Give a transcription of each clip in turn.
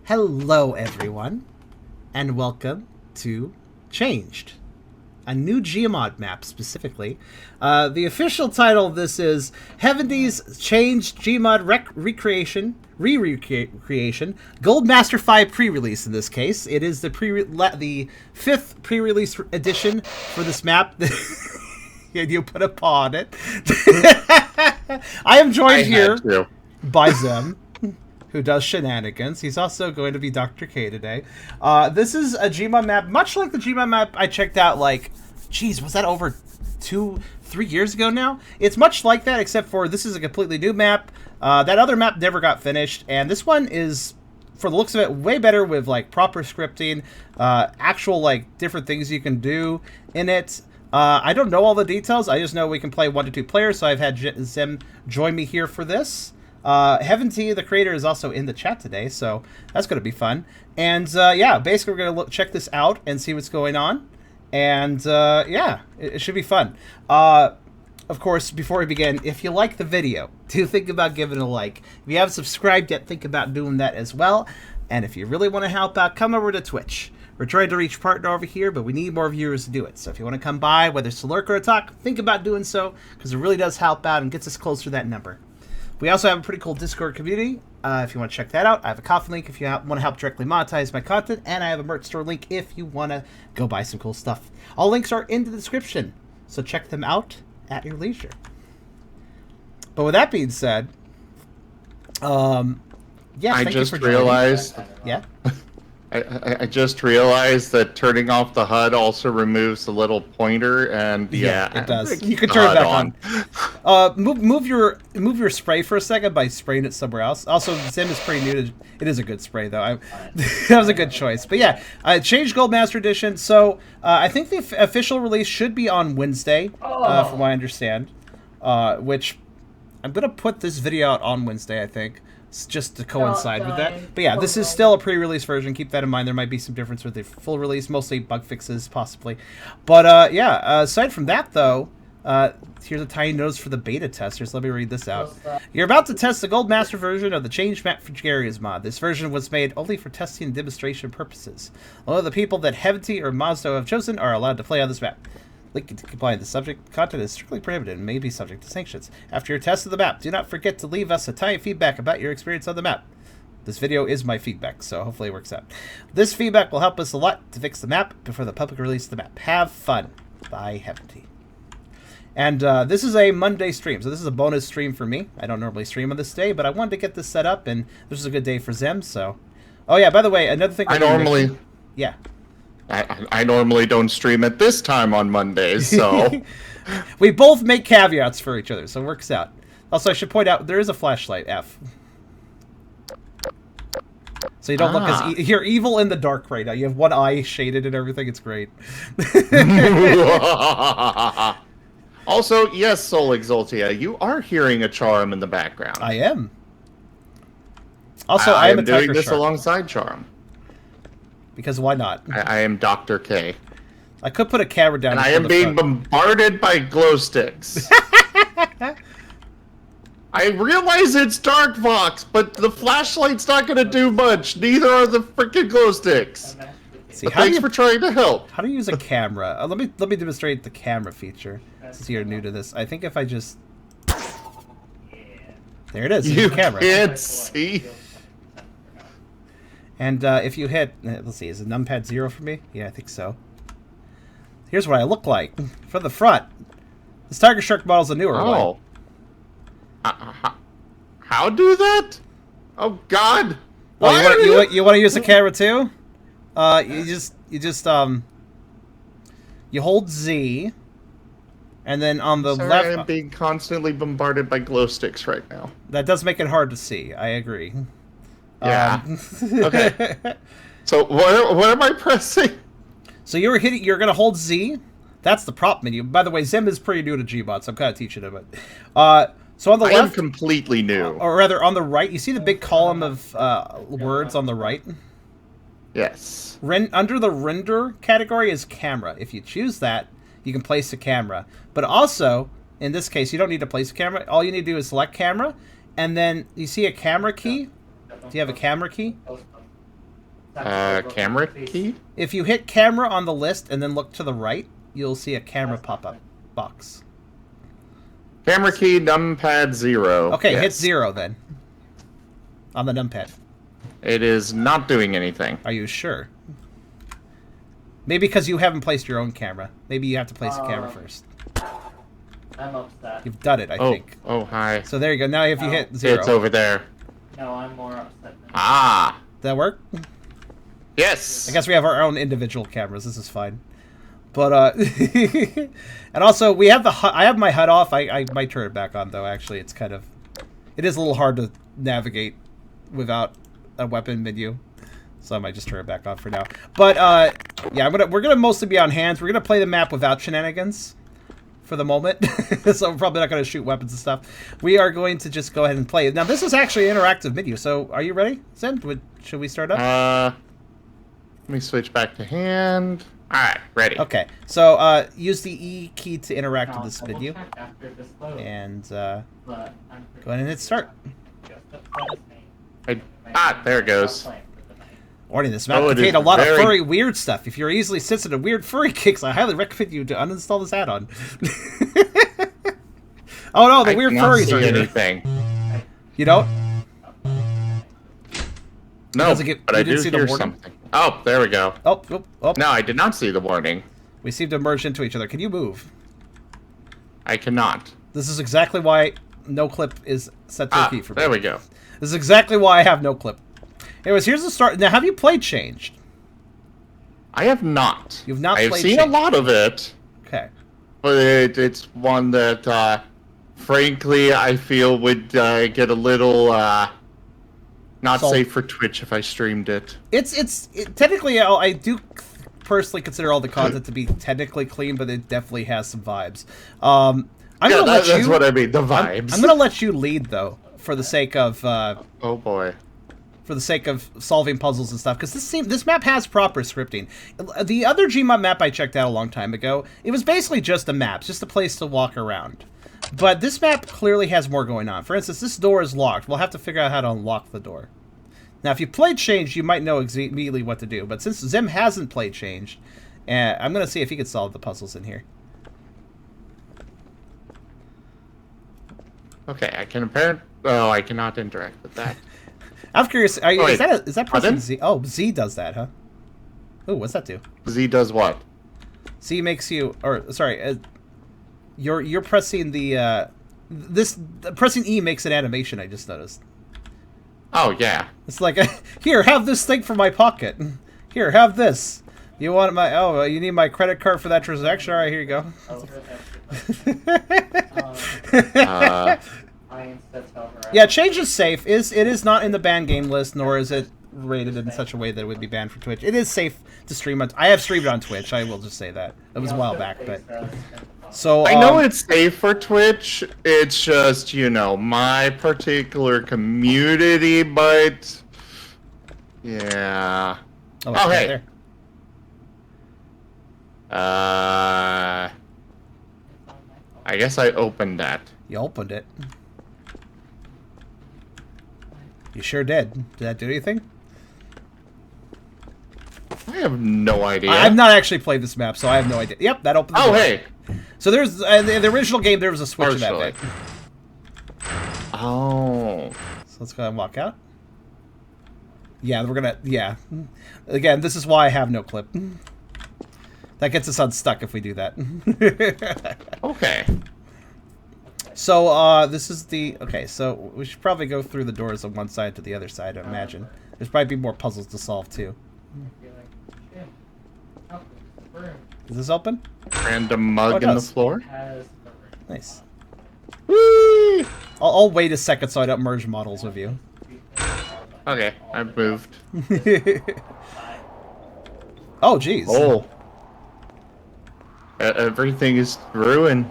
Hello, everyone, and welcome to Changed, a new Gmod map specifically. The official title of this is Heavenly's Changed Gmod Recreation, Goldmaster 5 pre-release. In this case, it is the 5th pre-release edition for this map. You put a paw on it. I am joined here by Zem, who does shenanigans. He's also going to be Dr. K today. This is a Gmod map, much like the Gmod map I checked out, like, geez, was that over 2-3 years ago now? It's much like that, except for this is a completely new map. That other map never got finished, and this one is, for the looks of it, way better with, like, proper scripting, actual, like, different things you can do in it. I don't know all the details. I just know we can play 1 to 2 players, so I've had Zem join me here for this. Heaven T, the creator, is also in the chat today, so that's going to be fun. And, yeah, basically we're going to check this out and see what's going on. And, yeah, it should be fun. Of course, before we begin, if you like the video, do think about giving it a like. If you haven't subscribed yet, think about doing that as well. And if you really want to help out, come over to Twitch. We're trying to reach partner over here, but we need more viewers to do it. So if you want to come by, whether it's to lurk or a talk, think about doing so, because it really does help out and gets us closer to that number. We also have a pretty cool Discord community, if you want to check that out. I have a Coffee link if you want to help directly monetize my content, and I have a merch store link if you want to go buy some cool stuff. All links are in the description, so check them out at your leisure. But with that being said, yeah, I just realized. Yeah. I just realized that turning off the HUD also removes the little pointer, and yeah, it does. You can turn it back on. Move your spray for a second by spraying it somewhere else. Also, Zim is pretty new to. It is a good spray though. That was a good choice. But yeah, changed Goldmaster Edition. So I think the official release should be on Wednesday, from what I understand. Which I'm gonna put this video out on Wednesday, I think. Just to coincide with that. But yeah, this is still a pre-release version. Keep that in mind. There might be some difference with the full release, mostly bug fixes, possibly. But yeah, aside from that, though, here's a tiny notice for the beta testers. Let me read this out. You're about to test the Goldmaster version of the Changed Map for Garia's mod. This version was made only for testing and demonstration purposes. Although the people that Heavy or Mazdo have chosen are allowed to play on this map. Link to comply. The subject content is strictly prohibited and may be subject to sanctions. After your test of the map, do not forget to leave us a tiny feedback about your experience on the map. This video is my feedback, so hopefully it works out. This feedback will help us a lot to fix the map before the public release of the map. Have fun. Bye, Heavenly. And this is a Monday stream, so this is a bonus stream for me. I don't normally stream on this day, but I wanted to get this set up, and this is a good day for Zem, so... Oh yeah, by the way, another thing... Yeah. I normally don't stream at this time on Mondays, so... We both make caveats for each other, so it works out. Also, I should point out, there is a flashlight, F. So you don't look as... You're evil in the dark right now. You have one eye shaded and everything. It's great. Also, yes, Soul Exultia, you are hearing a charm in the background. I am. Also, I am a doing this shark. Alongside Charm. Because why not? I am Dr. K. I could put a camera down. And I am being bombarded by glow sticks. I realize it's dark, Vox, but the flashlight's not going to do much. Neither are the freaking glow sticks. See, thanks for trying to help. How do you use a camera? Let me demonstrate the camera feature. Since you're new to this, I think if I just... There it is. You camera. Can't see. And if you hit, let's see, is it numpad 0 for me? Yeah, I think so. Here's what I look like from the front. This Tiger Shark model's a newer one. How do that? Oh God! Oh, you want to use the camera too? You hold Z, and then on the left. I am being constantly bombarded by glow sticks right now. That does make it hard to see. I agree. Yeah. Okay. So what am I pressing? So you're gonna hold Z. That's the prop menu. By the way, Zim is pretty new to Gmod, so I'm kind of teaching him it. So on the left, I am completely new. Or rather, on the right, you see the big column of words on the right. Yes. Under the render category is camera. If you choose that, you can place a camera. But also, in this case, you don't need to place a camera. All you need to do is select camera, and then you see a camera key. Do you have a camera key? Camera key? If you hit camera on the list and then look to the right, you'll see a camera pop-up box. Camera key, numpad 0. Okay, yes. hit 0 then. On the numpad. It is not doing anything. Are you sure? Maybe because you haven't placed your own camera. Maybe you have to place the camera first. I'm upset. You've done it, I think. Oh, hi. So there you go. Now if you hit 0. It's over there. No, I'm more upset than Ah. Does that work? Yes. I guess we have our own individual cameras. This is fine. But, and also, we have the HUD. I have my HUD off. I might turn it back on, though. Actually, it's kind of... It is a little hard to navigate without a weapon menu. So I might just turn it back on for now. But, yeah, we're gonna mostly be on hands. We're gonna play the map without shenanigans for the moment. So we're probably not gonna shoot weapons and stuff. We are going to just go ahead and play it. Now, this is actually an interactive menu. So, are you ready, Zen? Should we start up? Let me switch back to hand. Alright, ready. Okay, so use the E key to interact with this menu. And go ahead and hit start. There it goes. Warning, this map contains a lot of furry weird stuff. If you're easily sensitive to weird furry kicks, I highly recommend you to uninstall this add-on. Oh no, the weird furries are anything. You don't? No, but I do hear something. Oh, there we go. Oh. No, I did not see the warning. We seem to merge into each other. Can you move? I cannot. This is exactly why no clip is set to a key for me. There we go. This is exactly why I have no clip. Anyways, here's the start. Now, have you played Changed? I have not. You've not played Changed? I've seen a lot of it. Okay. But it's one that, frankly, I feel would get a little... Not safe for Twitch if I streamed it. Technically, I do personally consider all the content to be technically clean, but it definitely has some vibes. That's what I mean, the vibes. I'm gonna let you lead though, for the sake of oh boy, for the sake of solving puzzles and stuff, because this map has proper scripting. The other Gmod map I checked out a long time ago, it was basically just a map, just a place to walk around. But this map clearly has more going on. For instance, this door is locked. We'll have to figure out how to unlock the door. Now, if you played Changed, you might know immediately what to do. But since Zim hasn't played Changed, I'm going to see if he can solve the puzzles in here. Okay, I can apparently... Oh, I cannot interact with that. I'm curious. Is that pressing Z? Oh, Z does that, huh? Oh, what's that do? Z does what? Z makes you... Or, sorry... You're pressing the pressing E makes an animation. I just noticed. Oh yeah. It's like here, have this thing for my pocket. Here, have this. You want my? Oh, you need my credit card for that transaction. All right, here you go. Yeah, Change is safe. It is not in the banned game list, nor is it rated in such a way that it would be banned for Twitch. It is safe to stream on. I have streamed on Twitch. I will just say that. It was a while back, but. So I know it's safe for Twitch. It's just, you know, my particular community, but yeah. Oh, hey. There. I guess I opened that. You opened it. You sure did. Did that do anything? I have no idea. I've not actually played this map, so I have no idea. Yep, that opened the door. Hey. So there's in the original game there was a switch in that bit. Oh. So let's go ahead and walk out. Yeah, we're gonna Again, this is why I have no clip. That gets us unstuck if we do that. Okay. So this is so we should probably go through the doors on one side to the other side, I imagine. There's probably be more puzzles to solve too. Is this open? Random mug in the floor. Nice. Whee! I'll wait a second so I don't merge models with you. Okay, I've moved. Oh, jeez. Oh. Everything is ruined.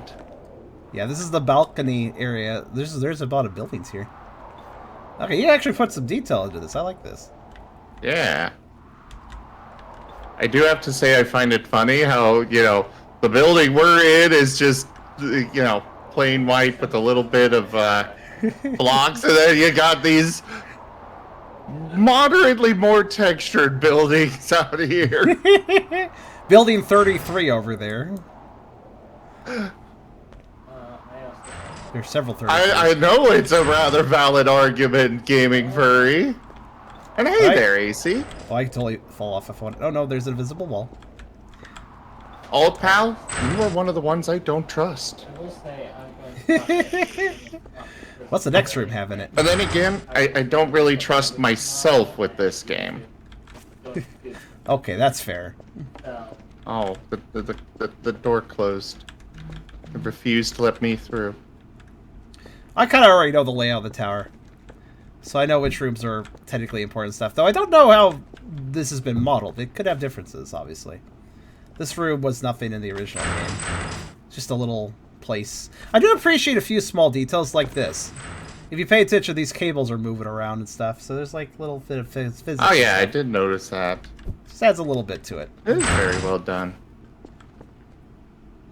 Yeah, this is the balcony area. There's a lot of buildings here. Okay, you actually put some detail into this. I like this. Yeah. I do have to say I find it funny how, you know, the building we're in is just, you know, plain white with a little bit of blocks, and then you got these moderately more textured buildings out here. Building 33 over there. I also There's several 33s. I know it's a rather valid argument, Gaming Furry. And hey Right. there, AC. Oh, I can totally fall off if I want. Oh no, there's an invisible wall. Old pal, you are one of the ones I don't trust. I will say I'm going to What's the next room have in it? But then again, I don't really trust myself with this game. Okay, that's fair. Oh, the door closed. It refused to let me through. I kind of already know the layout of the tower. So I know which rooms are technically important stuff. Though I don't know how this has been modeled. It could have differences, obviously. This room was nothing in the original game. Just a little place. I do appreciate a few small details like this. If you pay attention, these cables are moving around and stuff. So there's like little bit of physics. Oh yeah, I did notice that. Just adds a little bit to it. It is very well done.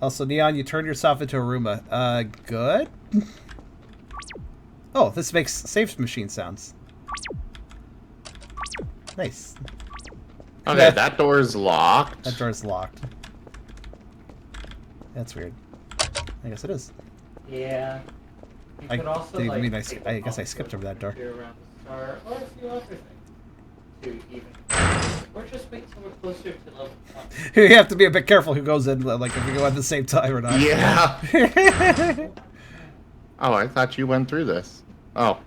Also, Neon, you turned yourself into a Roomba. Good? Oh, this makes save machine sounds. Nice. Okay, Yeah. that door is locked. That door's locked. That's weird. I guess it is. Yeah. You I could also, didn't like, mean I take I the guess I pump skipped over that door. here around the star, or a few other things to even. Or just wait till we're closer to level 1. You have to be a bit careful who goes in, like if you go at the same time or not. Yeah. Oh, I thought you went through this. Oh.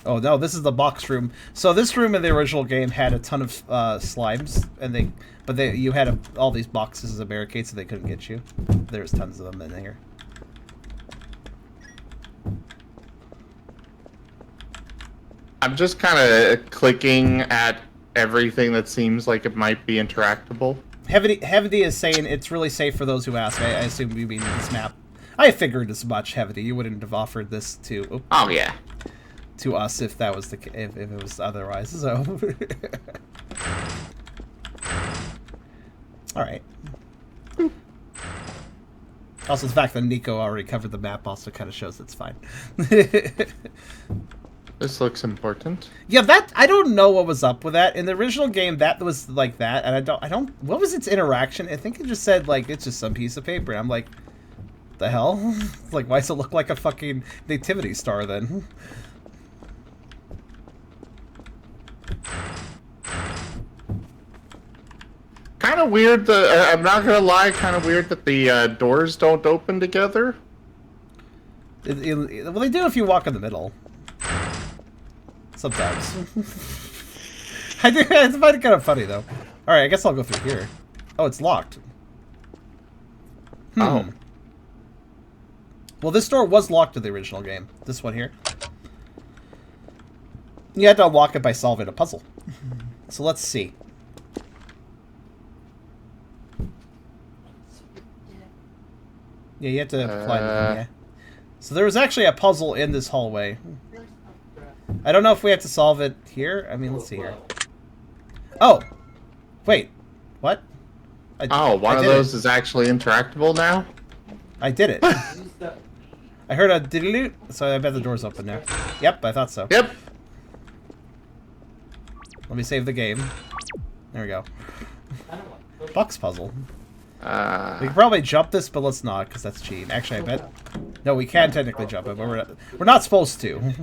Oh no, this is the box room. So this room in the original game had a ton of slimes, and you had all these boxes as a barricade, so they couldn't get you. There's tons of them in here. I'm just kind of clicking at everything that seems like it might be interactable. Heavy is saying it's really safe for those who ask. I assume you mean this map. I figured as much, Heavy. You wouldn't have offered this to Oh yeah. to us if that was if it was otherwise. So, all right. Also, the fact that Nico already covered the map also kind of shows it's fine. This looks important. Yeah, that I don't know what was up with that. In the original game, that was like that, and I don't. What was its interaction? I think it just said like it's just some piece of paper. And I'm like, the hell? Like, why does it look like a fucking nativity star then? Kind of weird. I'm not gonna lie. Kind of weird that the doors don't open together. Well, they do if you walk in the middle. Sometimes. I find it kind of funny though. All right, I guess I'll go through here. Oh, it's locked. Oh. Well, this door was locked in the original game. This one here. You had to unlock it by solving a puzzle. So let's see. Yeah, you have to climb it. Yeah. So there was actually a puzzle in this hallway. I don't know if we have to solve it here. I mean, let's see here. Oh! Wait. What? One of those is actually interactable now? I did it. I heard a diddly, so I bet the door's open now. Yep, I thought so. Yep. Let me save the game. There we go. Box puzzle. We can probably jump this, but let's not, because that's cheating. Actually, I bet... No, we can technically jump it, but we're not supposed to.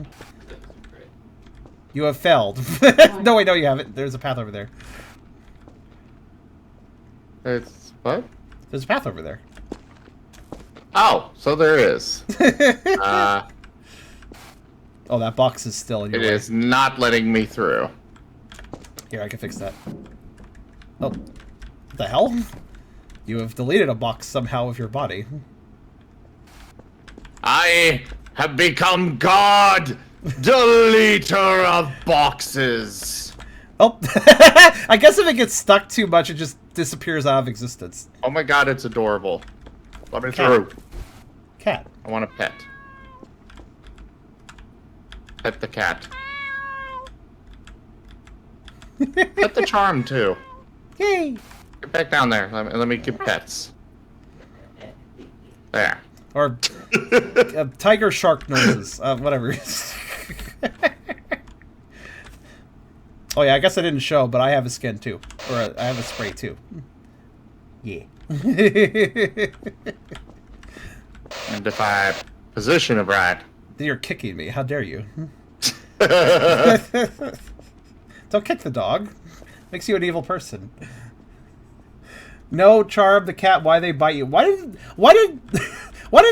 You have failed. No, wait, no, you haven't. There's a path over there. It's... what? There's a path over there. Oh, so there is. Oh, that box is still in your It way. is not letting me through. Here, I can fix that. Oh. What the hell? You have deleted a box somehow of your body. I have become God, deleter of boxes. Oh. I guess if it gets stuck too much, it just disappears out of existence. Oh my god, it's adorable. Let me Cat. through. Cat. I want a pet. Pet the cat. Pet the charm, too. Yay! Get back down there. Let me give pets. There. Or tiger shark noises. Whatever. Oh yeah, I guess I didn't show, but I have a skin too. Or I have a spray too. Yeah. And if I position it right... You're kicking me. How dare you? Don't kick the dog. Makes you an evil person. No, Charm the cat. Why they bite you? Why did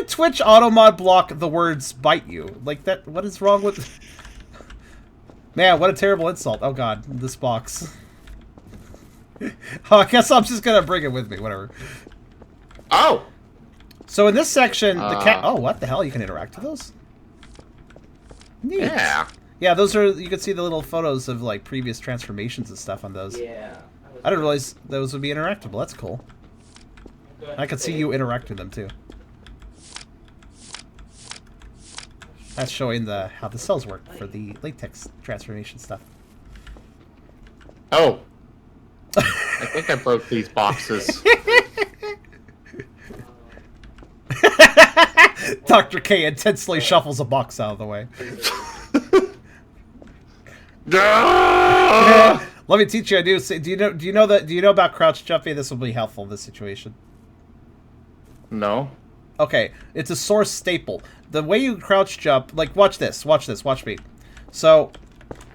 Twitch automod block the words "bite you"? Like that. What is wrong with? Man, what a terrible insult. Oh God, this box. Oh, I guess I'm just gonna bring it with me. Whatever. Oh. So in this section, the cat. Oh, what the hell? You can interact with those. Neat. Yeah. Yeah, those are. You can see the little photos of like previous transformations and stuff on those. Yeah. I didn't realize those would be interactable. That's cool. I could see you interacting them too. That's showing how the cells work for the latex transformation stuff. Oh. I think I broke these boxes. Dr. K intensely shuffles a box out of the way. Let me teach you. Do you know about crouch jumping? This will be helpful in this situation. No. Okay, it's a source staple. The way you crouch jump, like watch this, watch me. So,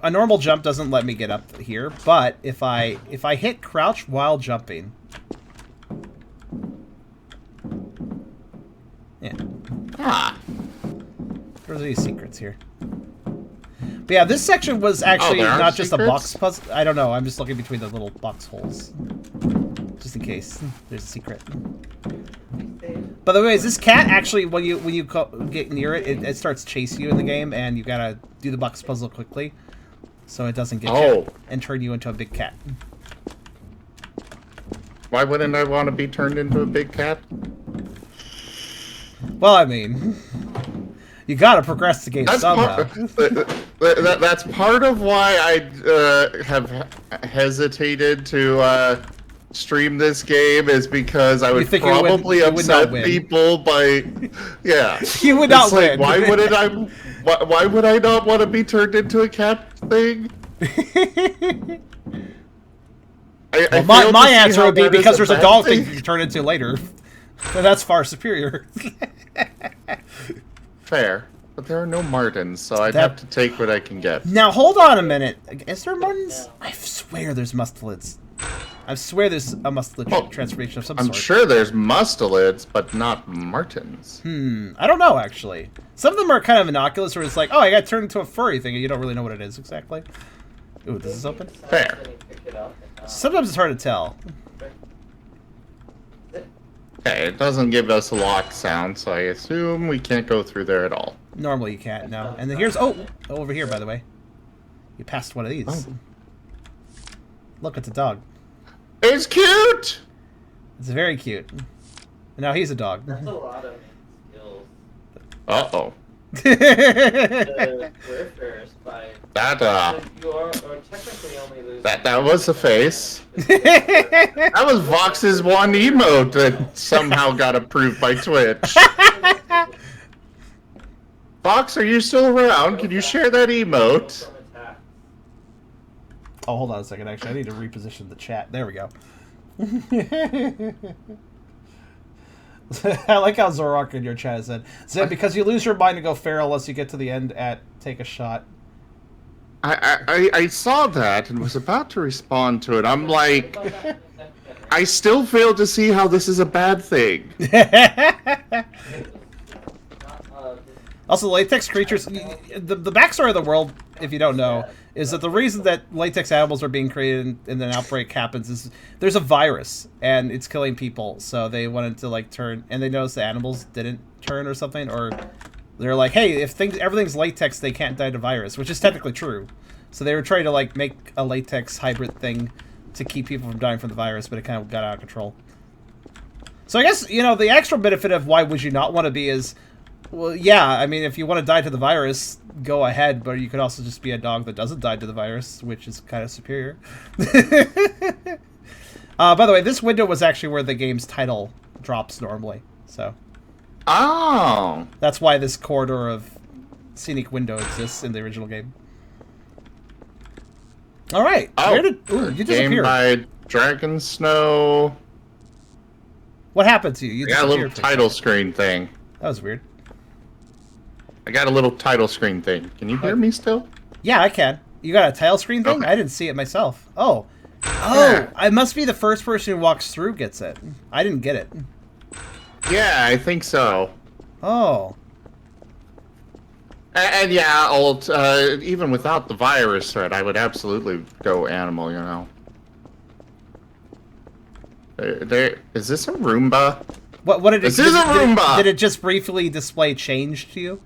a normal jump doesn't let me get up here, but if I hit crouch while jumping, yeah. Ah. There's any secrets here. But yeah, this section was actually not just a box puzzle. I don't know. I'm just looking between the little box holes, just in case there's a secret. By the way, is this cat actually when you get near it, it starts chasing you in the game, and you gotta do the box puzzle quickly, so it doesn't get you and turn you into a big cat. Why wouldn't I want to be turned into a big cat? Well, I mean, you gotta progress the game somehow. That's part of why I have hesitated to stream this game, is because I would probably upset people by, yeah. You would not win. Why wouldn't I? Why would I not want to be turned into a cat thing? Well, my answer would be because there's a dog thing you can turn into later. But that's far superior. Fair. But there are no Martins, so I'd have to take what I can get. Now, hold on a minute. Is there Martins? I swear there's mustelids. I swear there's a mustelid transformation of some sort. I'm sure there's mustelids, but not Martins. I don't know, actually. Some of them are kind of innocuous, where it's like, oh, I got turned into a furry thing, and you don't really know what it is exactly. Ooh, does this open? Fair. Sometimes it's hard to tell. Okay, it doesn't give us a lock sound, so I assume we can't go through there at all. Normally you can't, no. And then here's... Oh, over here, by the way. You passed one of these. Oh. Look, it's a dog. It's cute! It's very cute. And now he's a dog. That's a lot of skills. Uh-oh. The Griffers by... That, you are technically only losing... That was the face. That was Vox's one emote that somehow got approved by Twitch. Vox, are you still around? Can you share that emote? Oh, hold on a second. Actually, I need to reposition the chat. There we go. I like how Zorok in your chat said, Zed, because you lose your mind to go feral unless you get to the end at take a shot. I saw that and was about to respond to it. I'm like, I still fail to see how this is a bad thing. Also, latex creatures, the backstory of the world, if you don't know, is that the reason that latex animals are being created and an outbreak happens is there's a virus and it's killing people, so they wanted to like turn, and they noticed the animals didn't turn or something, or they're like, hey, if everything's latex, they can't die to virus, which is technically true. So they were trying to like make a latex hybrid thing to keep people from dying from the virus, but it kind of got out of control. So I guess, you know, the extra benefit of why would you not want to be is, well, yeah, I mean, if you want to die to the virus, go ahead, but you could also just be a dog that doesn't die to the virus, which is kind of superior. By the way, this window was actually where the game's title drops normally, so. Oh! That's why this corridor of scenic window exists in the original game. All right. Oh, where did you disappeared? Game by Dragon Snow. What happened to you? You got a little title screen thing. That was weird. I got a little title screen thing. Can you hear me still? Yeah, I can. You got a title screen thing? Okay. I didn't see it myself. Oh. Yeah. I must be the first person who walks through gets it. I didn't get it. Yeah, I think so. Oh. And yeah, even without the virus threat, I would absolutely go animal, you know. Is this a Roomba? What did it? This is a Roomba! Did it just briefly display change to you?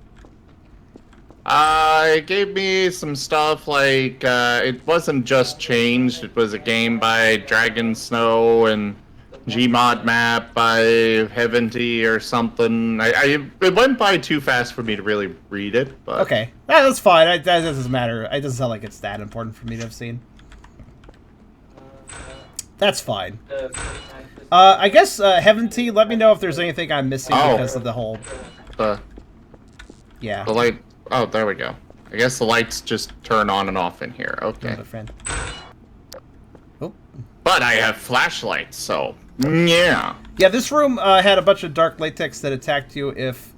It gave me some stuff like, it wasn't just Changed, it was a game by Dragon Snow and Gmod map by Heaventy or something. It went by too fast for me to really read it, but... Okay. That's fine. That doesn't matter. It doesn't sound like it's that important for me to have seen. That's fine. I guess, Heaventy, let me know if there's anything I'm missing because of the whole... Yeah. The light... Oh, there we go. I guess the lights just turn on and off in here. Okay. Another friend. Oh. But I have flashlights, so... Yeah. Yeah, this room had a bunch of dark latex that attacked you if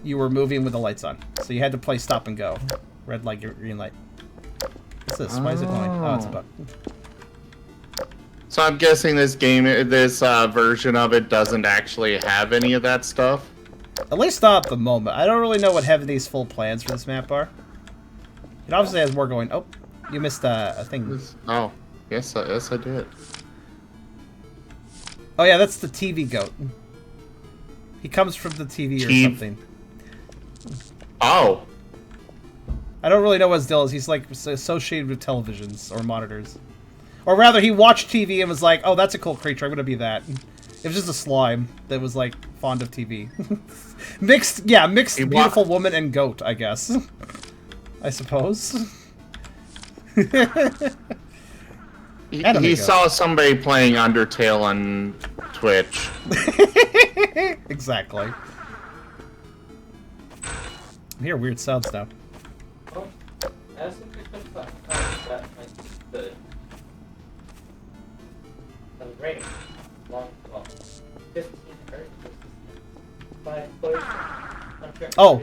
you were moving with the lights on. So you had to play stop and go. Red light, green light. What's this? Why is it glowing? Oh, it's a bug. So I'm guessing this version of it doesn't actually have any of that stuff? At least not at the moment. I don't really know what Heavenly's full plans for this map are. It obviously has more going. Oh, you missed a thing. Oh, yes I did. Oh yeah, that's the TV goat. He comes from the TV or something. Oh. I don't really know what his deal is. He's like associated with televisions or monitors. Or rather, he watched TV and was like, oh, that's a cool creature. I'm going to be that. It was just a slime that was like fond of TV. mixed beautiful woman and goat, I guess. I suppose. He saw somebody playing Undertale on Twitch. Exactly. I hear weird sounds now. Oh, I have some good stuff that might be good. The range, long, 15 hertz. 5 floors. Oh,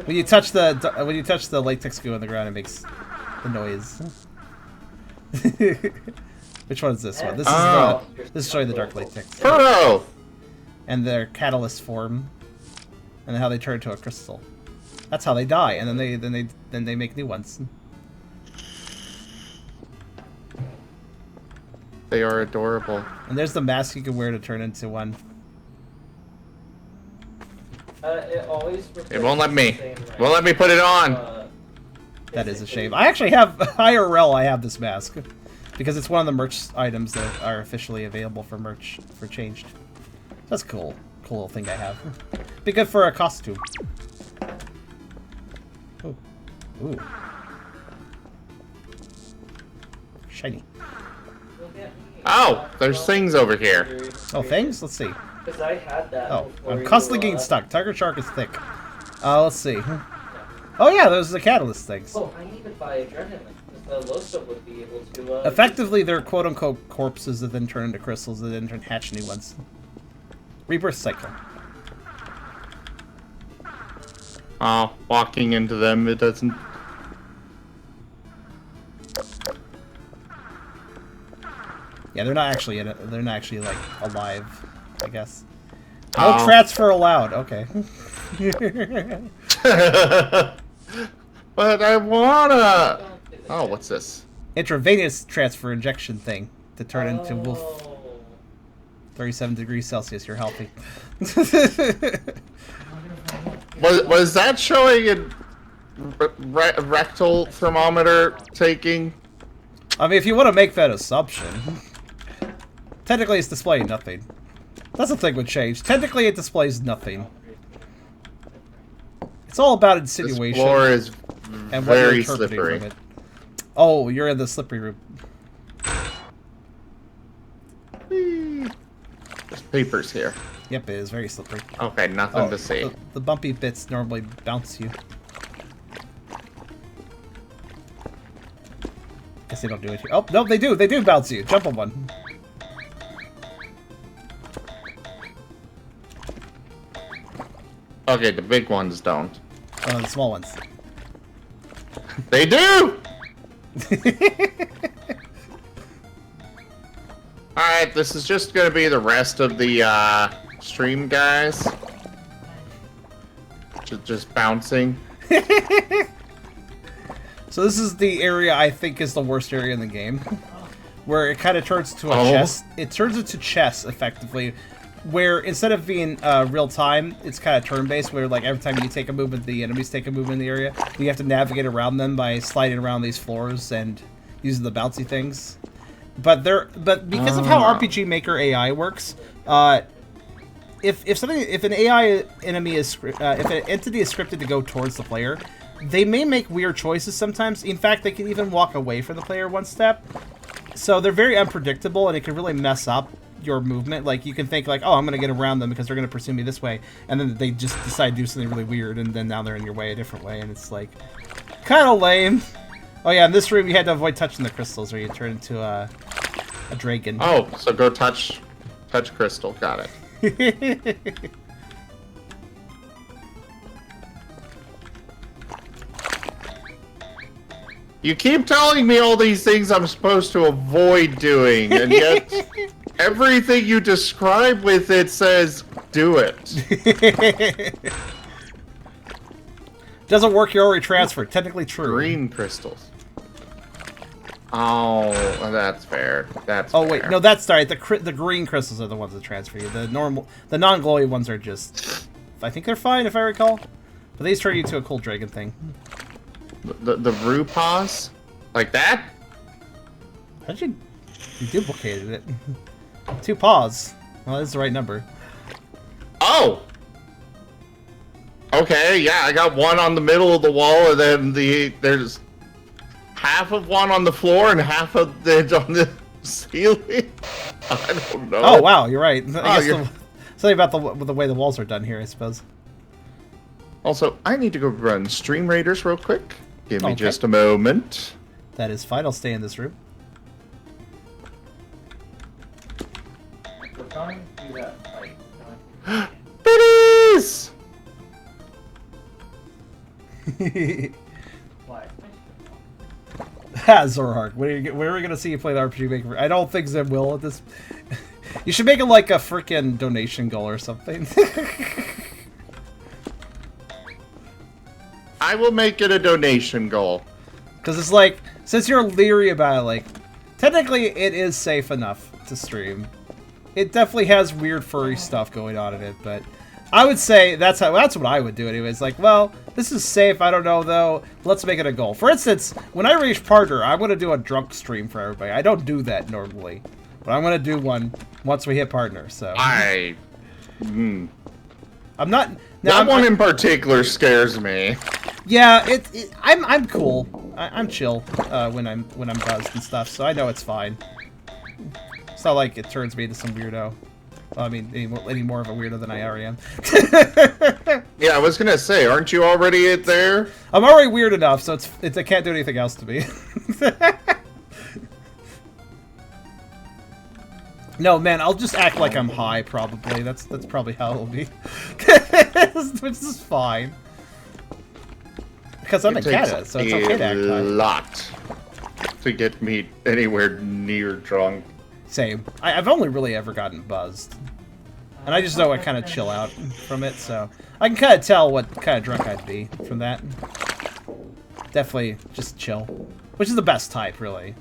when you touch the latex goo on the ground, it makes the noise. Which one is this one? This is showing the dark latex. Furrow! And their catalyst form, and how they turn into a crystal. That's how they die, and then they make new ones. They are adorable. And there's the mask you can wear to turn into one. It won't let me. Won't let me put it on. That is a shame. I actually have IRL. I have this mask because it's one of the merch items that are officially available for merch for Changed. That's cool. Cool little thing I have. Be good for a costume. Ooh. Ooh. Shiny. Oh, there's things over here. Oh, things? Let's see. Because I had that. Oh, I'm constantly getting stuck. Tiger Shark is thick. Let's see. Oh yeah, those are the catalyst things. Oh, I need to buy adrenaline because the Loso would be able to. Effectively, they're quote-unquote corpses that then turn into crystals that then hatch new ones. Rebirth cycle. Oh, walking into them, it doesn't. Yeah, they're not actually in it. They're not actually like alive, I guess. No transfer allowed. Okay. But I wanna. Oh, what's this? Intravenous transfer injection thing to turn into wolf. 37 degrees Celsius. You're healthy. Was that showing a rectal thermometer taking? I mean, if you want to make that assumption, technically it's displaying nothing. That's the thing with Change. Technically, it displays nothing. It's all about insinuation. This floor is and very slippery. From it. Oh, you're in the slippery room. There's papers here. Yep, it is very slippery. Okay, nothing to see. The bumpy bits normally bounce you. guess they don't do it here. Oh, no, they do. They do bounce you. Jump on one. Okay, the big ones don't. Oh, the small ones. They do! Alright, this is just gonna be the rest of the stream, guys. Just bouncing. So this is the area I think is the worst area in the game. Where it kind of turns into a chess. It turns into chess, effectively. Where instead of being real time, it's kind of turn-based, where like every time you take a movement, the enemies take a movement in the area. You have to navigate around them by sliding around these floors and using the bouncy things. But because of how RPG Maker AI works, if an AI enemy is if an entity is scripted to go towards the player, they may make weird choices sometimes. In fact, they can even walk away from the player one step. So they're very unpredictable, and it can really mess up your movement. Like, you can think like, oh, I'm gonna get around them because they're gonna pursue me this way, and then they just decide to do something really weird, and then now they're in your way a different way, and it's like kind of lame. Oh yeah, in this room you had to avoid touching the crystals, or you turn into a dragon. Oh, so go touch crystal. Got it. You keep telling me all these things I'm supposed to avoid doing, and yet everything you describe with it says, do it. Doesn't work, you're already transferred. Technically true. Green crystals. Oh, that's fair. That's Oh, fair. wait, no, that's right. The green crystals are the ones that transfer you. The non-glowy ones are just... I think they're fine, if I recall. But these turn you to a cool dragon thing. The Rupas? Like that? How'd you duplicated it? 2 paws. Well, that's the right number. Oh! Okay, yeah, I got one on the middle of the wall, and then there's half of one on the floor and half of it on the ceiling. I don't know. Oh, wow, you're right. I guess something about the way the walls are done here, I suppose. Also, I need to go run Stream Raiders real quick. Give me just a moment. That is fine. I'll stay in this room. We're going to do that fight. Biddies! Why? Zorark, where are we gonna see you play the RPG Maker? I don't think Zim will at this. You should make it like a freaking donation goal or something. I will make it a donation goal. Because it's like, since you're leery about it, like, technically it is safe enough to stream. It definitely has weird furry stuff going on in it, but I would say that's what I would do anyways. Like, well, this is safe, I don't know though, let's make it a goal. For instance, when I reach partner, I'm going to do a drunk stream for everybody. I don't do that normally, but I'm going to do one once we hit partner, so. I'm not... That one in particular scares me. Yeah, I'm cool. I'm chill when I'm buzzed and stuff, so I know it's fine. It's not like it turns me into some weirdo. Well, I mean, any more of a weirdo than I already am. Yeah, I was gonna say, aren't you already there? I'm already weird enough, so it can't do anything else to me. No, man, I'll just act like I'm high, probably. That's probably how it'll be. Which is fine. Because I'm in Canada, so it's okay to act high. A lot to get me anywhere near drunk. Same. I've only really ever gotten buzzed. And I just know I kind of chill out from it, so... I can kind of tell what kind of drunk I'd be from that. Definitely just chill. Which is the best type, really.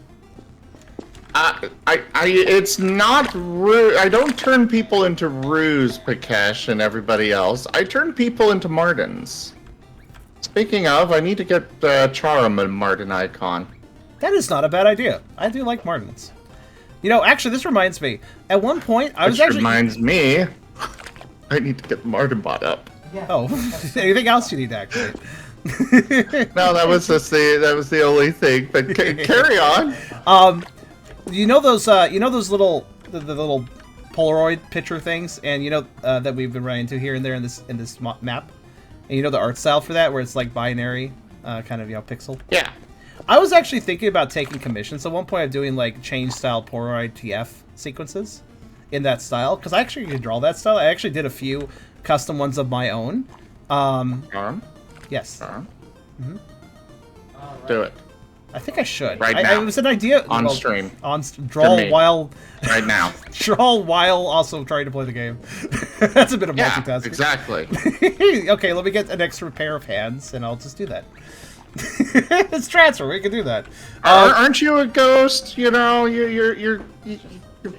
It's not Ruse. I don't turn people into Ruse, Pikesh, and everybody else. I turn people into Martins. Speaking of, I need to get Charum a Martin icon. That is not a bad idea. I do like Martins. You know, actually, this reminds me. At one point, I was actually... reminds me, I need to get the Martin bot up. Yeah. Oh, anything else you need to activate? No, that was the only thing. But carry on. You know those little the little Polaroid picture things, and you know that we've been running into here and there in this map, and you know the art style for that, where it's like binary, kind of pixel. Yeah. I was actually thinking about taking commissions at one point of doing like chain style Polaroid TF sequences in that style, because I actually could draw that style. I actually did a few custom ones of my own. Yes. Mm-hmm. Do it. I think I should. Right now. It was an idea. On stream. Draw while... Right now. Draw while also trying to play the game. That's a bit of multitasking. Exactly. Okay, let me get an extra pair of hands, and I'll just do that. It's transfer. We can do that. Aren't you a ghost? You know, you're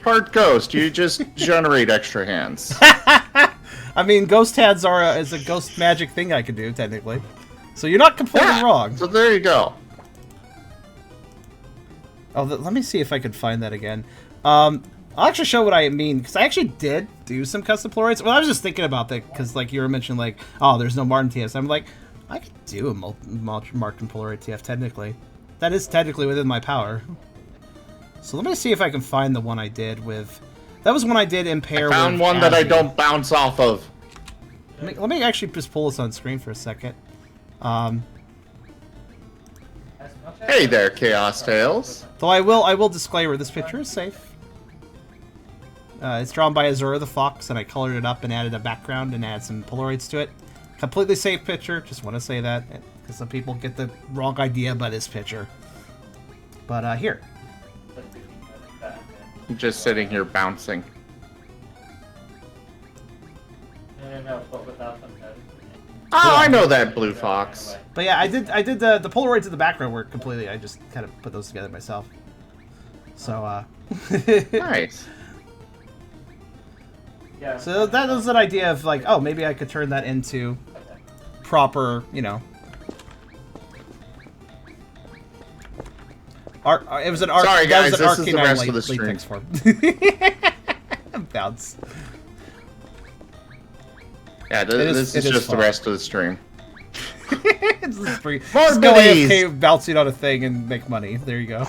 part ghost. You just generate extra hands. I mean, ghost hands is a ghost magic thing I can do, technically. So you're not completely wrong. So there you go. Oh, let me see if I can find that again. I'll actually show what I mean, because I actually did do some custom Polaroids. Well, I was just thinking about that, because like you were mentioning, like, oh, there's no Martin TF. I'm like, I could do a Martin Polaroid TF, technically. That is technically within my power. So let me see if I can find the one I did with... That was one I did in pair with... I found one that I don't bounce off of. Let me actually just pull this on screen for a second. Hey there, Chaos Tales. Though I will disclaimer, this picture is safe. It's drawn by Azura the Fox, and I colored it up and added a background and added some Polaroids to it. Completely safe picture, just want to say that, because some people get the wrong idea about this picture. But, here. I'm just sitting here bouncing. No, but without them. Oh, I know that Blue Fox. But yeah, I did the Polaroids in the background work completely. I just kind of put those together myself. So, nice. Yeah. So that was an idea of like, oh, maybe I could turn that into proper, you know. Art. It was an art. Sorry, guys. That was an this is the rest of the stream. Bounce. Yeah, this is just the rest of the stream. It's free. Just go AFK bouncing on a thing and make money. There you go.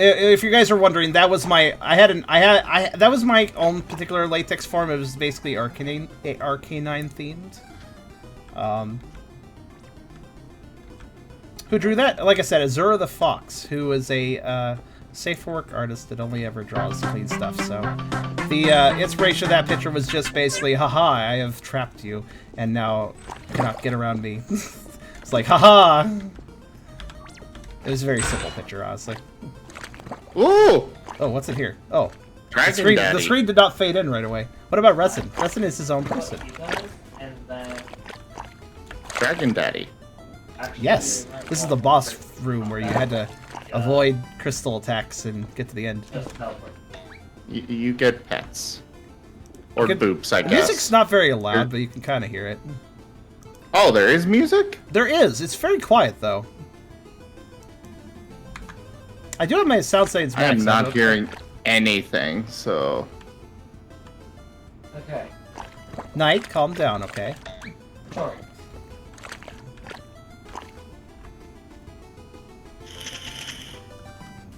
If you guys are wondering, that was my that was my own particular latex form. It was basically arcanine themed. Who drew that? Like I said, Azura the Fox, who is a safe for work artist that only ever draws clean stuff. So the inspiration of that picture was just basically, haha, I have trapped you, and now you cannot get around me. It's like, haha. It was a very simple picture, honestly. Ooh! Oh, what's in here? Oh, Dragon Daddy. The screen did not fade in right away. What about Resin? Resin is his own person. Dragon Daddy. Yes, this is the boss room where you had to avoid crystal attacks and get to the end. You get pets. Or boops, I guess. The music's not very loud, but you can kind of hear it. Oh, there is music? There is. It's very quiet, though. I do have my sound settings maxed. I am not hearing anything, so... Okay. Knight, calm down, okay? Sorry.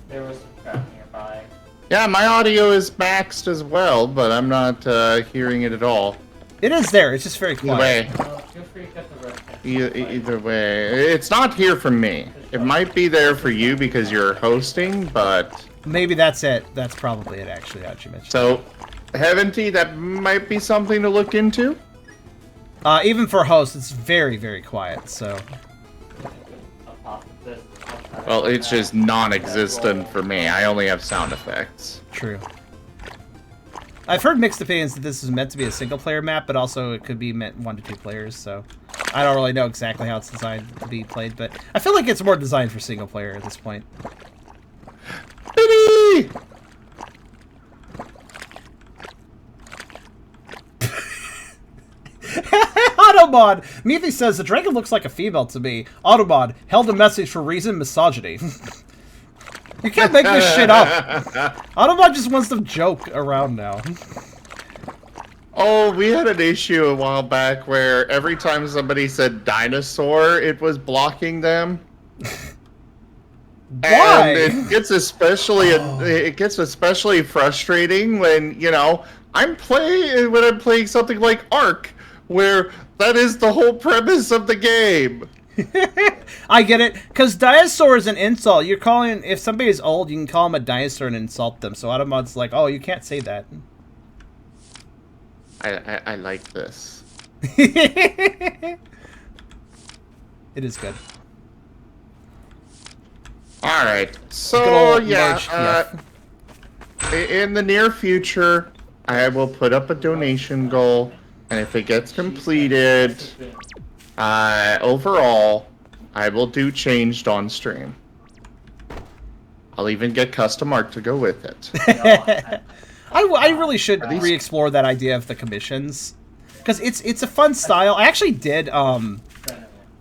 There was some crap nearby. Yeah, my audio is maxed as well, but I'm not hearing it at all. It is there. It's just very quiet. Either way, it's not here for me. It might be there for you because you're hosting, but maybe that's it. That's probably it, actually. That you mentioned. So, Heaventy, that might be something to look into. Even for hosts, it's very, very quiet. So. Well, it's just non-existent for me. I only have sound effects. True. I've heard mixed opinions that this is meant to be a single-player map, but also it could be meant 1 to 2 players, so I don't really know exactly how it's designed to be played, but I feel like it's more designed for single-player at this point. Biddy! Automod! Meathy says, the dragon looks like a female to me. Automod, held a message for reason misogyny. You can't make this shit up. Automod just wants to joke around now. Oh, we had an issue a while back where every time somebody said dinosaur, it was blocking them. Why? And it gets especially frustrating when, you know, when I'm playing something like Ark, where That is the whole premise of the game. I get it, because dinosaur is an insult. You're calling, if somebody is old, you can call them a dinosaur and insult them. So Automod's like, oh, you can't say that. I like this. It is good. All right, so yeah, in the near future, I will put up a donation goal, and if it gets completed, overall, I will do Changed on stream. I'll even get custom art to go with it. I really should re-explore that idea of the commissions, because it's a fun style. I actually did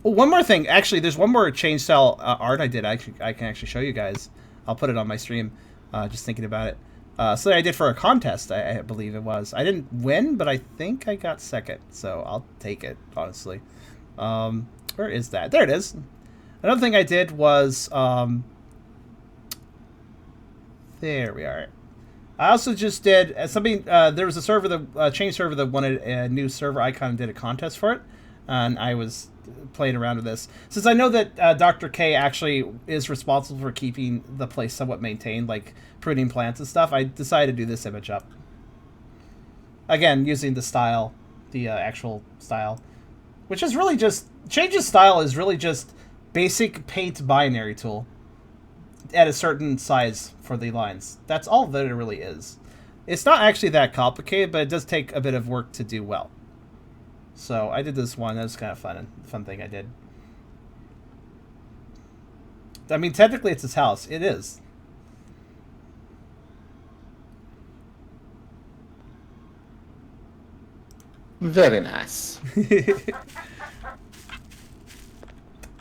one more thing. Actually, there's one more change style art I did. I can actually show you guys. I'll put it on my stream. Just thinking about it. So I did for a contest. I believe it was. I didn't win, but I think I got second. So I'll take it, honestly. Where is that? There it is. Another thing I did was there we are. I also just did something. There was a server, the change server that wanted a new server icon and did a contest for it, and I was playing around with this. Since I know that Dr. K actually is responsible for keeping the place somewhat maintained, like pruning plants and stuff, I decided to do this image up. Again, using the style, the actual style, which is really just Change's style is really just basic paint binary tool at a certain size for the lines. That's all that it really is. It's not actually that complicated, but it does take a bit of work to do well. So I did this one. That was kind of fun thing I did. I mean, technically it's his house. It is. Very nice.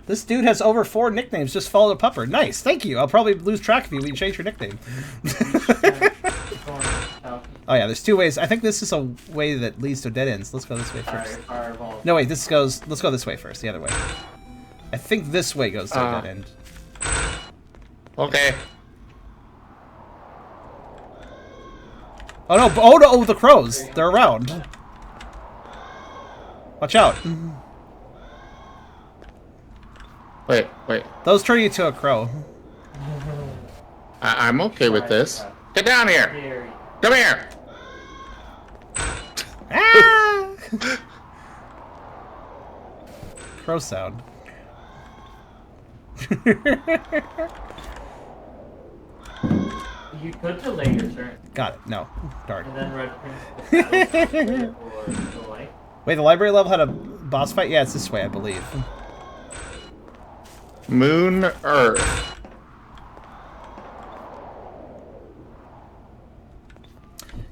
This dude has over 4 nicknames. Just follow the pupper. Nice. Thank you. I'll probably lose track of you when you change your nickname. Oh yeah, there's 2 ways. I think this is a way that leads to dead ends. Let's go this way first. No, wait. Let's go this way first. The other way. I think this way goes to a dead end. Okay. Oh no! Oh no! Oh, the crows. They're around. Watch out. Wait. Those turn you to a crow. I'm okay with this. Get down here. Come here. Ah! Crow sound. You could delay your turn. Got it. No. Darn. And then red print or the light. Wait, the library level had a boss fight? Yeah, it's this way, I believe. Moon, Earth.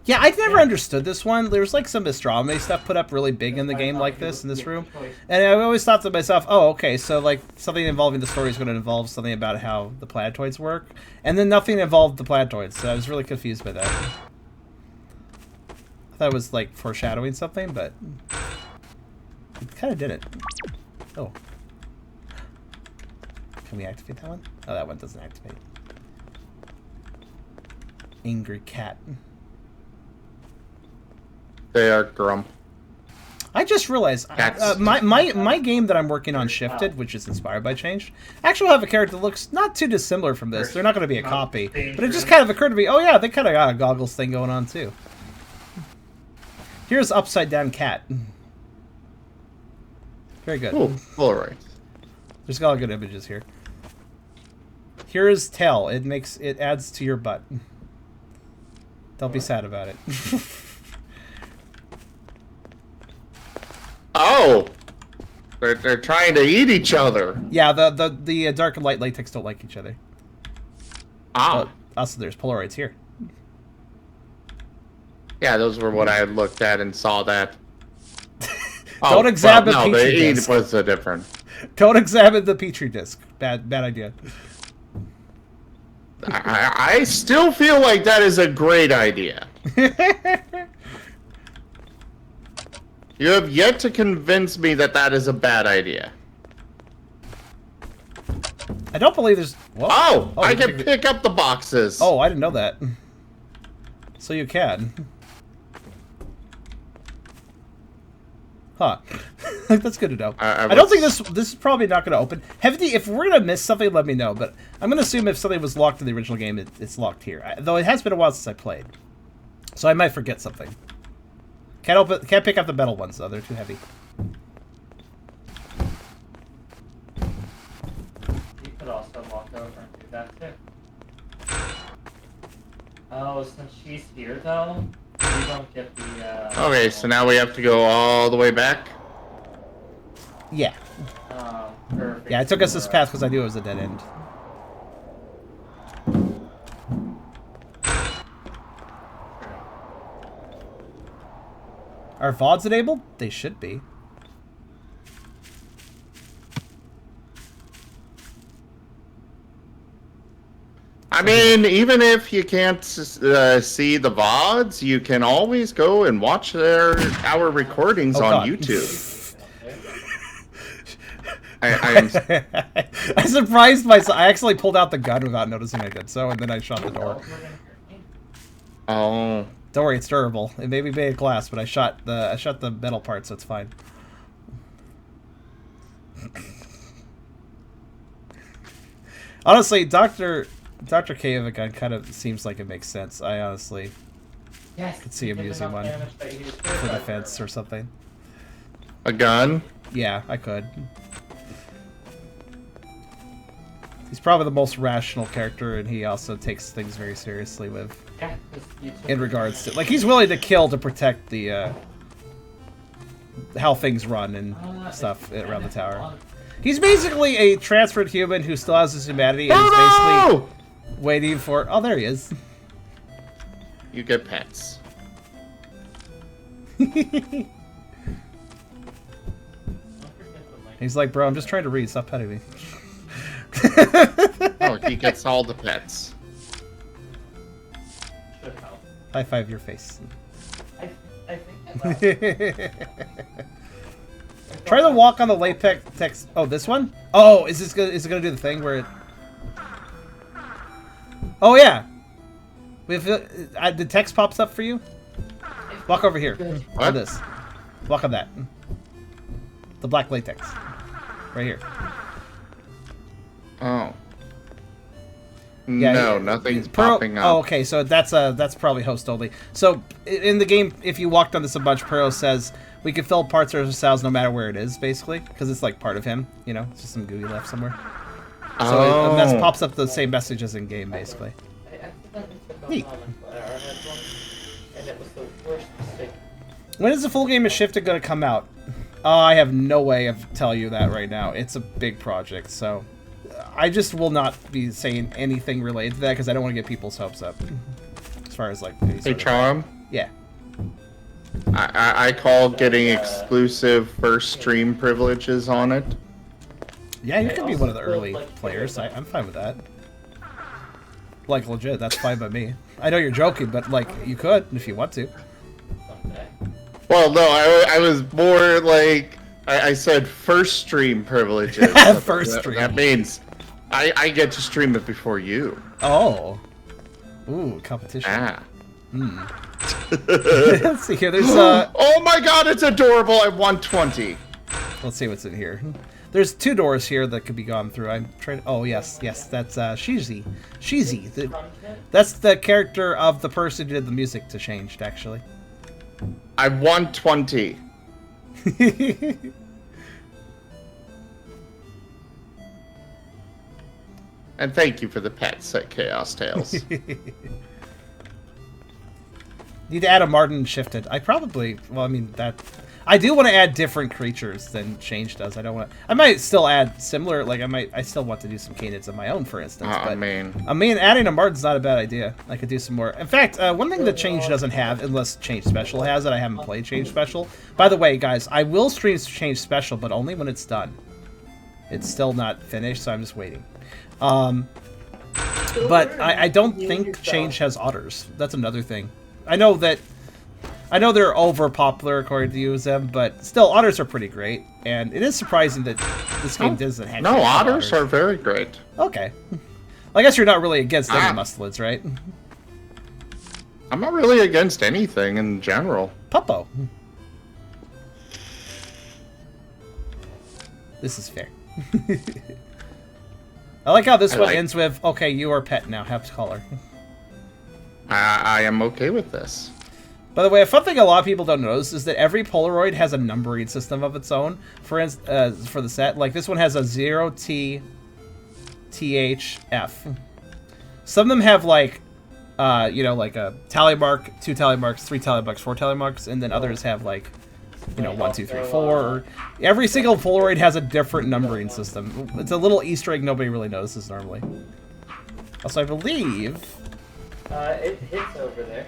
Yeah, I've never understood this one. There's like some astronomy stuff put up really big in the game like this, in this room. And I always thought to myself, oh, okay, so like something involving the story is going to involve something about how the planetoids work. And then nothing involved the planetoids, so I was really confused by that. I thought it was like foreshadowing something, but it kind of didn't. Oh. Can we activate that one? Oh, that one doesn't activate. Angry cat. They are grump. I just realized my game that I'm working on, Shifted, which is inspired by Changed, actually have a character that looks not too dissimilar from this. They're not going to be a copy, but it just kind of occurred to me, oh yeah, they kind of got a goggles thing going on too. Here's Upside Down Cat. Very good. Oh, all right. There's a lot of good images here. Here's Tail. It adds to your butt. Don't be sad about it. Oh, they're trying to eat each other. Yeah, the dark and light latex don't like each other. Ah. Also, there's Polaroids here. Yeah, those were what I had looked at and saw that. Don't examine well, no, Petri the disc. was a different. Don't examine the Petri disc. Bad idea. I still feel like that is a great idea. You have yet to convince me that that is a bad idea. I don't believe there's... Whoa. Oh, I can pick up the boxes. Oh, I didn't know that. So you can. Huh. That's good to know. I don't think this is probably not going to open. Hefty, if we're going to miss something, let me know. But I'm going to assume if something was locked in the original game, it's locked here. Though it has been a while since I played, so I might forget something. Can't pick up the metal ones though; they're too heavy. You could also walk over and do that too. Oh, since she's here though, we don't get the. Okay, so now we have to go all the way back. Yeah. Perfect. Yeah, I took us this path because I knew it was a dead end. Are VODs enabled? They should be. I mean, even if you can't see the VODs, you can always go and watch our recordings on YouTube. I'm surprised myself. I actually pulled out the gun without noticing I did so, and then I shot the door. Oh. Don't worry, it's durable. It may be made of glass, but I shot the metal part, so it's fine. Honestly, Dr. Kayovic kind of seems like it makes sense. I honestly could see him using one for defense or something. A gun? Yeah, I could. He's probably the most rational character, and he also takes things very seriously with, in regards to, like, he's willing to kill to protect the, how things run and stuff around the tower. He's basically a transferred human who still has his humanity and is basically waiting for, oh, there he is. You get pets. He's like, bro, I'm just trying to read, stop petting me. Oh, he gets all the pets. High five your face. I think Try to walk on the latex. Oh, this one? Oh, is it gonna do the thing where it? Oh yeah. The text pops up for you. Walk over here. What? On this. Walk on that. The black latex. Right here. Oh. Yeah, no, nothing's popping up. Oh, okay, so that's probably host only. So in the game, if you walked on this a bunch, Pro says we can fill parts of ourselves no matter where it is, basically, because it's like part of him. You know, it's just some gooey left somewhere. So that pops up the same message as in game, basically. Neat. When is the full game of Shifted going to come out? I have no way of telling you that right now. It's a big project, so I just will not be saying anything related to that because I don't want to get people's hopes up. As far as like, hey, Charm. Yeah. I call getting exclusive first stream privileges on it. Yeah, you can be one of the early players. I'm fine with that. Like, legit, that's fine by me. I know you're joking, but like, you could if you want to. Well, no, I was more like I said first stream privileges. First stream. That means I get to stream it before you. Oh. Ooh, competition. Ah. Hmm. Let's see here. There's oh my god, it's adorable at 120. Let's see what's in here. There's 2 doors here that could be gone through. I'm trying. Oh yes, that's Shizi. Shizi. That's the character of the person who did the music to Changed, actually. I'm 120. And thank you for the pets at Chaos Tales. Need to add a Martin Shifted. I probably, well, I mean, that... I do want to add different creatures than Change does. I don't want to... I might still add similar, like, I still want to do some canids of my own, for instance. But, I mean, adding a Martin's not a bad idea. I could do some more. In fact, one thing that Change doesn't have, unless Change Special has it, I haven't played Change Special. By the way, guys, I will stream Change Special, but only when it's done. It's still not finished, so I'm just waiting. But I don't think Change has otters. That's another thing. I know they're over popular according to use them, but still, otters are pretty great. And it is surprising that this game doesn't have. No, otters are very great. Okay. I guess you're not really against any mustelids, right? I'm not really against anything in general. Puppo. This is fair. I like how this one ends with, okay, you are pet now, have color. I am okay with this. By the way, a fun thing a lot of people don't notice is that every Polaroid has a numbering system of its own. For the set, like this one has a 0T, TH, F. Some of them have like, you know, like a tally mark, 2 tally marks, 3 tally marks, 4 tally marks, and then others have like, you know, 1, 2, 3, 4. Every single Polaroid has a different numbering system. It's a little Easter egg nobody really notices normally. Also, I believe... it hits over there.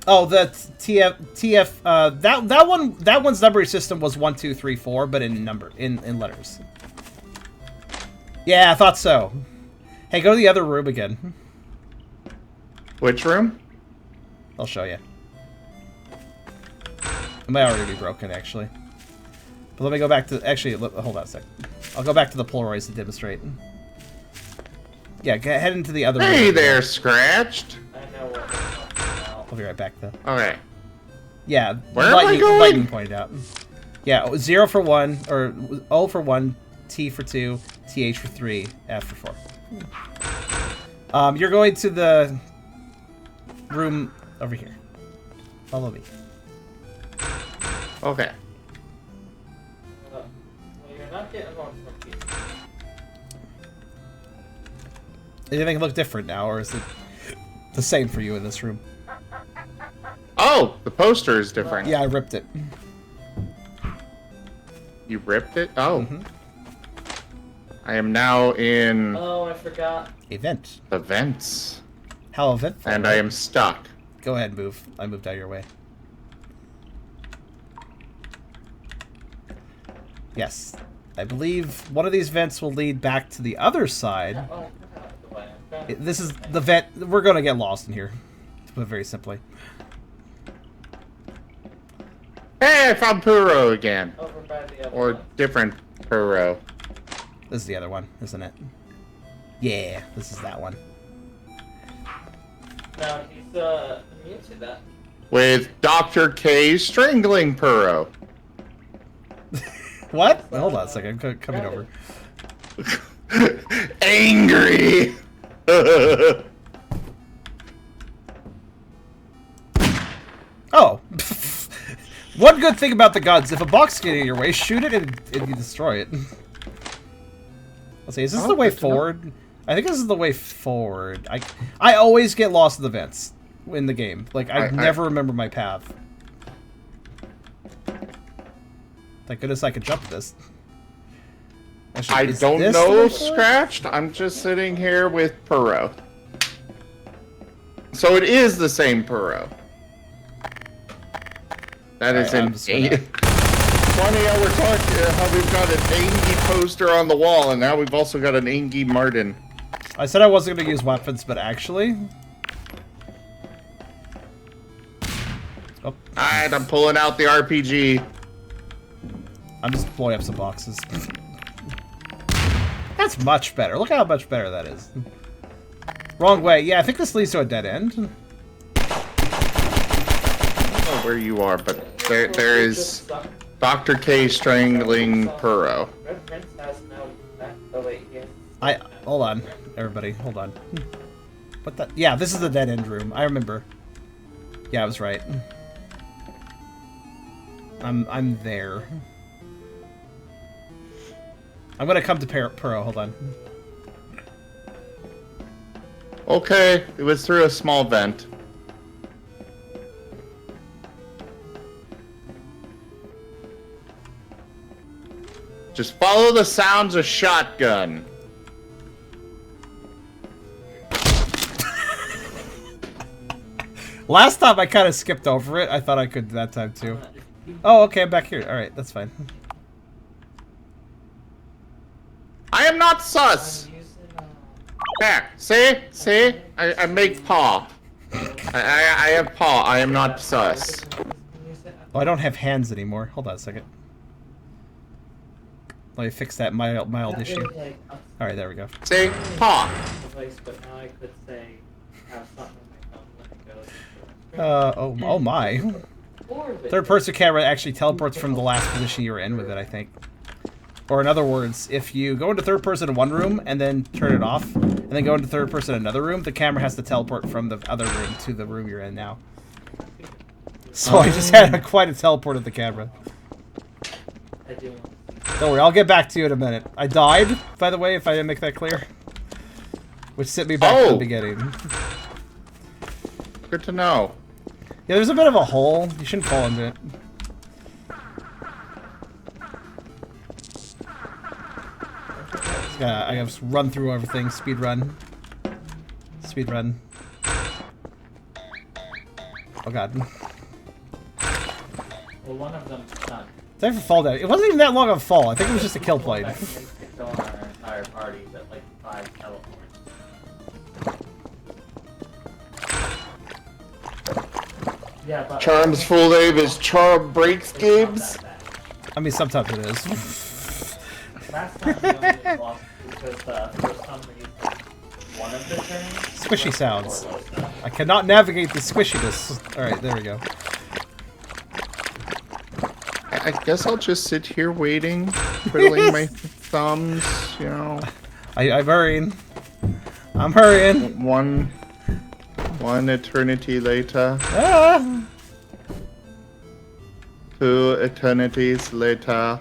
Oh, the TF, that one's numbering system was 1, 2, 3, 4, but in letters. Yeah, I thought so. Hey, go to the other room again. Which room? I'll show you. It might already be broken, actually. But let me go back to... Actually, hold on a sec. I'll go back to the Polaroids to demonstrate. Yeah, head into the other room. Hey there, Scratched. I know what we're talking about. I'll be right back, though. Okay. Yeah, where am I going? Lightning pointed out. Yeah, 0 for 1, or O for 1, T for 2, TH for 3, F for 4. You're going to the room over here. Follow me. Okay. Well, you're not getting along from here. Anything look different now, or is it the same for you in this room? Oh, the poster is different. Yeah, I ripped it. You ripped it? Oh. Mm-hmm. I am now in... Oh, I forgot. Event. Events. How eventful. And I am stuck. Go ahead, move. I moved out of your way. Yes. I believe one of these vents will lead back to the other side. Oh, This is the vent. We're going to get lost in here, to put it very simply. Hey, I found Puro again. over by the other Or one. different Puro. This is the other one, isn't it? Yeah, this is that one. No, he's immune to that. With Dr. K strangling Puro. What? Hold on a second. I'm coming over. Angry! Oh! One good thing about the guns, if a box gets in your way, shoot it and you destroy it. Let's see, is this the way forward? I think this is the way forward. I always get lost in the vents in the game. Like, I never remember my path. Thank goodness I could jump this. Actually, I don't know, Scratched. I'm just sitting here with Puro. So it is the same Puro. That is insane. Funny how we're talking, how we've got an Angie poster on the wall, and now we've also got an Angie Martin. I said I wasn't going to use weapons, but actually... Oh. Alright, I'm pulling out the RPG. I'm just blowing up some boxes. That's much better. Look how much better that is. Wrong way. Yeah, I think this leads to a dead end. I don't know where you are, but there is Dr. K strangling Puro. Red Prince has no... Oh, wait, yes. Hold on, everybody. Hold on. What the... Yeah, this is the dead end room. I remember. Yeah, I was right. I'm there. I'm gonna come to Puro. Hold on. Okay, it was through a small vent. Just follow the sounds of shotgun. Last time I kind of skipped over it. I thought I could that time too. Oh, okay, I'm back here. Alright, that's fine. I am not sus! There, see? I make paw. I have paw, I am not sus. Oh, I don't have hands anymore. Hold on a second. Let me fix that mild issue. Alright, there we go. See? Paw. But now I could say, have something on my phone, let me go. Oh my. Third-person camera actually teleports from the last position you were in with it, I think. Or in other words, if you go into third person in one room and then turn it off, and then go into third person in another room, the camera has to teleport from the other room to the room you're in now. So I just had quite a teleport of the camera. Don't worry, I'll get back to you in a minute. I died, by the way, if I didn't make that clear. Which sent me back to the beginning. Good to know. Yeah, there's a bit of a hole. You shouldn't fall into it. I gotta just run through everything. Speed run. Speed run. Oh god. Well, one of them's done. Did I ever fall down? It wasn't even that long of a fall. I think it was just a kill plane. Our entire parties at like 5 teleports. Yeah, but Charm's full name is Charm Breaks Games. I mean, sometimes it is. Last time we only lost because for some reason one of the turns. Squishy sounds. I cannot navigate the squishiness. Alright, there we go. I guess I'll just sit here waiting, twiddling my thumbs, you know. I'm hurrying. I'm hurrying. One eternity later. Ah! 2 eternities later.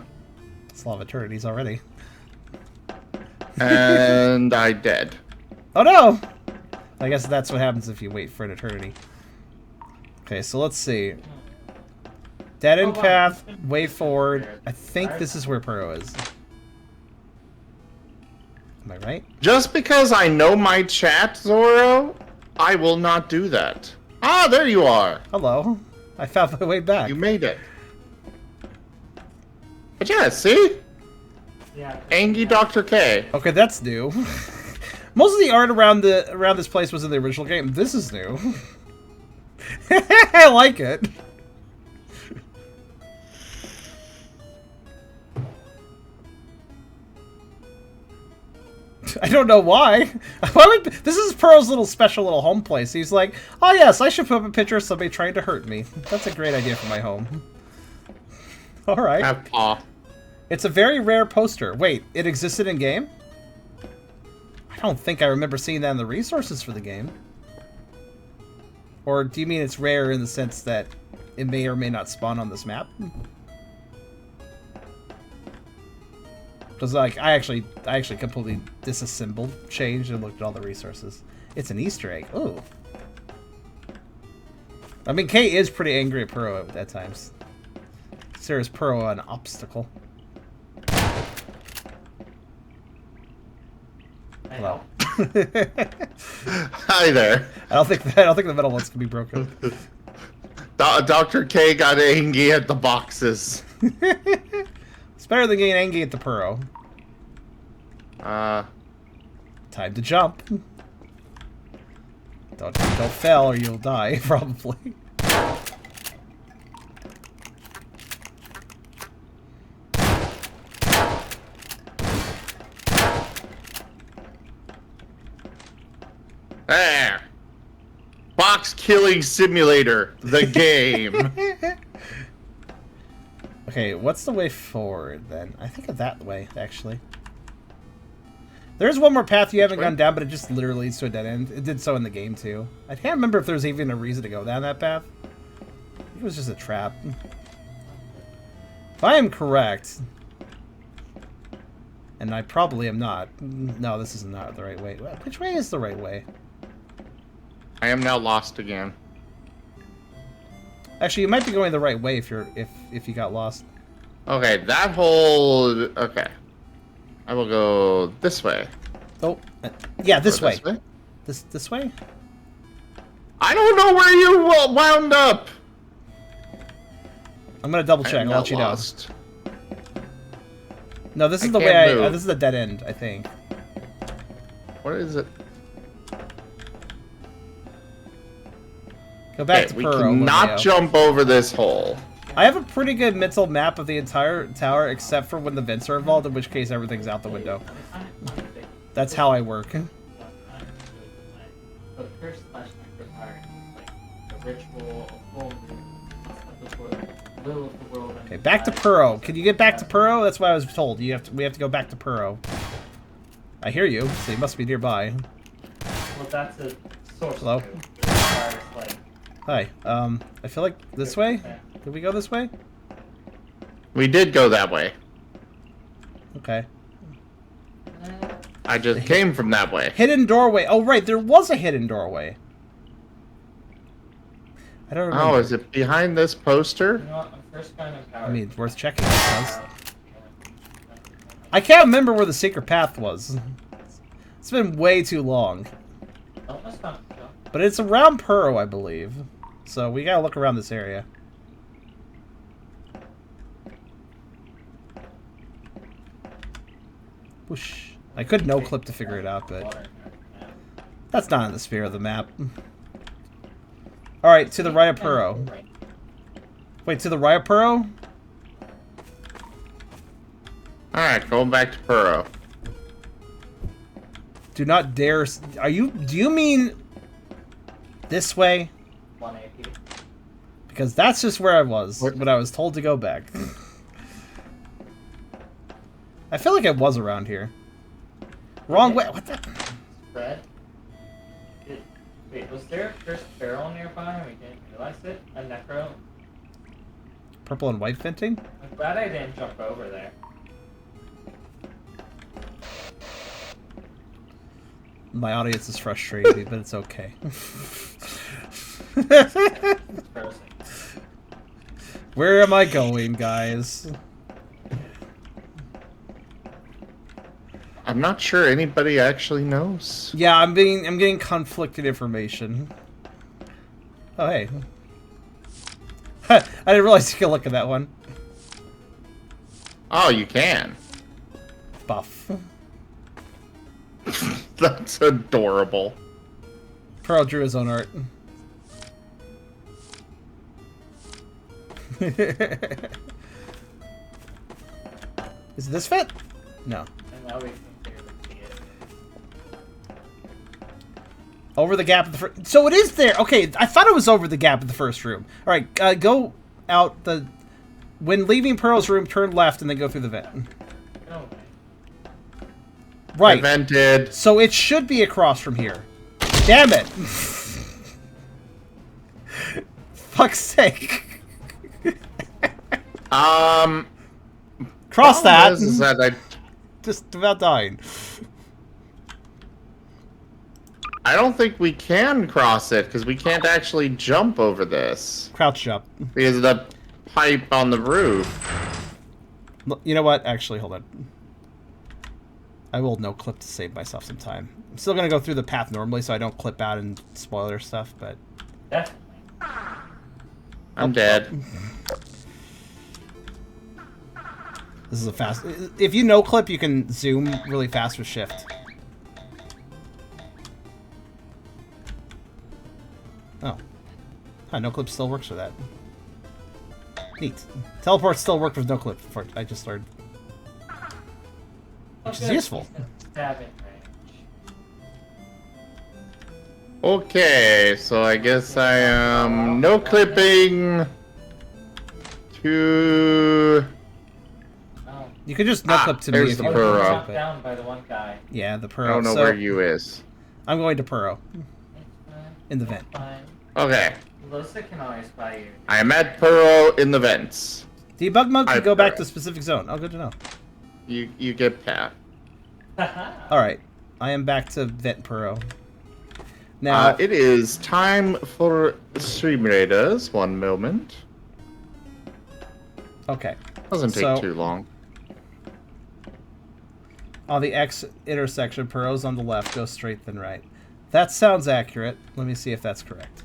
It's a lot of eternities already. And I dead. Oh no! I guess that's what happens if you wait for an eternity. Okay, so let's see. Dead end path, way forward. I think this is where Puro is. Am I right? Just because I know my chat, Zoro, I will not do that. Ah, there you are. Hello. I found my way back. You made it. But yeah, see? Yeah. Angie Dr. K. Okay, that's new. Most of the art around this place was in the original game. This is new. I like it. I don't know why. Why would this is Pearl's little special little home place? He's like, oh yes, I should put up a picture of somebody trying to hurt me. That's a great idea for my home. All right. Have paw. It's a very rare poster. Wait, it existed in game? I don't think I remember seeing that in the resources for the game. Or do you mean it's rare in the sense that it may or may not spawn on this map? Because like I actually completely disassembled, changed, and looked at all the resources. It's an Easter egg. Ooh. I mean, Kate is pretty angry at Puro at times. Considers Puro an obstacle. Hello. Hi there. I don't think the metal ones can be broken. Dr. K got angry at the boxes. It's better than getting angry at the Puro. Time to jump. Don't fail or you'll die, probably. There. Box Killing Simulator, the game. Okay, what's the way forward then? I think of that way, actually. There's one more path you haven't gone down, but it just literally leads to a dead end. It did so in the game, too. I can't remember if there was even a reason to go down that path. I think it was just a trap. If I am correct, and I probably am not. No, this is not the right way. Which way is the right way? I am now lost again. Actually, you might be going the right way if you got lost. Okay, that whole... Okay. I will go this way. Oh, yeah, this way. This way? This way? I don't know where you wound up! I'm gonna double check. I'll let you know. No, this is the way this is the dead end, I think. What is it? Go back to we Puro. cannot jump over this hole. I have a pretty good mental map of the entire tower, except for when the vents are involved, in which case everything's out the window. That's how I work. ritual of full moon. Will of the world. Okay, back to Puro. Can you get back to Puro? That's what I was told. We have to go back to Puro. I hear you, so you must be nearby. Well, that's a source. Hello? Hi. I feel like this way? Did we go this way? We did go that way. Okay. I just came from that way. Hidden doorway. Oh, right. There was a hidden doorway. I don't remember. Oh, is it behind this poster? You know what? I'm first kind of powered. I mean, it's worth checking, I suppose. I can't remember where the secret path was. It's been way too long. Oh, that's not no. But it's around Puro, I believe. So we gotta look around this area. Whoosh. I could no-clip to figure it out, but that's not in the sphere of the map. Alright, to the right of Puro. Wait, to the right of Puro? Alright, going back to Puro. Do not dare... Do you mean this way? 1 AP. Because that's just where I was when I was told to go back. I feel like I was around here. Wrong way. What the... Fred? Wait, was there a first barrel nearby and we didn't realize it? A necro? Purple and white venting? I'm glad I didn't jump over there. My audience is frustrating me, but it's okay. Where am I going, guys? I'm not sure anybody actually knows. Yeah, I'm getting conflicted information. Oh hey. I didn't realize you could look at that one. Oh, you can. Buff. That's adorable. Pearl drew his own art. Is this fit? No. And now we can clearly see it. Over the gap of the first... So it is there! Okay, I thought it was over the gap of the first room. Alright, go out the... When leaving Pearl's room, turn left and then go through the vent. No way. Right. I vented. So it should be across from here. Damn it! Fuck's sake. Cross that! Is that I Just about dying. I don't think we can cross it because we can't actually jump over this Crouch jump. because of the pipe on the roof. You know what? Actually, hold on. I will no clip to save myself some time. I'm still gonna go through the path normally so I don't clip out and spoiler stuff, but... Definitely. I'm dead. This is a fast... If you no clip, you can zoom really fast with shift. Oh. Huh, no clip still works for that. Neat. Teleport still worked with no clip. I just learned. Which is useful. Stab in range. Okay, so I guess I am no clipping to... Oh. You could just no clip to me there's if the you Puro. want. Knocked But... down by the one guy. Yeah, the I Puro. don't know So, where you is. I'm going to Puro. It's fine. In the vent. It's fine. Okay, Losa can always buy you. I am at Puro in the vents. Debug mode can go back Puro. to a specific zone. Oh, good to know. You get Pat. Alright. I am back to Vent Puro. Now, It is time for Stream Raiders. One moment. okay. Doesn't take So- too long. On the X intersection, Puro's on the left, go straight then right. That sounds accurate. Let me see if that's correct.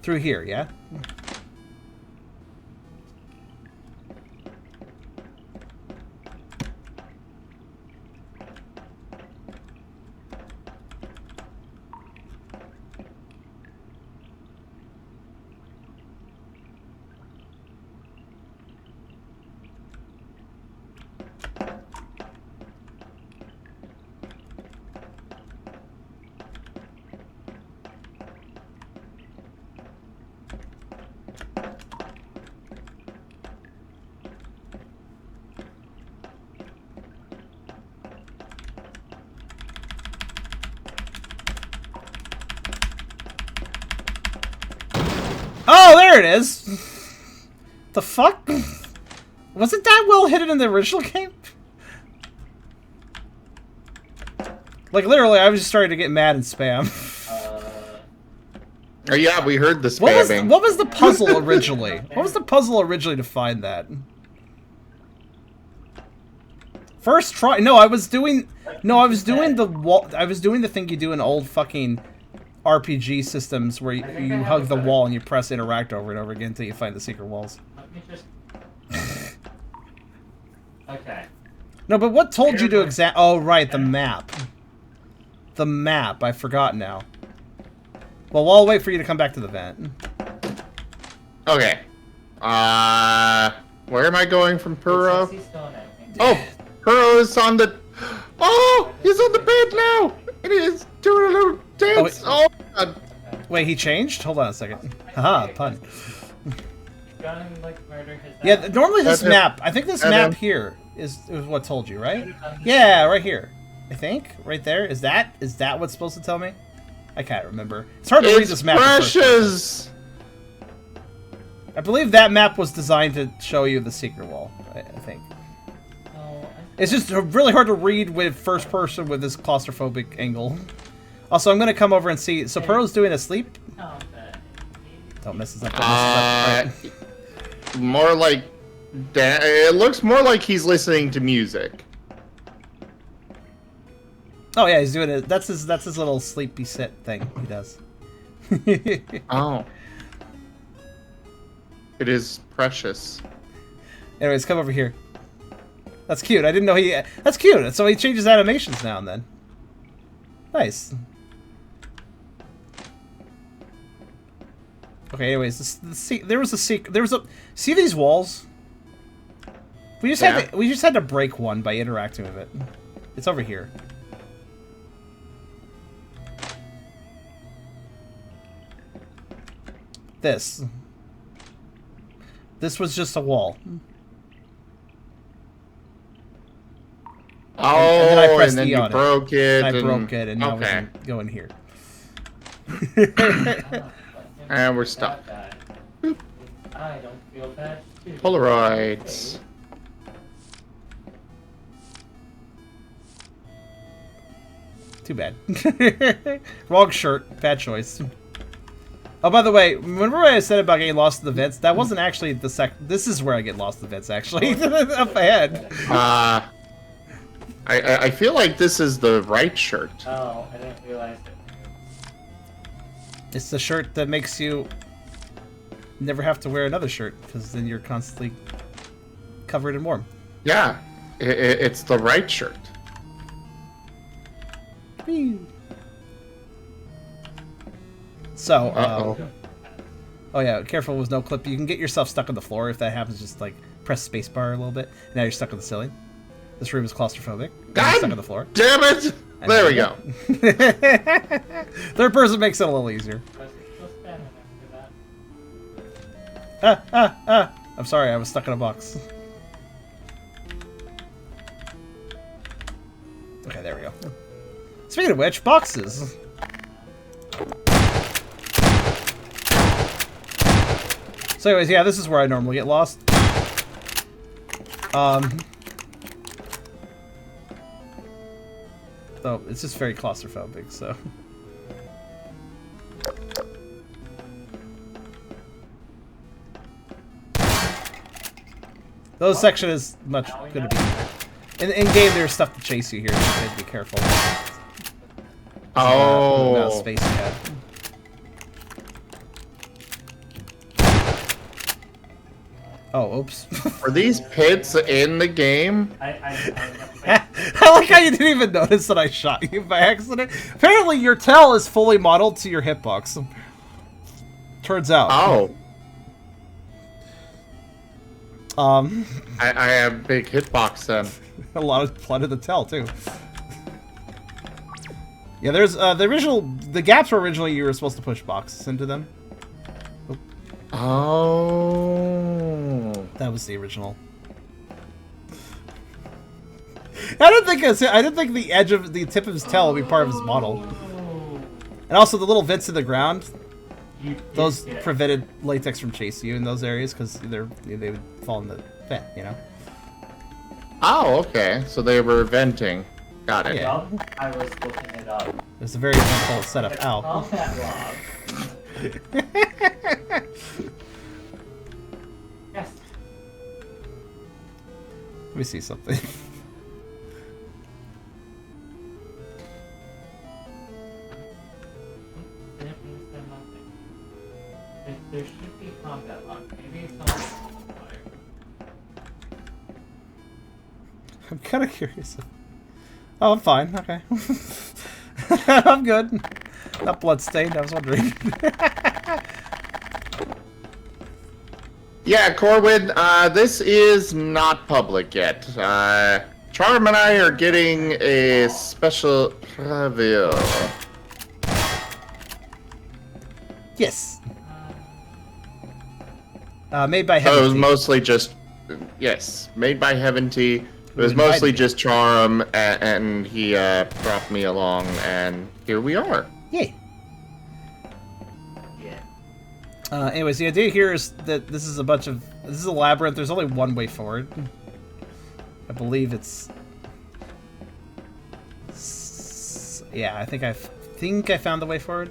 Through here, yeah? Oh, there it is! The fuck? Was it that well hidden in the original game? Like, literally, I was just starting to get mad and spam. Oh, yeah, we heard the spamming. What was the puzzle originally? What was the puzzle originally to find that? First try. No, I was doing the wall. I was doing the thing you do in old fucking RPG systems where you hug the wall and you press interact over and over again until you find the secret walls. Let me just... Okay. No, but what told you to Oh, right, the map. The map. I forgot now. Well, I'll wait for you to come back to the vent. Okay. Where am I going from Puro? Oh, Puro is on the... Oh, he's on the bed now! And he's doing a little dance. Oh, God. Wait, he changed? Hold on a second. Haha, pun. Like, Yeah, normally this map... I think this map here is what told you, right? Yeah, right here. I think. Right there. Is that what's supposed to tell me? I can't remember. It's hard to read this map. Precious. I believe that map was designed to show you the secret wall. I think. It's just really hard to read with first person with this claustrophobic angle. Also, I'm gonna come over and see. So Pearl's doing a sleep. Don't mess this up. Right. More like. It looks more like he's listening to music. Oh yeah, he's doing it. That's his little sleepy sit thing he does. Oh. It is precious. Anyways, come over here. That's cute. I didn't know he... That's cute. So he changes animations now and then. Nice. Okay, anyways, there was a secret... There was a... See these walls? We just had to break one by interacting with it. It's over here. This was just a wall. Oh, and then I pressed and then E you on broke it. I broke it, and now it's going here. And we're stuck. I don't feel bad. Polaroids. Too bad. Wrong shirt. Bad choice. Oh, by the way, remember what I said about getting lost in the vents? That wasn't actually the This is where I get lost in the vents, actually. Up ahead. I feel like this is the right shirt. Oh, I didn't realize it. It's the shirt that makes you never have to wear another shirt, because then you're constantly covered and warm. Yeah, it's the right shirt. So, oh yeah, careful with no clip. You can get yourself stuck on the floor. If that happens, just like press spacebar a little bit. Now you're stuck on the ceiling. This room is claustrophobic. God, stuck on the floor. Damn it! There we go. Third person makes it a little easier. I'm sorry, I was stuck in a box. Okay, there we go. Speaking of which, boxes. So anyways, yeah, this is where I normally get lost. Though it's just very claustrophobic, so. Those section is much gonna be. In game, there's stuff to chase you here, so you have to be careful. Oh. Space you have. Oh, oops. Are these pits in the game? I like how you didn't even notice that I shot you by accident. Apparently, your tail is fully modeled to your hitbox. Turns out. Oh. I have big hitbox then. A lot of blood in the tail too. Yeah, there's the gaps were originally you were supposed to push boxes into them. Oh. That was the original. I didn't think the edge of the tip of his tail would be part of his model. And also the little vents in the ground. those prevented latex from chasing you in those areas because they would fall in the vent, you know. Oh, okay. So they were venting. Got it. Yeah. I was looking it up. It's a very simple setup. Ow. Combat log. Yes. Let me see something. There should be combat log. Maybe it's on. I'm kind of curious. Oh, I'm fine. Okay. I'm good. Not bloodstained, I was wondering. Yeah, Corwin, this is not public yet. Charm and I are getting a special preview. Yes. Made by So Heaven. it was mostly just, yes, made by Heaven T. It was mostly just Charm, and he brought me along, and here we are. Yay. Yeah. Anyways, the idea here is that this is a labyrinth. There's only one way forward. I believe it's... Yeah, I think I found the way forward.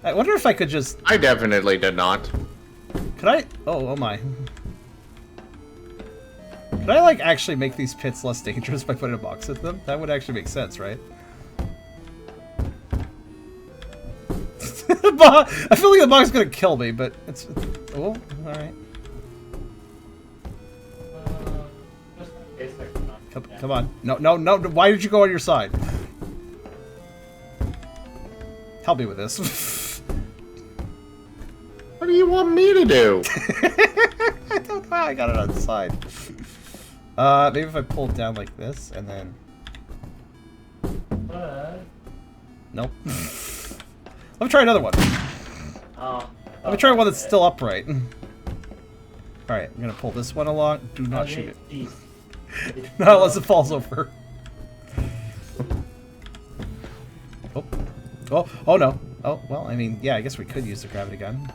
I wonder if I could just... I definitely did not. Could I... Oh my. Could I, like, actually make these pits less dangerous by putting a box in them? That would actually make sense, right? I feel like the box is gonna kill me, but it's... Oh, alright. Just in case I can knock Come on. No, why did you go on your side? Help me with this. What do you want me to do? I don't know, I got it on the side. Maybe if I pull it down like this, and then... Nope. Let me try another one. Let me try one that's still upright. Alright, I'm gonna pull this one along. Do not shoot it. Not unless it falls over. Oh no. Oh, well, I mean, yeah, I guess we could use the gravity gun.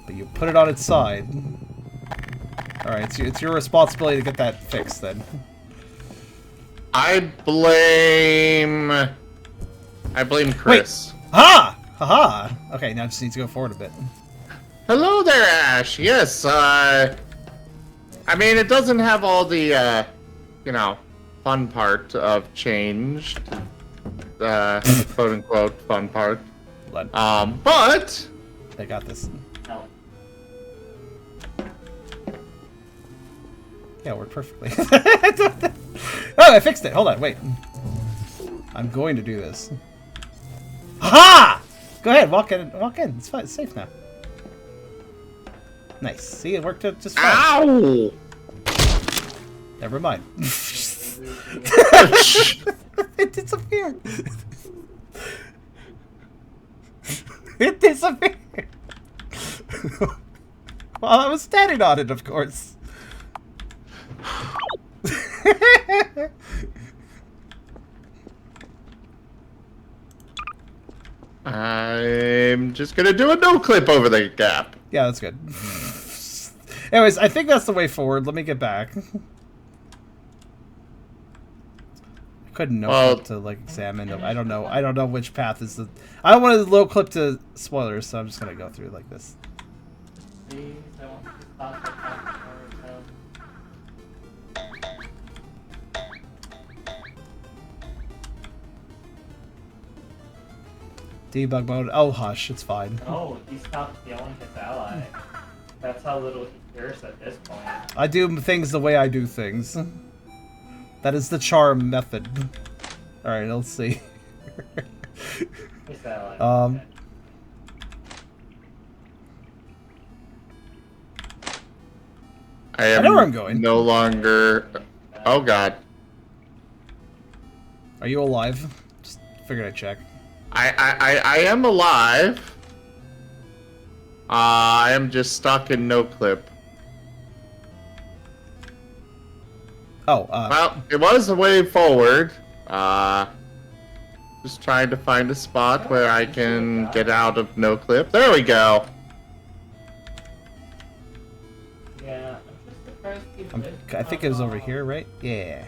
But you put it on its side. Alright, it's your responsibility to get that fixed, then. I blame Chris. Wait. Ha! Haha! Okay, now I just need to go forward a bit. Hello there, Ash. Yes, I mean, it doesn't have all the, you know, fun part of Changed. Quote-unquote fun part. Blood. But... I got this. No. Yeah, it worked perfectly. Oh, I fixed it. Hold on, wait. I'm going to do this. Ha! Go ahead, walk in. It's fine. It's safe now. Nice. See, it worked out just fine. Ow! Never mind. It disappeared. It disappeared. Well, I was standing on it, of course. I'm just gonna do a no clip over the gap. Yeah, that's good. Anyways, I think that's the way forward. Let me get back. I couldn't know how to like examine. I don't know. I don't know which path is the. I don't want to low clip to spoilers, so I'm just gonna go through like this. Please, I want to stop the time. Debug mode. Oh, hush. It's fine. Oh, he stopped killing his ally. That's how little he cares at this point. I do things the way I do things. That is the charm method. Alright, let's see. His ally. I know where I'm going. No longer. Oh God. Are you alive? Just figured I'd check. I am alive. I am just stuck in no clip. Oh, well, it was the way forward. Just trying to find a spot where I can get out of no clip. There we go. Yeah, I'm just surprised I think it was over here, right? Yeah.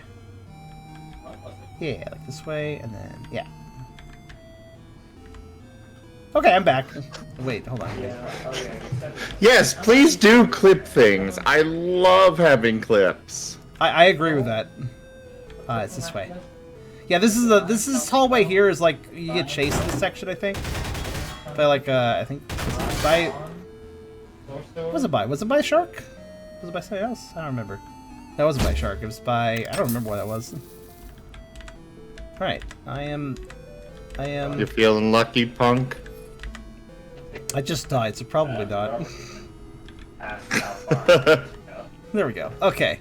Yeah, like this way, and then, yeah. Okay, I'm back. Wait, hold on. Yes, please do clip things. I love having clips. I agree with that. It's this way. Yeah, this hallway here is like you get chased in this section, I think. By like I think by what was it by? Was it by a shark? Was it by something else? I don't remember. That wasn't by a shark. It was by I don't remember what that was. All right, I am. You feeling lucky, punk? I just died, so probably not. There we go. Okay,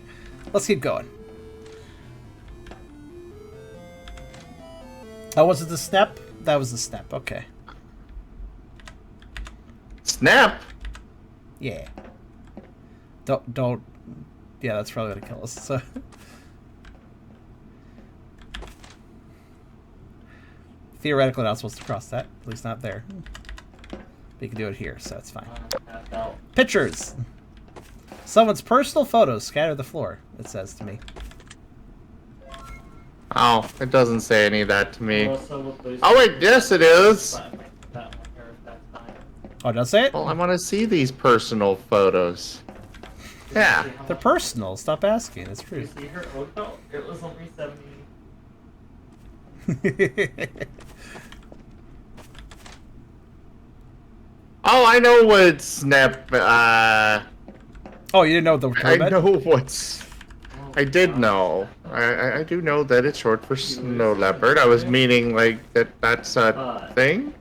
let's keep going. Oh, was it the snap? That was the snap. Okay. Snap. Yeah. Don't. Yeah, that's probably gonna kill us. So. Theoretically, not supposed to cross that. At least not there. But you can do it here, so it's fine. Pictures. Someone's personal photos scattered the floor. It says to me. Oh, it doesn't say any of that to me. Oh wait, yes it is. Oh, does it say it? Well, I want to see these personal photos. Yeah. They're personal. Stop asking. It's true. You see her photo? It was only 70. Oh, I know what snap. Oh, you didn't know the I know what's. I did know. I do know that it's short for snow leopard. I was meaning like that's a thing.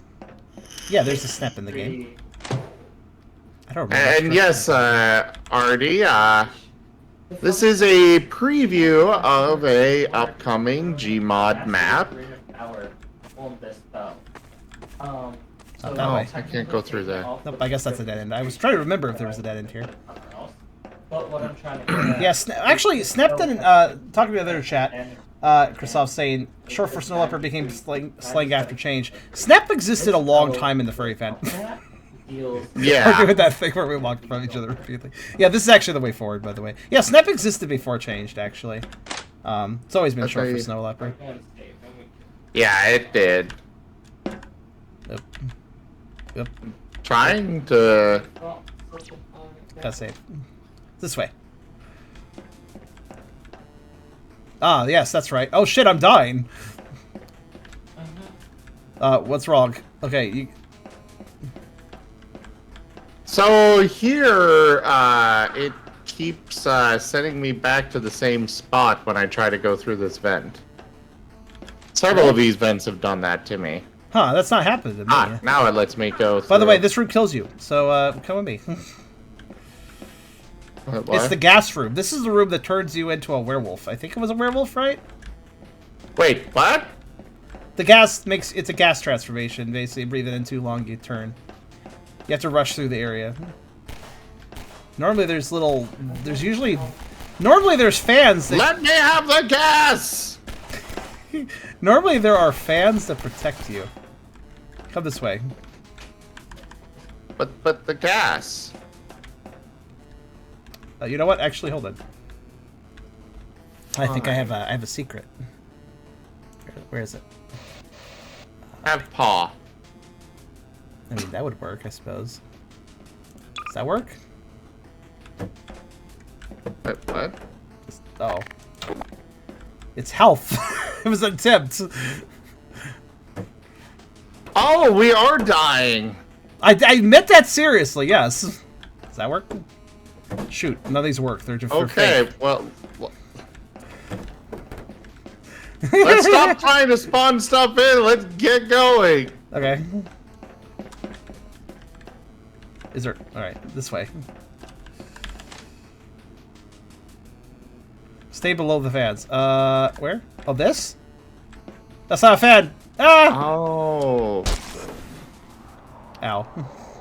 Yeah, there's a snap in the game. I don't remember. And yes, Artie, this is a preview of a upcoming Gmod map. Not that way. I can't go through there. Nope, I guess that's a dead end. I was trying to remember if there was a dead end here. But what I'm trying to Yeah, actually, Snap didn't, talking to the other chat, Christoph saying, short for snow leopard became slang after change. Snap existed a long time in the furry fan. Yeah. We're doing that thing where we walked from each other repeatedly. Yeah, this is actually the way forward, by the way. Yeah, Snap existed before changed, actually. It's always been short for snow leopard. Yeah, it did. Yep. Yep. Trying to... Gotta save. This way. Ah, yes, that's right. Oh shit, I'm dying. What's wrong? Okay, you... So here, it keeps sending me back to the same spot when I try to go through this vent. Several of these vents have done that to me. Huh, that's not happened to me. Ah, now it lets me go through. By the way, this room kills you, so come with me. What? It's the gas room. This is the room that turns you into a werewolf. I think it was a werewolf, right? Wait, what? The gas makes... It's a gas transformation, basically. Breathe it in too long, you turn. You have to rush through the area. Normally there's little... There's usually... Normally there's fans that... Let me have the gas! Normally there are fans that protect you. Come this way. But the gas... You know what? Actually, hold on. I think I have a secret. Where is it? Have paw. I mean, that would work, I suppose. Does that work? What? Oh. It's health. It was an attempt. Oh, we are dying. I meant that seriously, yes. Does that work? Shoot, none of these work. They're just okay, fake. well... Let's stop trying to spawn stuff in. Let's get going. Okay. Is there... Alright, this way. Stay below the fans. Where? Oh, this? That's not a fan! Ah! Oh. Ow.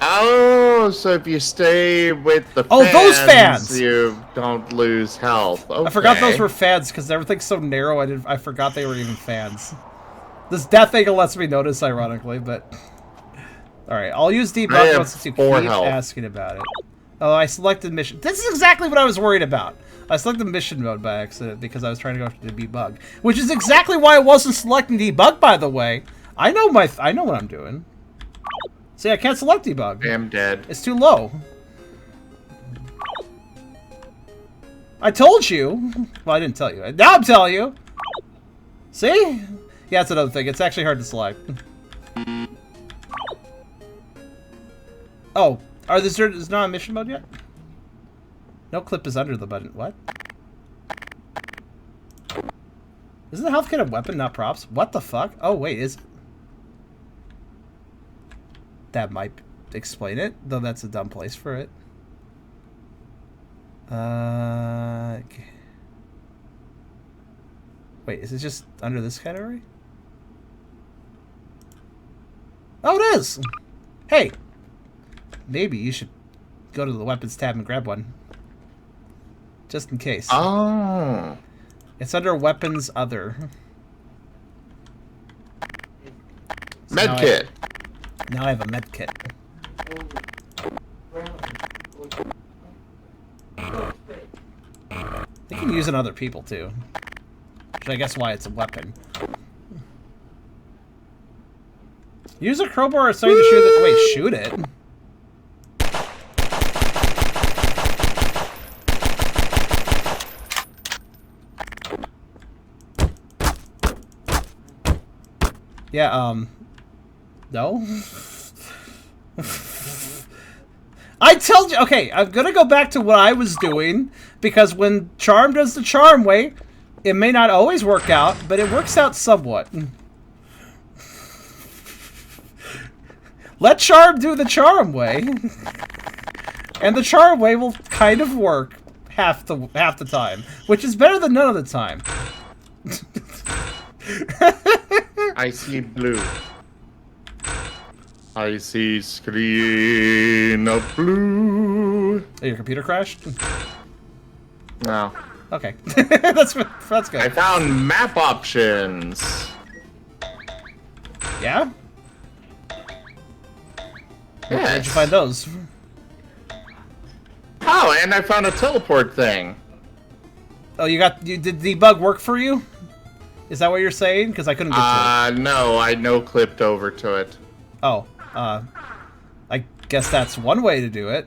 Oh, so if you stay with the fans, oh, those fans! You don't lose health. Okay. I forgot those were fans because everything's so narrow. I forgot they were even fans. This death angle lets me notice, ironically, but... Alright, I'll use Debug once you keep asking about it. Oh, I selected mission. This is exactly what I was worried about. I selected mission mode by accident because I was trying to go after the Debug. Which is exactly why I wasn't selecting Debug, by the way. I know what I'm doing. See, I can't select Debug. I'm dead. It's too low. I told you. Well, I didn't tell you. Now I'm telling you. See? Yeah, that's another thing. It's actually hard to select. Oh, there's not a mission mode yet? No clip is under the button. What? Isn't the health kit a weapon, not props? What the fuck? Oh, wait, is... That might explain it, though that's a dumb place for it. Okay. Wait, is it just under this category? Oh, it is! Hey! Maybe you should go to the weapons tab and grab one. Just in case. Oh. It's under weapons other. So Medkit. Now I have a medkit. They can use it on other people too. Which I guess why it's a weapon. Use a crowbar or something to shoot it. Wait, shoot it? Yeah, no? I told you, okay, I'm gonna go back to what I was doing, because when Charm does the Charm way, it may not always work out, but it works out somewhat. Let Charm do the Charm way, and the Charm way will kind of work half the time, which is better than none of the time. I see blue. I see screen of blue. Oh, your computer crashed? No. Okay. that's good. I found map options. Yeah? Yes. Where'd you find those? Oh, and I found a teleport thing. Oh, did Debug work for you? Is that what you're saying? Because I couldn't get to it. No, I no-clipped over to it. Oh, I guess that's one way to do it.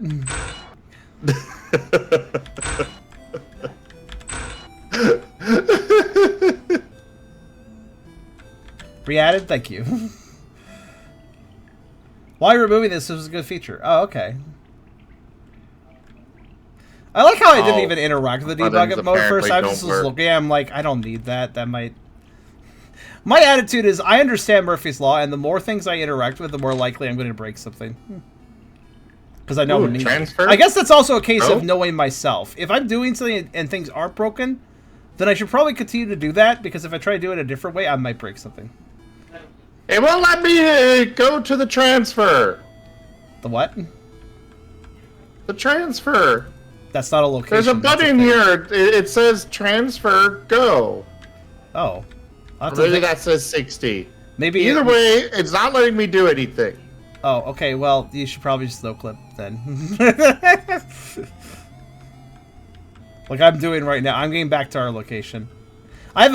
Re-added? Thank you. While you're removing this was a good feature. Oh, okay. I like how I didn't even interact with the debug mode first. I just was looking, I'm like, I don't need that. That might... My attitude is, I understand Murphy's Law, and the more things I interact with, the more likely I'm going to break something. Because I know transfer? I guess that's also a case of knowing myself. If I'm doing something and things aren't broken, then I should probably continue to do that, because if I try to do it a different way, I might break something. It won't let me go to the transfer. The what? The transfer. That's not a location. There's a button here. It says transfer, go. Oh. Maybe that says 60. Maybe either way, it's not letting me do anything. Oh, okay. Well, you should probably just no clip then. Like I'm doing right now. I'm getting back to our location.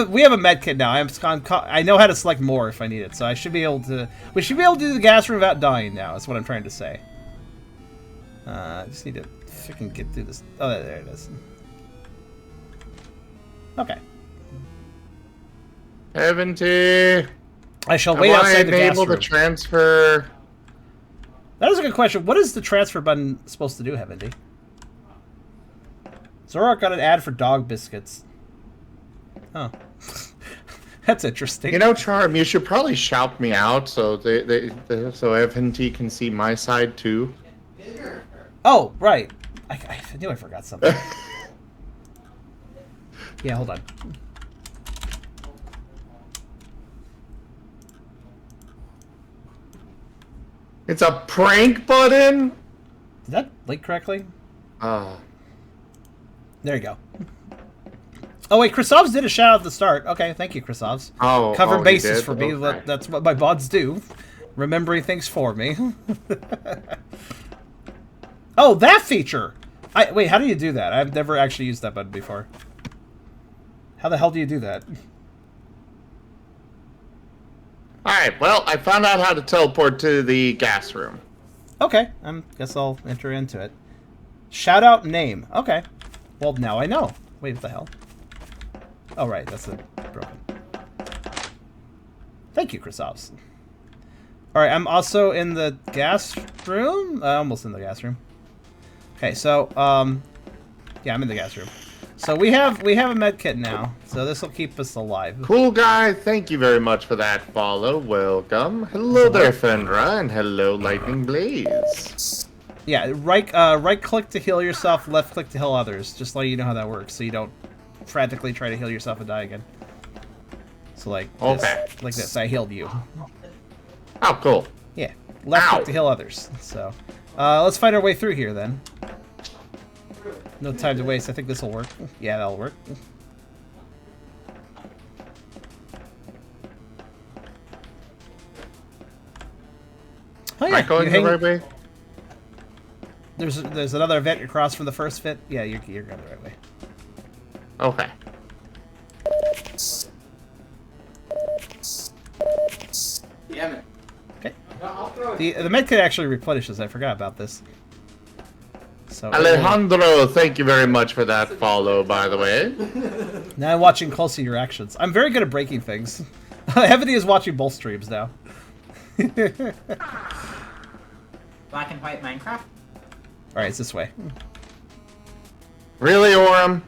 We have a med kit now. I know how to select more if I need it, so I should be able to. We should be able to do the gas room without dying now. That's what I'm trying to say. I just need to freaking get through this. Oh, there it is. Okay. 70. I shall wait outside the gas room. Enable the transfer. That is a good question. What is the transfer button supposed to do, Heavendy? Zorak got an ad for dog biscuits. Oh. That's interesting. You know, Charm, you should probably shout me out so so FNT can see my side too. Oh, right. I knew I forgot something. Yeah, hold on. It's a prank button? Did that link correctly? There you go. Oh wait, Chrisovs did a shout out at the start. Okay, thank you, Chrisovs. Cover bases for me. Okay. That's what my mods do. Remembering things for me. Oh, that feature! Wait, how do you do that? I've never actually used that button before. How the hell do you do that? Alright, well, I found out how to teleport to the gas room. Okay, guess I'll enter into it. Shout out name. Okay. Well, now I know. Wait, what the hell? Oh, right, that's broken. Thank you, Chrisovs. Alright, I'm also in the gas room? Almost in the gas room. Okay, so, yeah, I'm in the gas room. So we have a med kit now, so this will keep us alive. Cool guy, thank you very much for that follow. Welcome. Hello there, Fenra, and hello, Lightning Blaze. Yeah, right click to heal yourself, left click to heal others. Just let you know how that works, so you don't frantically try to heal yourself and die again. So like this, like this, I healed you. Oh, cool. Yeah, left click to heal others. So, let's find our way through here then. No time to waste. I think this will work. Yeah, that'll work. Oh yeah, Am I going the right way? There's another vent across from the first vent. Yeah, you're going the right way. Okay. Damn it. Okay. The medkit actually replenishes. I forgot about this. So Alejandro, thank you very much for that follow, by the way. Now I'm watching closely your actions. I'm very good at breaking things. Ebony is watching both streams now. Black and white Minecraft? Alright, it's this way. Really, Orem?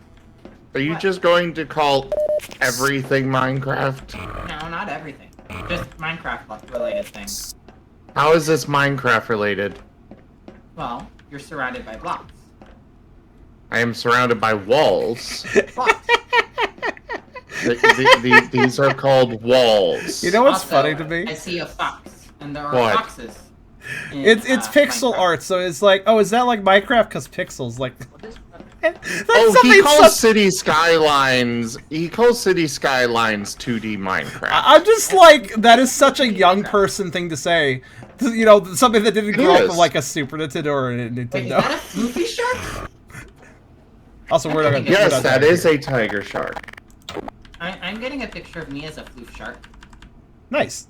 Are you just going to call everything Minecraft? No, not everything. Just Minecraft-related things. How is this Minecraft related? Well, you're surrounded by blocks. I am surrounded by walls. Blocks. These are called walls. You know what's Also, funny to me? I see a fox, and there are What? foxes. In, It's pixel Minecraft. art, so it's like, oh, is that like Minecraft? Because pixels, like. Oh, he calls City Skylines. He calls City Skylines 2D Minecraft. I'm just like, that is such a young person thing to say. You know, something that didn't grow up on like a Super Nintendo or a Nintendo. Wait, is that a floofy shark? Also, we're not gonna. Yes, that is a tiger shark. I'm getting a picture of me as a floof shark. Nice.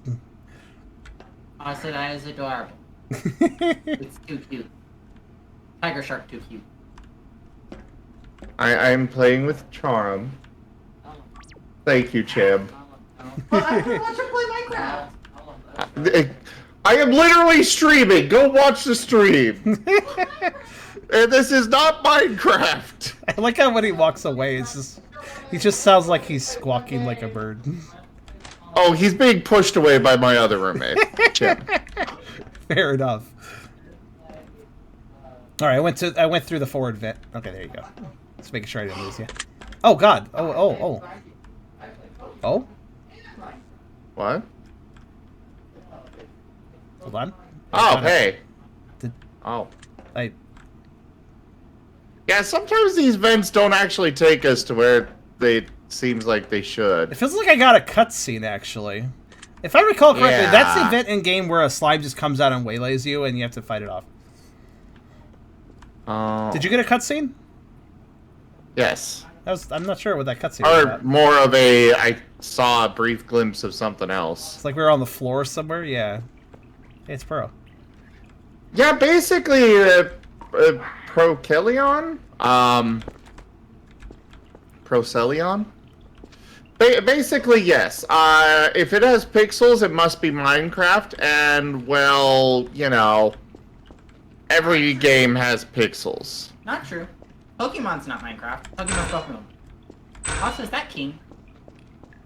Honestly, that is adorable. It's too cute. Tiger shark too cute. I'm playing with Charm. Thank you, Chib. Well, I can watch her play Minecraft. I am literally streaming. Go watch the stream. And this is not Minecraft. I like how when he walks away, it's just he just sounds like he's squawking like a bird. Oh, he's being pushed away by my other roommate, Chip. Fair enough. All right, I went through the forward vent. Okay, there you go. Just making sure I didn't lose you. Oh God! Oh! What? Hold on. Oh, hey. Oh. Yeah, sometimes these vents don't actually take us to where they seems like they should. It feels like I got a cutscene, actually. If I recall correctly, Yeah. that's the event in game where a slime just comes out and waylays you, and you have to fight it off. Did you get a cutscene? Yes. I'm not sure what that cutscene was Or about. more of a, I saw a brief glimpse of something else. It's like we were on the floor somewhere. Yeah. Hey, it's Pro. Yeah, basically, Procelion? Procelion? Basically, yes. If it has pixels, it must be Minecraft, and, well, you know, every game has pixels. Not true. Pokemon's not Minecraft. Pokemon's Pokemon. Also, is that King?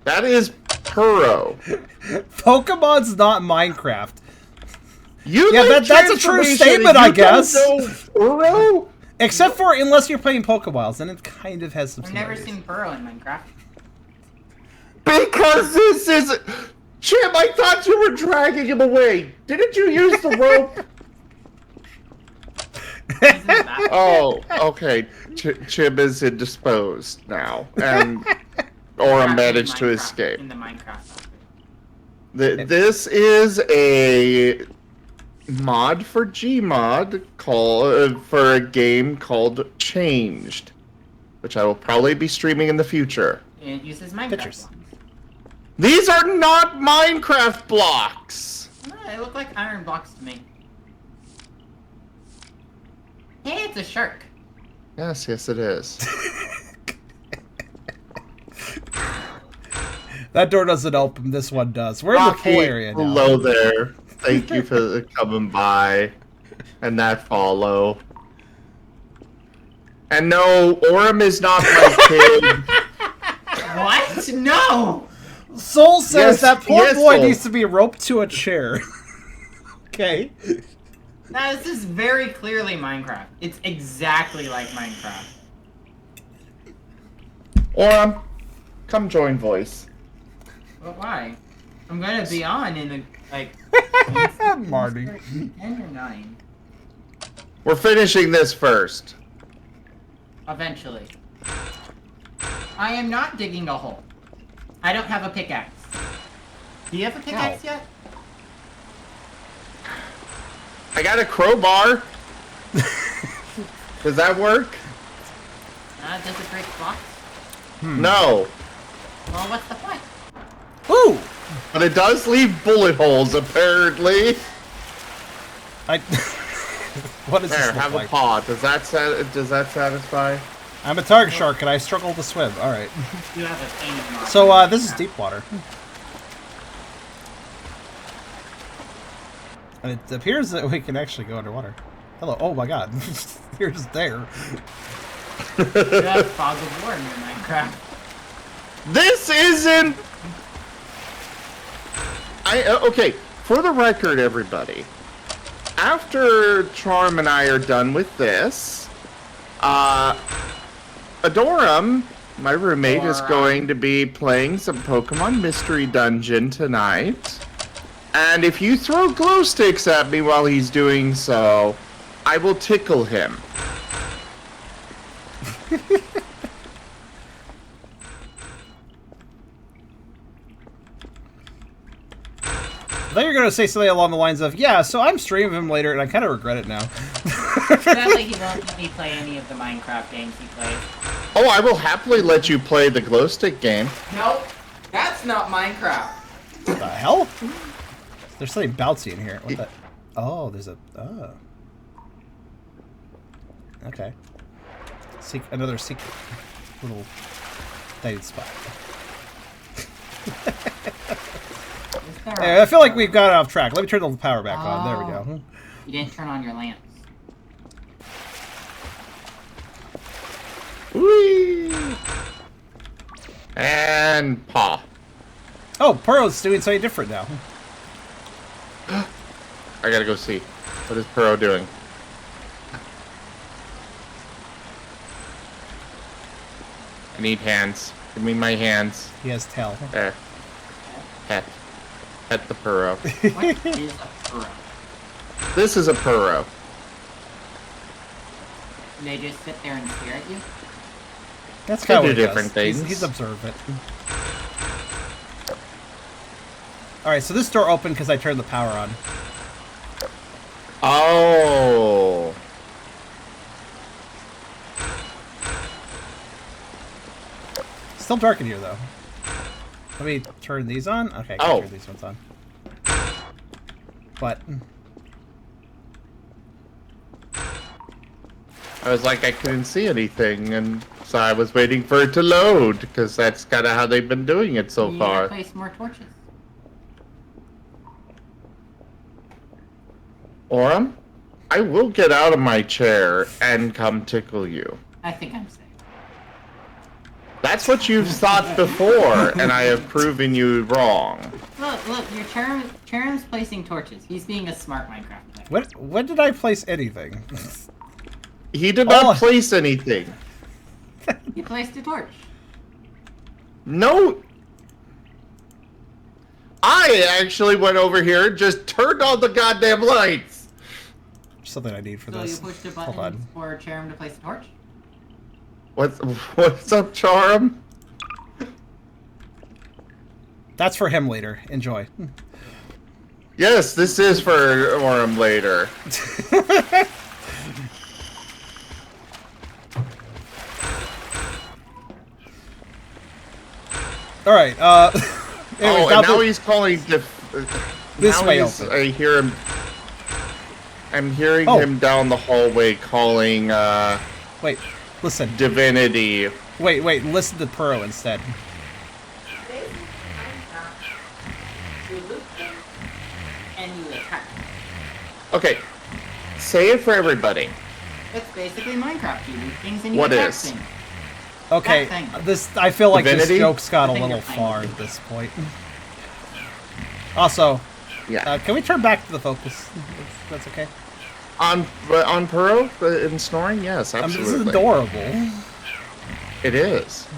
That is Puro. Pokemon's not Minecraft. Yeah, that's a true statement, I guess. Puro? Except for unless you're playing Pokeballs, then it kind of has some I've never similarities. seen Burrow in Minecraft. Because this is... Chip, I thought you were dragging him away. Didn't you use the rope? He's Oh, okay. Chib is indisposed now, and Aura managed to escape. In the Minecraft. This is a mod for Gmod for a game called Changed, which I will probably be streaming in the future. It uses Minecraft Pictures. blocks. These are not Minecraft blocks! They look like iron blocks to me. Hey, it's a shark. Yes, it is. That door doesn't open. This one does. We're in the pool area now. Hello there. Thank you for coming by. And that follow. And no, Orem is not my kid. What? No! Soul says that poor boy Soul needs to be roped to a chair. Okay. No, this is very clearly Minecraft. It's exactly like Minecraft. Orem, come join voice. But why? I'm gonna be on in the, like... Marty. 10 or 9. We're finishing this first. Eventually. I am not digging a hole. I don't have a pickaxe. Do you have a pickaxe yet? I got a crowbar. Does that work? Does it break blocks? No. Well, what's the point? Ooh! But it does leave bullet holes, apparently. What does There, this look have like? a paw. Does that satisfy? I'm a target shark and I struggle to swim. Alright. You have a painting mod. So, this is deep water. And it appears that we can actually go underwater. Hello. Oh my god. You're just there. You have fog of war in your Minecraft. This isn't... Okay, for the record, everybody. After Charm and I are done with this, Adorum, my roommate, is going to be playing some Pokemon Mystery Dungeon tonight. And if you throw glow sticks at me while he's doing so, I will tickle him. I thought you were going to say something along the lines of, yeah, so I'm streaming him later, and I kind of regret it now. Sadly, he won't let me play any of the Minecraft games he plays. Oh, I will happily let you play the glow stick game. Nope, that's not Minecraft. What the hell? There's something bouncy in here. What the? Oh, there's a... Oh. Okay. Another secret. Little hiding spot. Hey, I feel like we've got off track. Let me turn the power back on. There we go. You didn't turn on your lamps. Whee! And paw. Oh, Pearl's doing something different now. I gotta go see. What is Puro doing? I need hands. Give me my hands. He has tail. There. Pet. Pet the Puro. What is a Puro? This is a Puro. They just sit there and stare at you? That's kind of what he different does. things. He's observant. Alright, so this door opened because I turned the power on. Oh. Still dark in here, though. Let me turn these on. Okay, I can turn these ones on. But... I was like, I couldn't see anything, and so I was waiting for it to load, because that's kind of how they've been doing it so far. You gotta place more torches. Orem, I will get out of my chair and come tickle you. I think I'm safe. That's what you've thought before, and I have proven you wrong. Look, your Charon's placing torches. He's being a smart Minecraft player. When did I place anything? He did not place anything. He placed a torch. No. I actually went over here and just turned on the goddamn lights. Something I need for so this. So you pushed a button for Charum to place a torch? What's up, Charum? That's for him later. Enjoy. Yes, this is for him later. All right. Anyways, and now he's calling this way open. I hear him. I'm hearing him down the hallway calling. Wait, listen. Divinity. Wait. Listen to Puro instead. Okay, say it for everybody. It's basically Minecraft. You loot things and you attack things. Okay, I feel like Divinity? This joke's got a little far at this point. Also, can we turn back to the focus? If that's okay. On Puro in snoring, yes, absolutely. This is adorable. It is.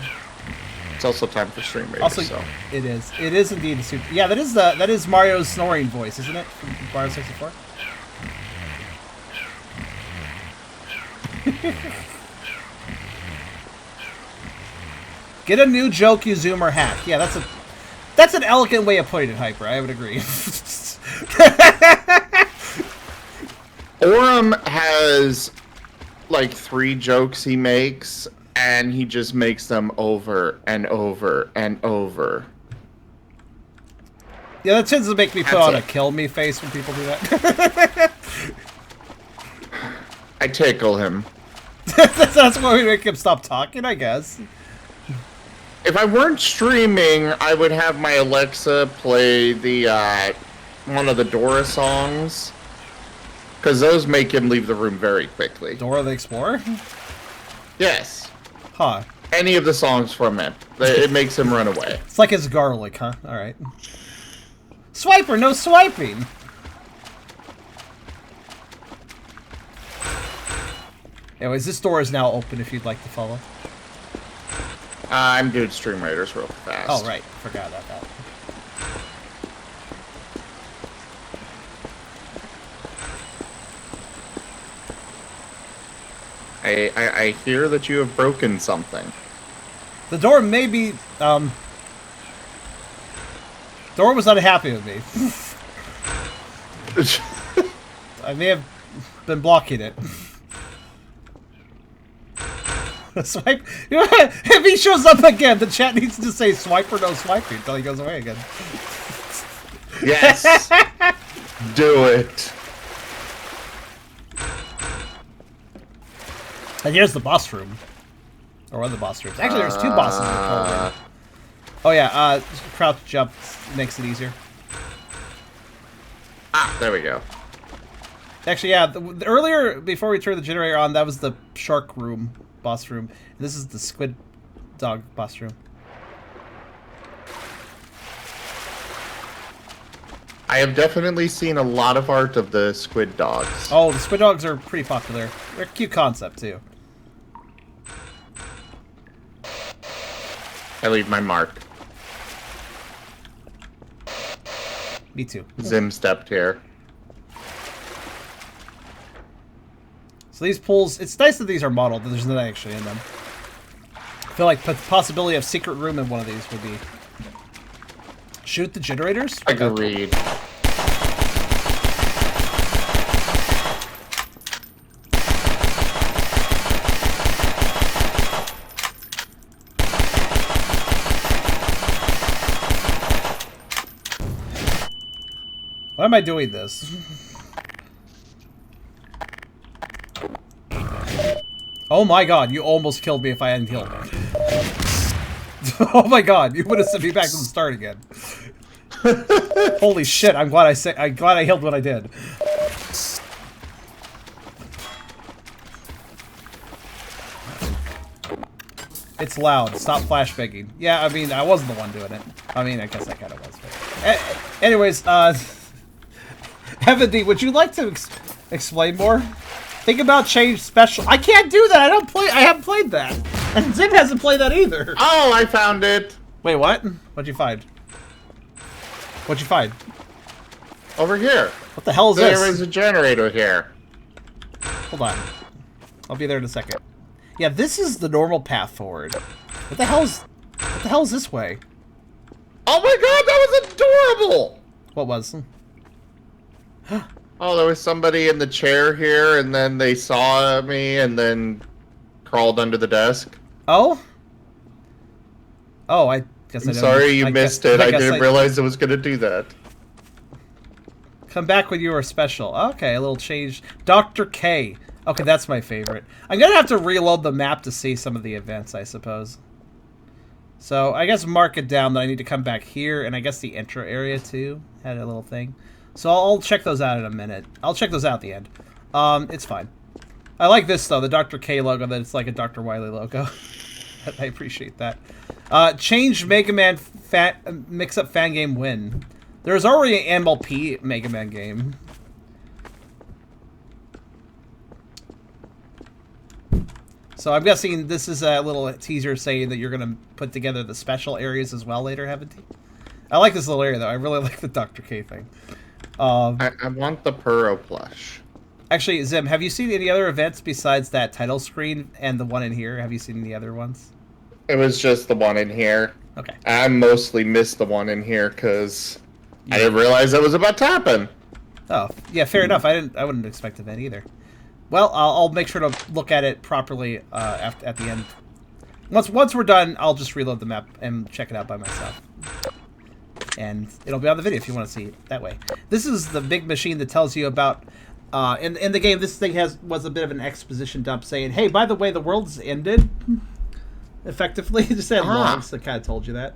It's also time for stream raiders. Also, so. it is. It is indeed a super. Yeah, that is Mario's snoring voice, isn't it? From Mario 64. Get a new joke, you zoomer hack. Yeah, that's an elegant way of putting it, Hyper. I would agree. Orem has like 3 jokes he makes, and he just makes them over and over and over. Yeah, that tends to make me put on a kill me face when people do that. I tickle him. That's why we make him stop talking, I guess. If I weren't streaming, I would have my Alexa play the one of the Dora songs, because those make him leave the room very quickly. Dora the Explorer? Yes. Huh. Any of the songs from it. It makes him run away. It's like his garlic, huh? Alright. Swiper, no swiping! Anyways, this door is now open if you'd like to follow. I'm doing stream raiders real fast. Oh, right. Forgot about that. I hear that you have broken something. The door may be, Door was unhappy with me. I may have been blocking it. Swipe. If he shows up again, the chat needs to say swipe or no swiping until he goes away again. Yes. Do it. And here's the boss room. Or one of the boss rooms. Actually, there's 2 bosses in the room. Oh yeah, crouch jump makes it easier. Ah, there we go. Actually, yeah, the earlier, before we turned the generator on, that was the shark room, boss room. And this is the Squid Dog Boss room. I have definitely seen a lot of art of the Squid Dogs. Oh, the Squid Dogs are pretty popular. They're a cute concept, too. I leave my mark. Me too. Zim stepped here. So these pools, it's nice that these are modeled, but there's nothing actually in them. I feel like the possibility of secret room in one of these would be... Shoot the generators? Agreed. Why am I doing this? Oh my god, you almost killed me if I hadn't healed. Oh my god, you would have sent me back to the start again. Holy shit, I'm glad I healed what I did. It's loud. Stop flashbanging. Yeah, I mean, I wasn't the one doing it. I mean, I guess I kind of was. But... anyways, Heaven D, would you like to explain more? Think about Changed special. I can't do that. I haven't played that. And Zim hasn't played that either. Oh, I found it. Wait, what? What'd you find? What'd you find? Over here. What the hell is this? There is a generator here. Hold on. I'll be there in a second. Yeah, this is the normal path forward. What the hell's this way? Oh my god, that was adorable! What was? Oh, there was somebody in the chair here, and then they saw me, and then crawled under the desk. Oh? Oh, I guess I'm sorry you missed it. I didn't realize it was going to do that. Come back when you are special. Okay, a little change. Dr. K. Okay, that's my favorite. I'm going to have to reload the map to see some of the events, I suppose. So, I guess mark it down that I need to come back here, and I guess the intro area, too, had a little thing. So, I'll check those out in a minute. I'll check those out at the end. It's fine. I like this, though, the Dr. K logo, that it's like a Dr. Wily logo. I appreciate that. Changed Mega Man mix-up fan game win. There's already an MLP Mega Man game. So I'm guessing this is a little teaser saying that you're going to put together the special areas as well later, haven't you? I like this little area, though. I really like the Dr. K thing. I want the Puro plush. Actually, Zim, have you seen any other events besides that title screen and the one in here? Have you seen any other ones? It was just the one in here. Okay. I mostly missed the one in here because I didn't realize that was about to happen. Oh, yeah, fair enough. I wouldn't expect event either. Well, I'll make sure to look at it properly at the end. Once we're done, I'll just reload the map and check it out by myself. And it'll be on the video if you want to see it that way. This is the big machine that tells you about... in the game, this thing was a bit of an exposition dump saying, hey, by the way, the world's ended. Effectively. Just had logs that kind of told you that.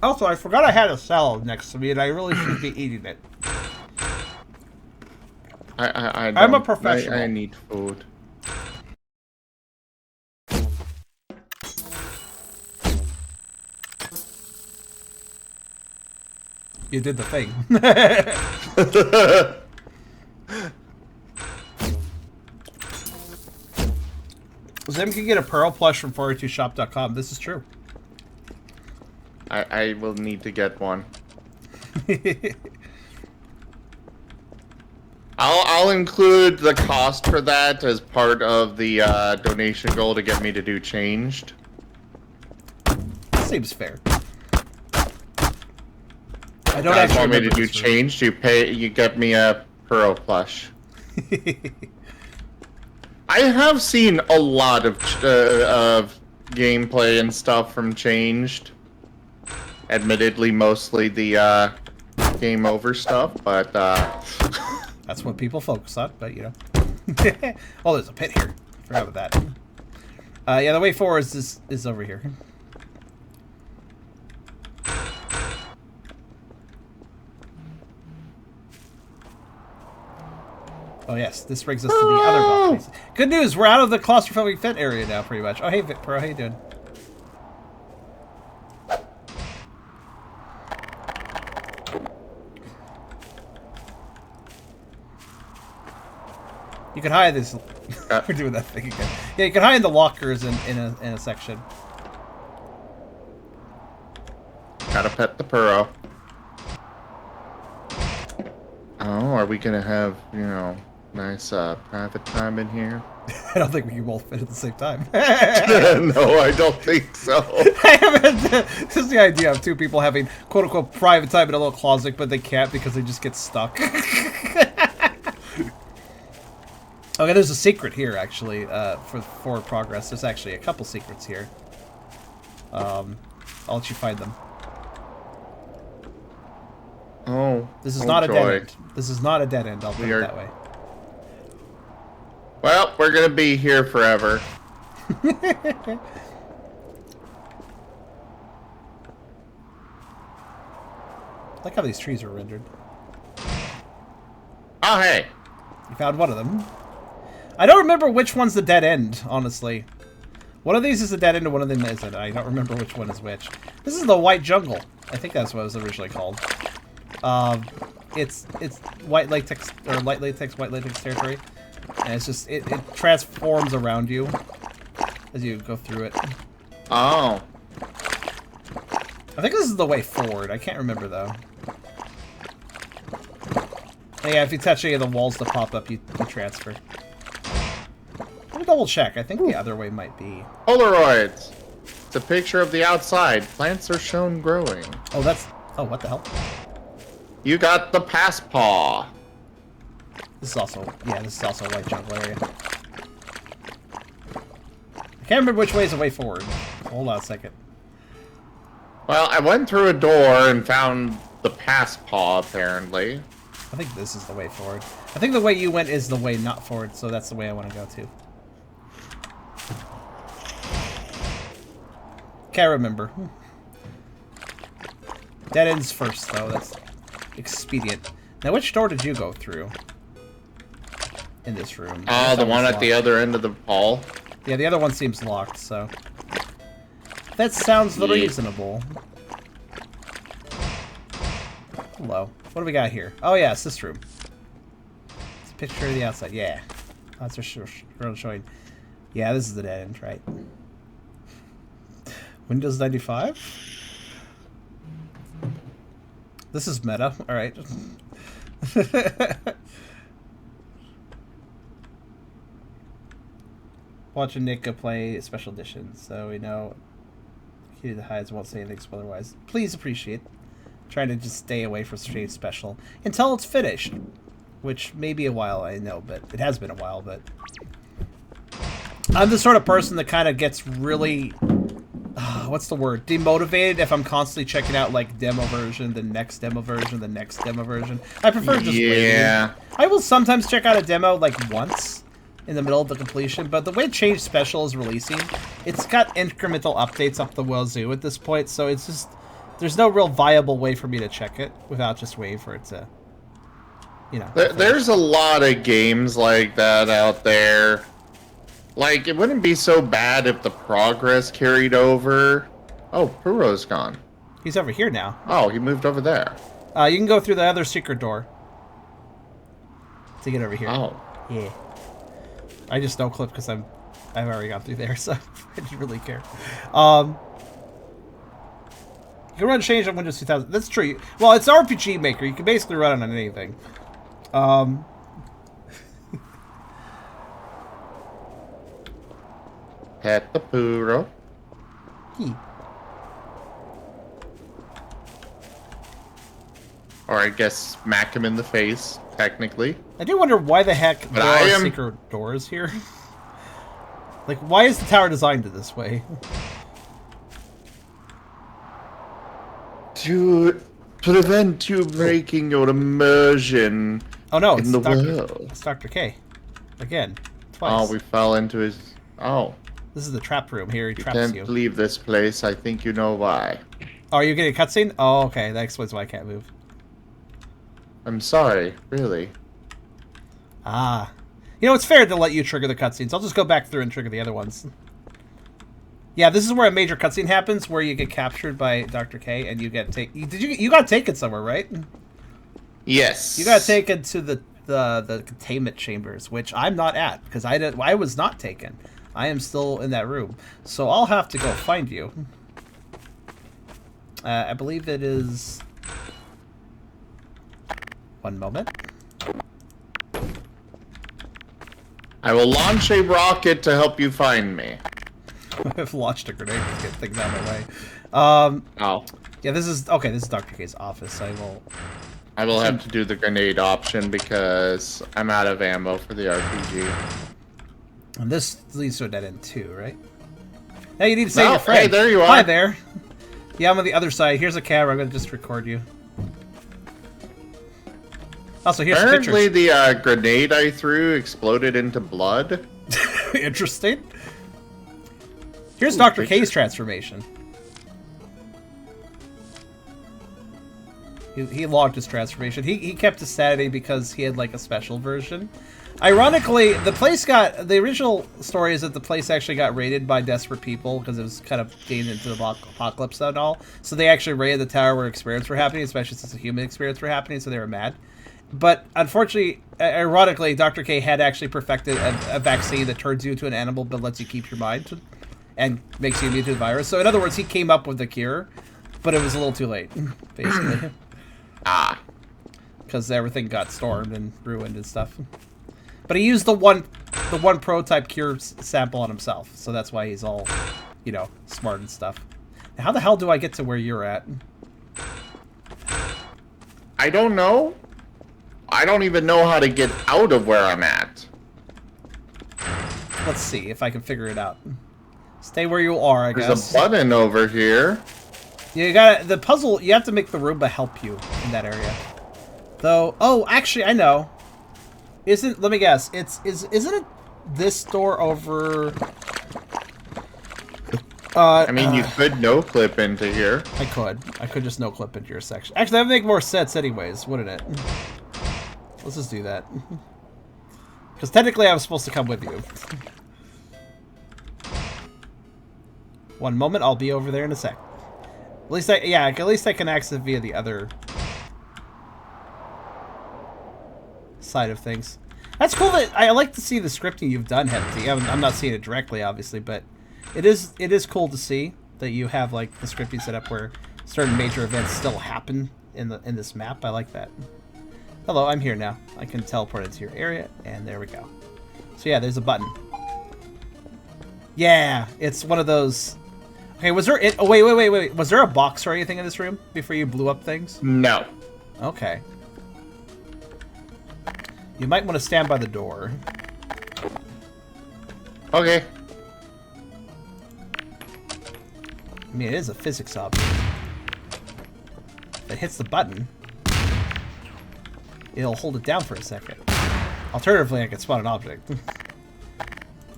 Also, I forgot I had a salad next to me, and I really should be eating it. I'm a professional. I need food. You did the thing. Zim can get a Pearl plush from 402shop.com. This is true. I will need to get one. I'll include the cost for that as part of the donation goal to get me to do Changed. Seems fair. I don't actually want me to do Changed. You get me a Pearl plush. I have seen a lot of gameplay and stuff from Changed. Admittedly, mostly the game over stuff, but that's what people focus on. But you know, oh, there's a pit here. Forgot about that. Yeah, the way forward is over here. Oh yes, this brings us to the other boss place. Good news, we're out of the claustrophobic vent area now, pretty much. Oh hey, Pro, how you doing? You can hide this. We're doing that thing again. Yeah, you can hide in the lockers in a section. Gotta pet the Puro. Oh, are we gonna have, you know, nice private time in here? I don't think we can both fit at the same time. No, I don't think so. This is the idea of two people having quote-unquote private time in a little closet, but they can't because they just get stuck. Okay, there's a secret here, actually, for progress. There's actually a couple secrets here. I'll let you find them. Oh, this is not a dead end. This is not a dead end, I'll put it that way. Well, we're gonna be here forever. I like how these trees are rendered. Oh, hey! You found one of them. I don't remember which one's the dead end, honestly. One of these is a dead end and one of them isn't. I don't remember which one is which. This is the White Jungle. I think that's what it was originally called. It's white latex or white latex territory, and it's just it transforms around you as you go through it. Oh. I think this is the way forward. I can't remember though. Yeah, if you touch any of the walls that pop up, you transfer. Let me double check. I think the other way might be. Polaroids. It's a picture of the outside. Plants are shown growing. Oh, that's... Oh, what the hell? You got the pass paw. This is also... Yeah, this is also a white jungle area. I can't remember which way is the way forward. Hold on a second. Well, I went through a door and found the pass paw, apparently. I think this is the way forward. I think the way you went is the way not forward, so that's the way I want to go to. Can't remember. Dead ends first, though. That's expedient. Now, which door did you go through? In this room. Oh, the one at the other end of the hall? Yeah, the other one seems locked, so... That sounds reasonable. Hello. What do we got here? Oh, yeah, it's this room. It's a picture of the outside. Yeah. That's for sure showing. Yeah, this is the dead end, right? Windows 95? This is meta. Alright. Watching Nick play special edition, so we know he hides won't say anything otherwise. Please appreciate. Trying to just stay away from Shade Special until it's finished, which may be a while, I know, but it has been a while. But I'm the sort of person that kind of gets really, what's the word, demotivated if I'm constantly checking out like demo version, the next demo version, the next demo version. I prefer just waiting. I will sometimes check out a demo like once in the middle of the completion, but the way Changed Special is releasing, it's got incremental updates up the wazoo at this point, so it's just, there's no real viable way for me to check it without just waiting for it to, you know. There's a lot of games like that out there. Like, it wouldn't be so bad if the progress carried over. Oh, Puro's gone. He's over here now. Oh, he moved over there. You can go through the other secret door to get over here. Oh. Yeah. I just no clip because I've already gone through there, so I didn't really care. You can run Change on Windows 2000. That's true. Well, it's RPG Maker. You can basically run it on anything. Pet the Puro. Or I guess smack him in the face, technically. I do wonder why the heck there are secret doors here. Like, why is the tower designed this way? To prevent you breaking your immersion. Oh no, it's in the world. It's Dr. K. Again. Twice. Oh, we fell into his... Oh. This is the trap room. Here he traps you. You can't leave this place. I think you know why. Oh, are you getting a cutscene? Oh, okay. That explains why I can't move. I'm sorry. Really. Ah. You know, it's fair to let you trigger the cutscenes. I'll just go back through and trigger the other ones. Yeah, this is where a major cutscene happens, where you get captured by Dr. K and you get you got taken somewhere, right? Yes. You got taken to the containment chambers, which I'm not at because I was not taken. I am still in that room, so I'll have to go find you. I believe it is. One moment. I will launch a rocket to help you find me. I've launched a grenade to get things out of my way. Oh. Yeah, this is okay. This is Dr. K's office. I will have to do the grenade option because I'm out of ammo for the RPG. And this leads to a dead end too, right? Now you need to save your friend. Hey, there you are. Hi there. Yeah, I'm on the other side. Here's a camera. I'm gonna just record you. Also, here's apparently pictures. The grenade I threw exploded into blood. Interesting. Here's Dr. K's transformation. He logged his transformation. He kept his sanity because he had like a special version. Ironically, the original story is that the place actually got raided by desperate people because it was kind of getting into the apocalypse and all. So they actually raided the tower where experiments were happening, especially since the human experiments were happening, so they were mad. But unfortunately, ironically, Dr. K had actually perfected a vaccine that turns you into an animal but lets you keep your mind and makes you immune to the virus. So in other words, he came up with the cure, but it was a little too late, basically. because everything got stormed and ruined and stuff. But he used the one prototype cure sample on himself, so that's why he's all, you know, smart and stuff. Now, how the hell do I get to where you're at? I don't know. I don't even know how to get out of where I'm at. Let's see if I can figure it out. Stay where you are, I guess. There's a button over here. You gotta, the puzzle, you have to make the Roomba help you in that area. Though, oh, actually, I know. Let me guess, isn't it this door over... I mean, you could no-clip into here. I could just no-clip into your section. Actually, that would make more sense anyways, wouldn't it? Let's just do that. Because technically I was supposed to come with you. One moment, I'll be over there in a sec. At least I can access it via the other side of things. That's cool. That I like to see the scripting you've done, Hefty. I'm not seeing it directly, obviously, but it is cool to see that you have like the scripting set up where certain major events still happen in this map. I like that. Hello, I'm here now. I can teleport into your area, and there we go. So yeah, there's a button. Yeah, it's one of those. Okay, was there? Oh wait. Was there a box or anything in this room before you blew up things? No. Okay. You might want to stand by the door. Okay. I mean, it is a physics object. If it hits the button, it'll hold it down for a second. Alternatively, I could spawn an object.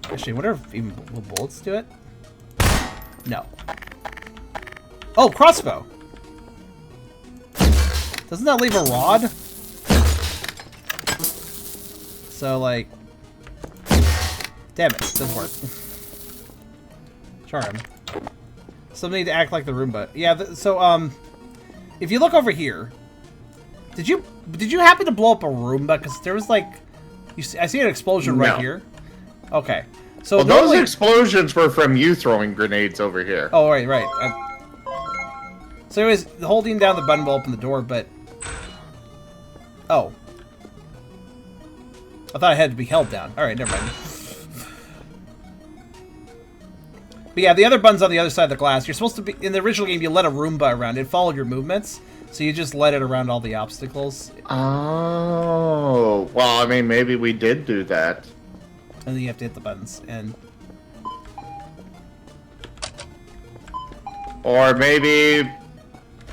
Actually, I wonder if even will bullets do it? No. Oh, crossbow! Doesn't that leave a rod? So, like... Damn it, doesn't work. Charm. Somebody to act like the Roomba. Yeah, so, if you look over here... Did you happen to blow up a Roomba? Because there was, like... I see an explosion right here. Okay. So well, those explosions were from you throwing grenades over here. Oh, right. So anyways, holding down the button will open the door, but... Oh. I thought it had to be held down. Alright, never mind. But yeah, the other button's on the other side of the glass. You're supposed to be... In the original game, you let a Roomba around. It followed your movements, so you just let it around all the obstacles. Oh. Well, I mean, maybe we did do that. And then you have to hit the buttons, and... Or maybe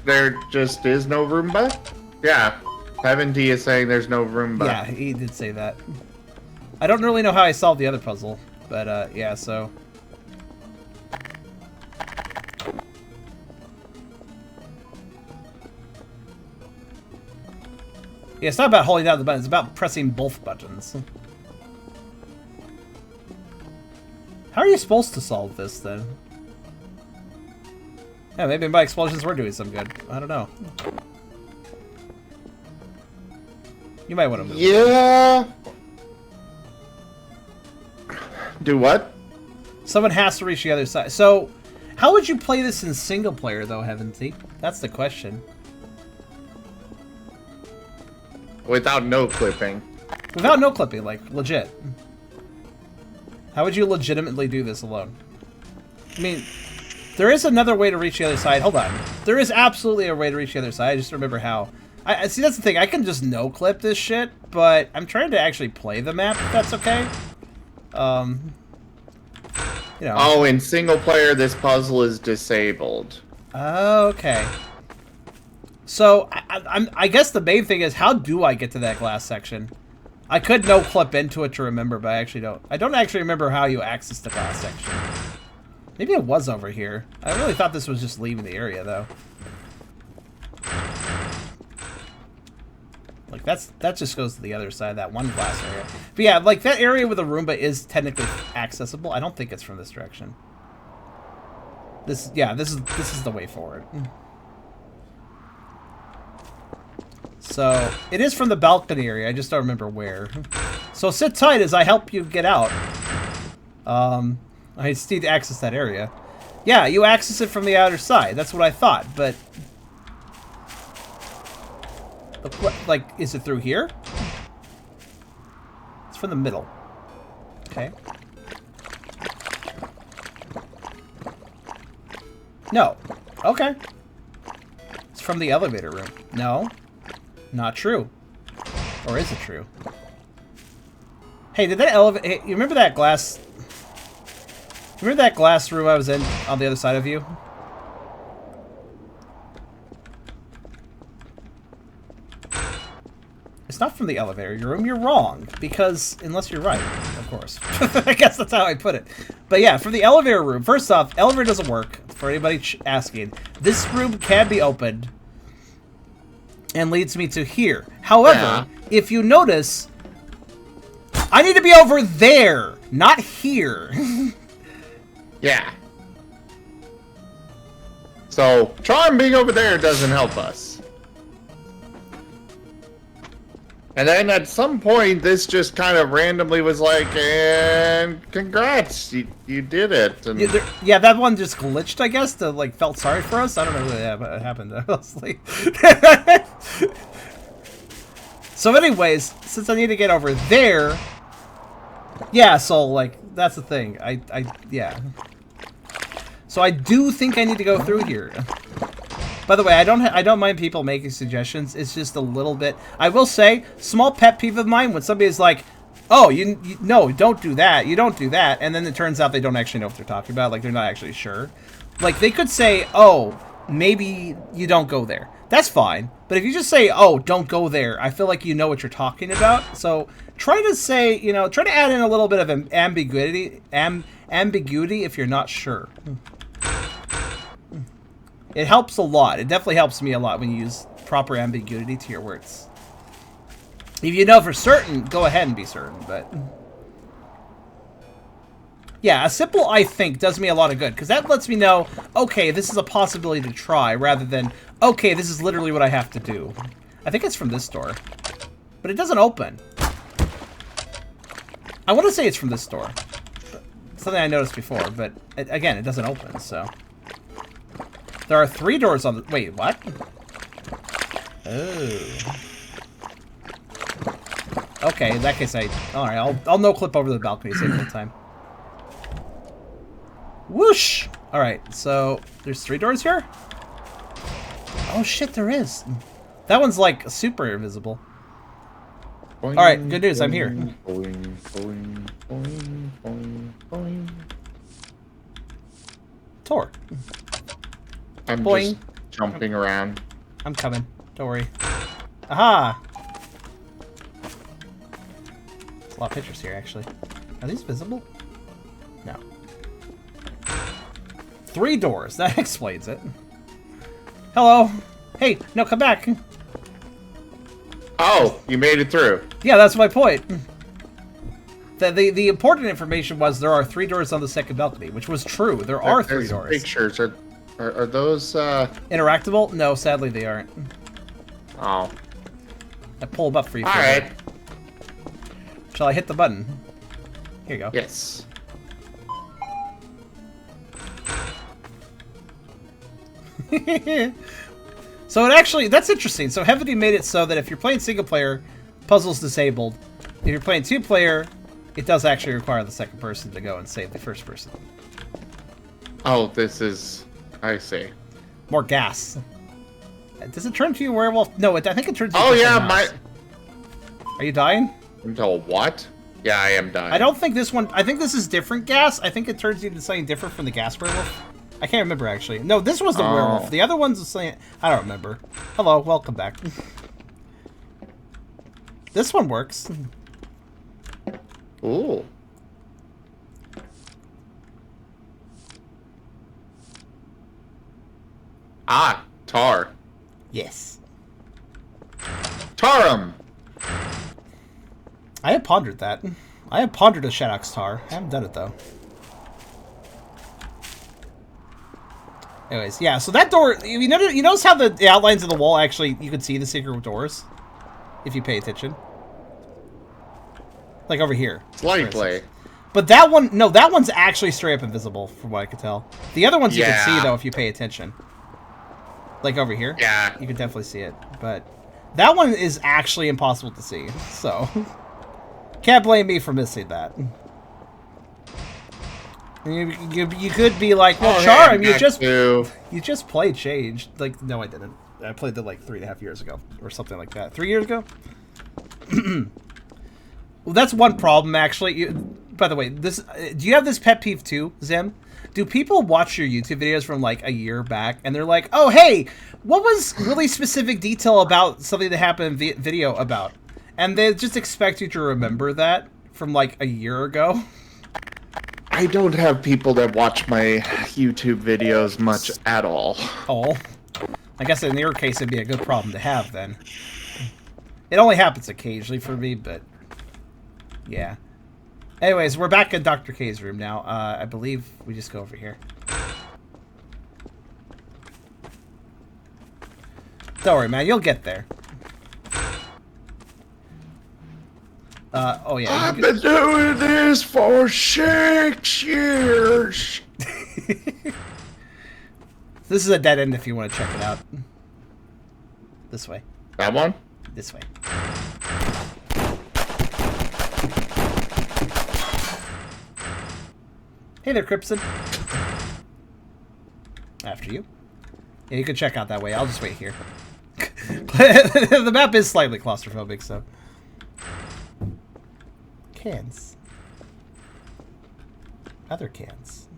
there just is no Roomba? Yeah. Heaven D is saying there's no Roomba. Yeah, he did say that. I don't really know how I solved the other puzzle, but, yeah, so... Yeah, it's not about holding down the button, it's about pressing both buttons. How are you supposed to solve this, then? Yeah, maybe my explosions were doing some good. I don't know. You might want to move. Yeah. Do what? Someone has to reach the other side. So, how would you play this in single player, though, Heaven T? That's the question. Without no clipping. Without no clipping, like, legit. How would you legitimately do this alone? I mean, there is another way to reach the other side. Hold on. There is absolutely a way to reach the other side. I just remember how. I see, that's the thing. I can just no-clip this shit, but I'm trying to actually play the map, if that's okay. You know. Oh, in single player, this puzzle is disabled. Okay. So, I guess the main thing is, how do I get to that glass section? I could no-clip into it to remember, but I actually don't. I don't actually remember how you access the glass section. Maybe it was over here. I really thought this was just leaving the area, though. Like, that just goes to the other side of that one glass area. But yeah, like, that area with the Roomba is technically accessible. I don't think it's from this direction. This is the way forward. So, it is from the balcony area. I just don't remember where. So sit tight as I help you get out. I just need to access that area. Yeah, you access it from the outer side. That's what I thought, but... Like, is it through here? It's from the middle. Okay. No. Okay. It's from the elevator room. No. Not true. Or is it true? Hey, did that elevator... Hey, you remember that glass... Remember that glass room I was in on the other side of you? It's not from the elevator room. You're wrong. Because, unless you're right, of course. I guess that's how I put it. But yeah, from the elevator room. First off, elevator doesn't work. For anybody asking. This room can be opened. And leads me to here. However, if you notice... I need to be over there. Not here. Yeah. So, Charm being over there doesn't help us. And then at some point, this just kind of randomly was like, and congrats, you did it. And yeah, that one just glitched, I guess, to, like, felt sorry for us. I don't know what happened, honestly. So anyways, since I need to get over there, yeah, so, like, that's the thing. Yeah. So I do think I need to go through here. By the way, I don't mind people making suggestions. It's just a little bit. I will say, small pet peeve of mine when somebody's like, "Oh, no, don't do that. You don't do that," and then it turns out they don't actually know what they're talking about. Like they're not actually sure. Like they could say, "Oh, maybe you don't go there." That's fine. But if you just say, "Oh, don't go there," I feel like you know what you're talking about. So try to say, try to add in a little bit of ambiguity if you're not sure. It helps a lot. It definitely helps me a lot when you use proper ambiguity to your words. If you know for certain, go ahead and be certain, but... Yeah, a simple I think does me a lot of good, because that lets me know, okay, this is a possibility to try, rather than, okay, this is literally what I have to do. I think it's from this door. But it doesn't open. I want to say it's from this door. Something I noticed before, but, again, it doesn't open, so... There are 3 doors on the... Wait, what? Oh. Okay, in that case, Alright, I'll no-clip over the balcony, save a little time. Whoosh! Alright, so... There's 3 doors here? Oh, shit, there is. That one's, like, super invisible. Alright, good news, I'm here. Boing, boing, boing, boing, boing. Tor. I'm Boing. just jumping around. I'm coming. Don't worry. Aha! There's a lot of pictures here, actually. Are these visible? No. 3 doors. That explains it. Hello. Hey, no, come back. Oh, you made it through. Yeah, that's my point. The important information was there are 3 doors on the second balcony, which was true. There are 3 doors. Pictures. Are those, interactable? No, sadly they aren't. Oh. I pull them up for you. Alright. Shall I hit the button? Here you go. Yes. So it actually, that's interesting. So Heavily made it so that if you're playing single player, puzzle's disabled. If you're playing 2 player, it does actually require the second person to go and save the first person. Oh, this is... I see. More gas. Does it turn to you a werewolf? No, I think it turns you Oh, yeah, my... Are you dying? Until what? Yeah, I am dying. I don't think this one... I think this is different gas. I think it turns you into something different from the gas werewolf. I can't remember, actually. No, this was the werewolf. The other one's something... I don't remember. Hello, welcome back. This one works. Ooh. Ah, tar. Yes. Tarum! I have pondered that. I have pondered a Shadox tar. I haven't done it, though. Anyways, yeah, so that door... You notice how the outlines of the wall actually... You can see the secret doors? If you pay attention. Like over here. Slightly. But that one... No, that one's actually straight up invisible, from what I could tell. The other ones you can see, though, if you pay attention. Like over here. Yeah. You can definitely see it. But That one is actually impossible to see, so can't blame me for missing that. You could be like, well, Charm, you just played Changed. Like, no, I didn't. I played it like 3.5 years ago or something like that. 3 years ago. Well, that's one problem actually. By the way, do you have this pet peeve too, Zim? Do people watch your YouTube videos from like a year back and they're like, oh, hey, what was really specific detail about something that happened in video about? And they just expect you to remember that from like a year ago. I don't have people that watch my YouTube videos much at all. Oh, I guess in your case it'd be a good problem to have then. It only happens occasionally for me, but yeah. Anyways, we're back in Dr. K's room now. I believe we just go over here. Don't worry, man. You'll get there. Oh, yeah. I've been doing this for 6 years. This is a dead end if you want to check it out. This way. That one? This way. Hey there, Crimson. After you. Yeah, you can check out that way. I'll just wait here. The map is slightly claustrophobic, so. Cans. Other cans.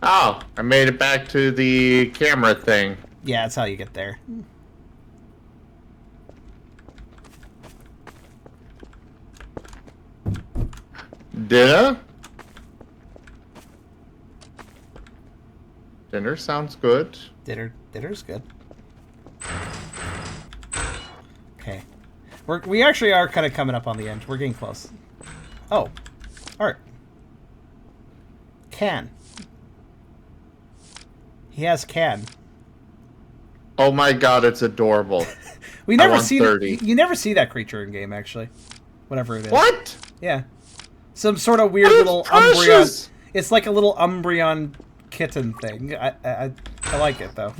Oh, I made it back to the camera thing. Yeah, that's how you get there. Dinner? Dinner sounds good. Dinner's good. Okay. We actually are kind of coming up on the end. We're getting close. Oh. Art. Can. He has can. Oh my god, it's adorable. You never see that creature in game, actually. Whatever it is. What? Yeah. Some sort of weird little Umbreon. It's like a little Umbreon kitten thing. I like it though.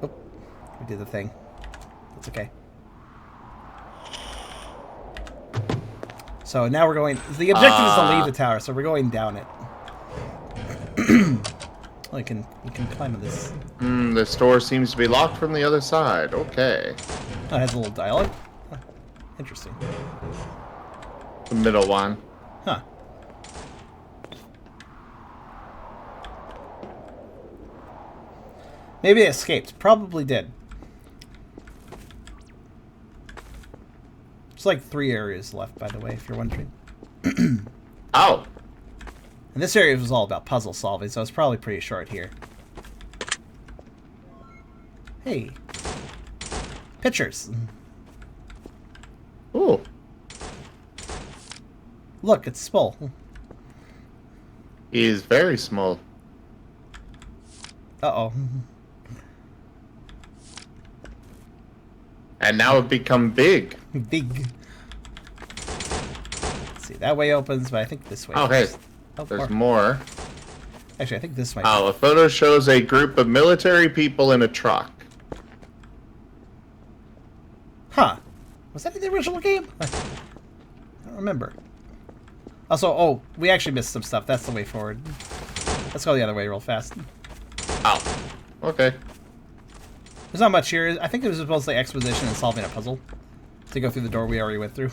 Oh, we did the thing. It's okay. So now we're going. The objective is to leave the tower, so we're going down it. Oh, you can climb on this. The store seems to be locked from the other side. Okay. Oh, it has a little dialogue. Huh. Interesting. The middle one. Huh. Maybe it escaped. Probably did. There's like 3 areas left, by the way, if you're wondering. Oh. And this area was all about puzzle solving, so it's probably pretty short here. Hey. Pictures. Ooh. Look, it's small. He is very small. Uh-oh. And now it become big. Big. Let's see, that way opens, but I think this way. Oh, hey. Oh, There's more. Actually, I think this might. Oh, a photo shows a group of military people in a truck. Huh. Was that in the original game? I don't remember. Also, oh, we actually missed some stuff. That's the way forward. Let's go the other way real fast. Oh. Okay. There's not much here. I think it was mostly exposition and solving a puzzle to go through the door we already went through.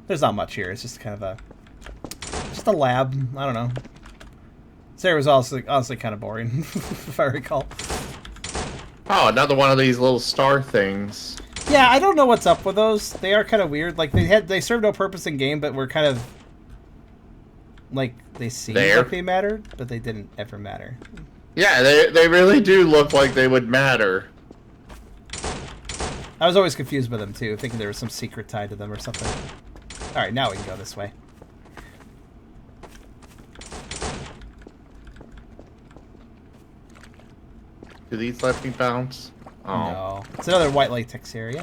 There's not much here. It's just kind of just a lab. I don't know. This area was honestly kind of boring, if I recall. Oh, another one of these little star things. Yeah, I don't know what's up with those. They are kind of weird. Like they serve no purpose in game, but were kind of like they seemed like they mattered, but they didn't ever matter. Yeah, they really do look like they would matter. I was always confused by them too, thinking there was some secret tied to them or something. All right, now we can go this way. Do these let me bounce? Oh. No. It's another white latex area.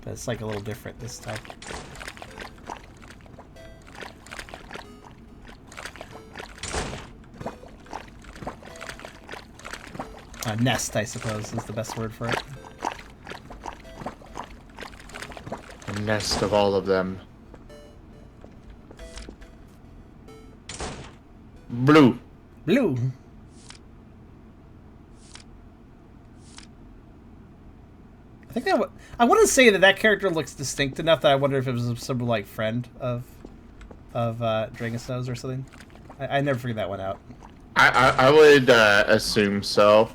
But it's like a little different this time. Nest, I suppose, is the best word for it. A nest of all of them. Blue. Blue. I think I want to say that character looks distinct enough that I wonder if it was some like friend of Dragonstone's or something. I never figured that one out. I would assume so.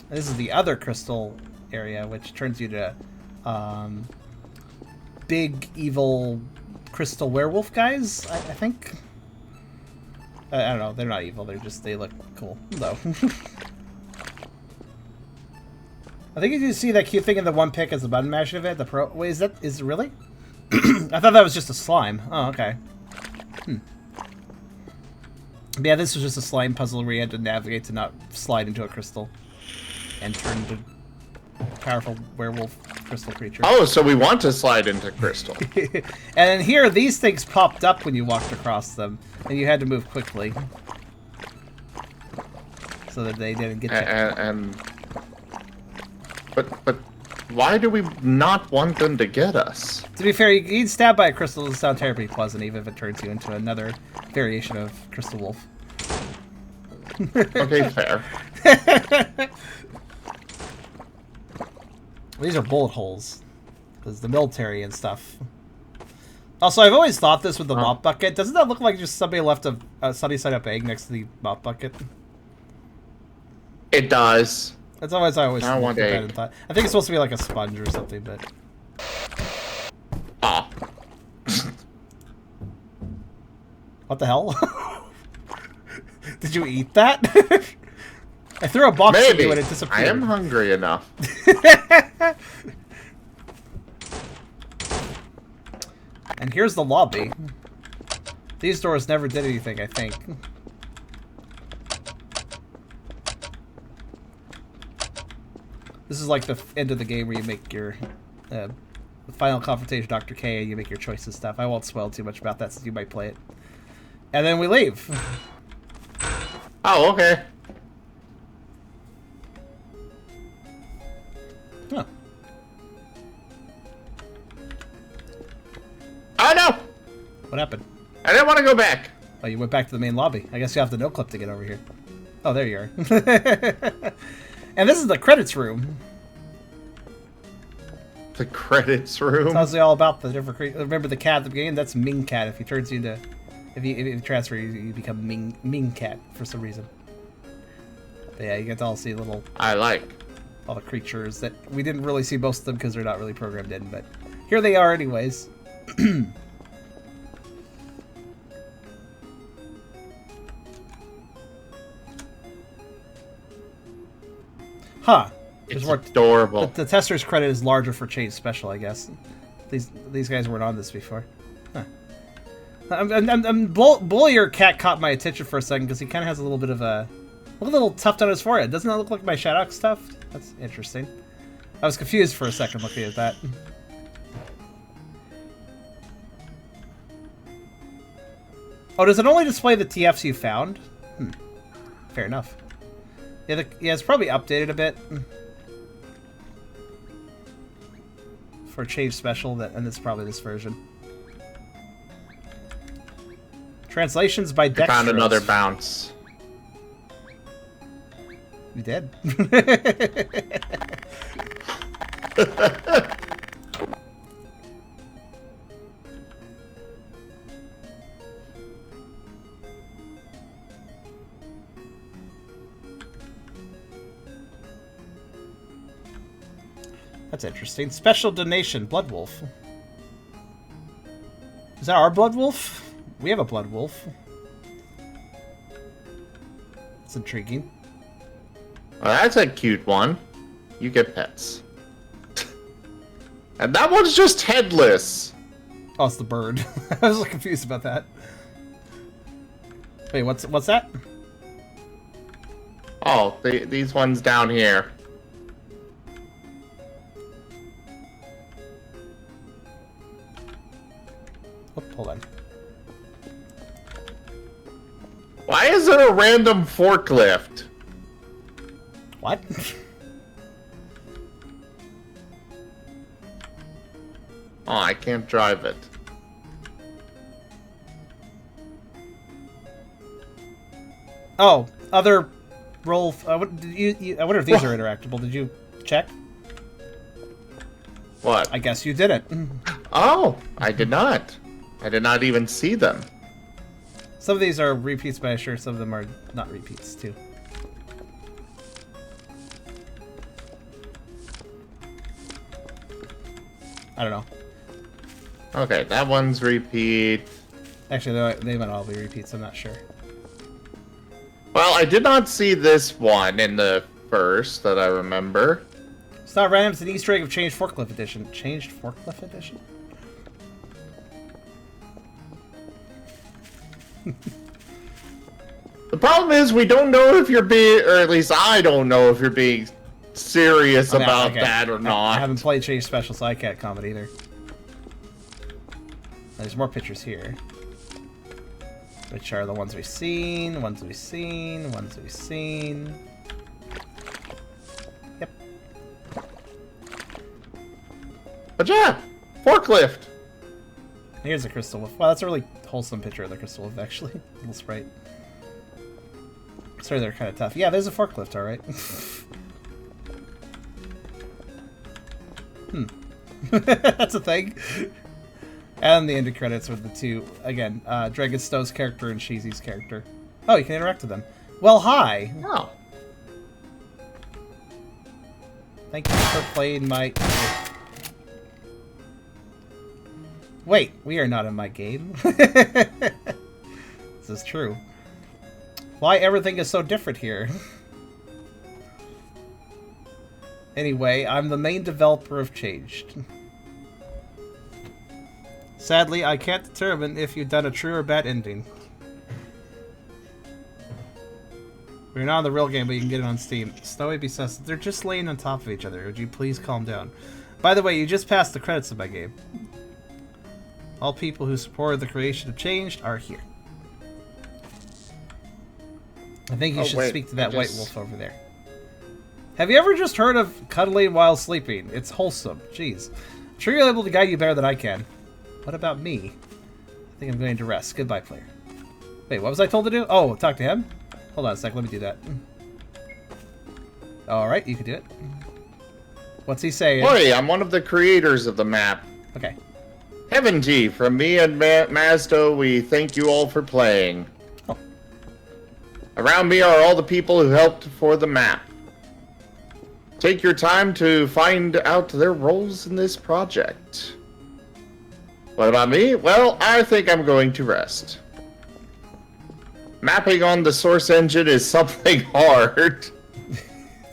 This is the other crystal area, which turns you to big evil crystal werewolf guys. I think. I don't know. They're not evil. They look cool though. I think you see that cute thing in the one pick as the button mash of it. The pro. Wait, is it really? I thought that was just a slime. Oh, okay. Yeah, this was just a slime puzzle where you had to navigate to not slide into a crystal and turn into powerful werewolf crystal creature. Oh, so we want to slide into crystal. And then here, these things popped up when you walked across them, and you had to move quickly so that they didn't get you. But why do we not want them to get us? To be fair, you get stabbed by a crystal doesn't sound terribly pleasant, even if it turns you into another variation of Crystal Wolf. Okay, fair. These are bullet holes. Because the military and stuff. Also, I've always thought this with the mop bucket. Doesn't that look like just somebody left a sunny-side-up egg next to the mop bucket? It does. That's always I always thought. I think it's supposed to be like a sponge or something, but... Ah. What the hell? Did you eat that? I threw a box at you and it disappeared. I am hungry enough. And here's the lobby. These doors never did anything, I think. This is like the end of the game where you make your the final confrontation, Dr. K, and you make your choices stuff. I won't spoil too much about that since you might play it. And then we leave. Oh, okay. Huh. Oh no! What happened? I didn't want to go back. Oh, you went back to the main lobby. I guess you have the no clip to get over here. Oh, there you are. And this is the credits room. The credits room? Tells you all about the different creatures. Remember the cat at the beginning? That's Ming Cat. If he turns you into... If you transfer, you become Ming Cat for some reason. But yeah, you get to all see little... I like. All the creatures that... We didn't really see most of them because they're not really programmed in, but... Here they are anyways. Huh. It's adorable. The tester's credit is larger for Changed Special, I guess. These guys weren't on this before. Huh. Bullier Cat caught my attention for a second because he kind of has a little bit of a little tuft on his forehead. Doesn't that look like my Shadok stuff? That's interesting. I was confused for a second looking at that. Oh, does it only display the TFs you found? Fair enough. Yeah, it's probably updated a bit for Changed Special, and it's probably this version. Translations by Dextros. Found another bounce. You did. That's interesting. Special donation, Blood Wolf. Is that our Blood Wolf? We have a Blood Wolf. It's intriguing. Well, that's a cute one. You get pets. And that one's just headless. Oh, it's the bird. I was a little confused about that. Wait, what's that? Oh, these ones down here. Oh, hold on. Why is there a random forklift? What? Oh, I can't drive it. Oh, other roll. I wonder if these are interactable. Did you check? What? I guess you didn't. Oh, I did not. I did not even see them. Some of these are repeats, but I'm sure some of them are not repeats, too. I don't know. Okay, that one's repeat. Actually, they might all be repeats. I'm not sure. Well, I did not see this one in the first that I remember. It's not random. It's an Easter egg of Changed Forklift Edition. Changed Forklift Edition? The problem is we don't know if you're being, or at least I don't know if you're being serious about that or not. I haven't played Changed Special, so I can't comment either. There's more pictures here. Which are the ones we've seen, ones we've seen, ones we've seen. Yep. But yeah, forklift. Here's a crystal wolf. Wow, that's a really wholesome picture of the crystal wolf, actually. Little sprite. Sorry, they're kind of tough. Yeah, there's a forklift, alright. That's a thing. And the end credits are the two, again, Dragonstow's character and Sheezy's character. Oh, you can interact with them. Well, hi! Oh. Thank you for playing my... Wait, we are not in my game. This is true. Why everything is so different here? Anyway, I'm the main developer of Changed. Sadly, I can't determine if you've done a true or bad ending. We're not on the real game, but you can get it on Steam. Snowy Besess, they're just laying on top of each other. Would you please calm down? By the way, you just passed the credits of my game. All people who supported the creation of Changed are here. I think you should speak to that white wolf over there. Have you ever just heard of cuddling while sleeping? It's wholesome. Jeez. I'm sure you're able to guide you better than I can. What about me? I think I'm going to rest. Goodbye, player. Wait, what was I told to do? Oh, talk to him? Hold on a sec. Let me do that. Alright, you can do it. What's he saying? Hey, I'm one of the creators of the map. Okay. Heaven G, from me and Mazdo, we thank you all for playing. Oh. Around me are all the people who helped for the map. Take your time to find out their roles in this project. What about me? Well, I think I'm going to rest. Mapping on the source engine is something hard.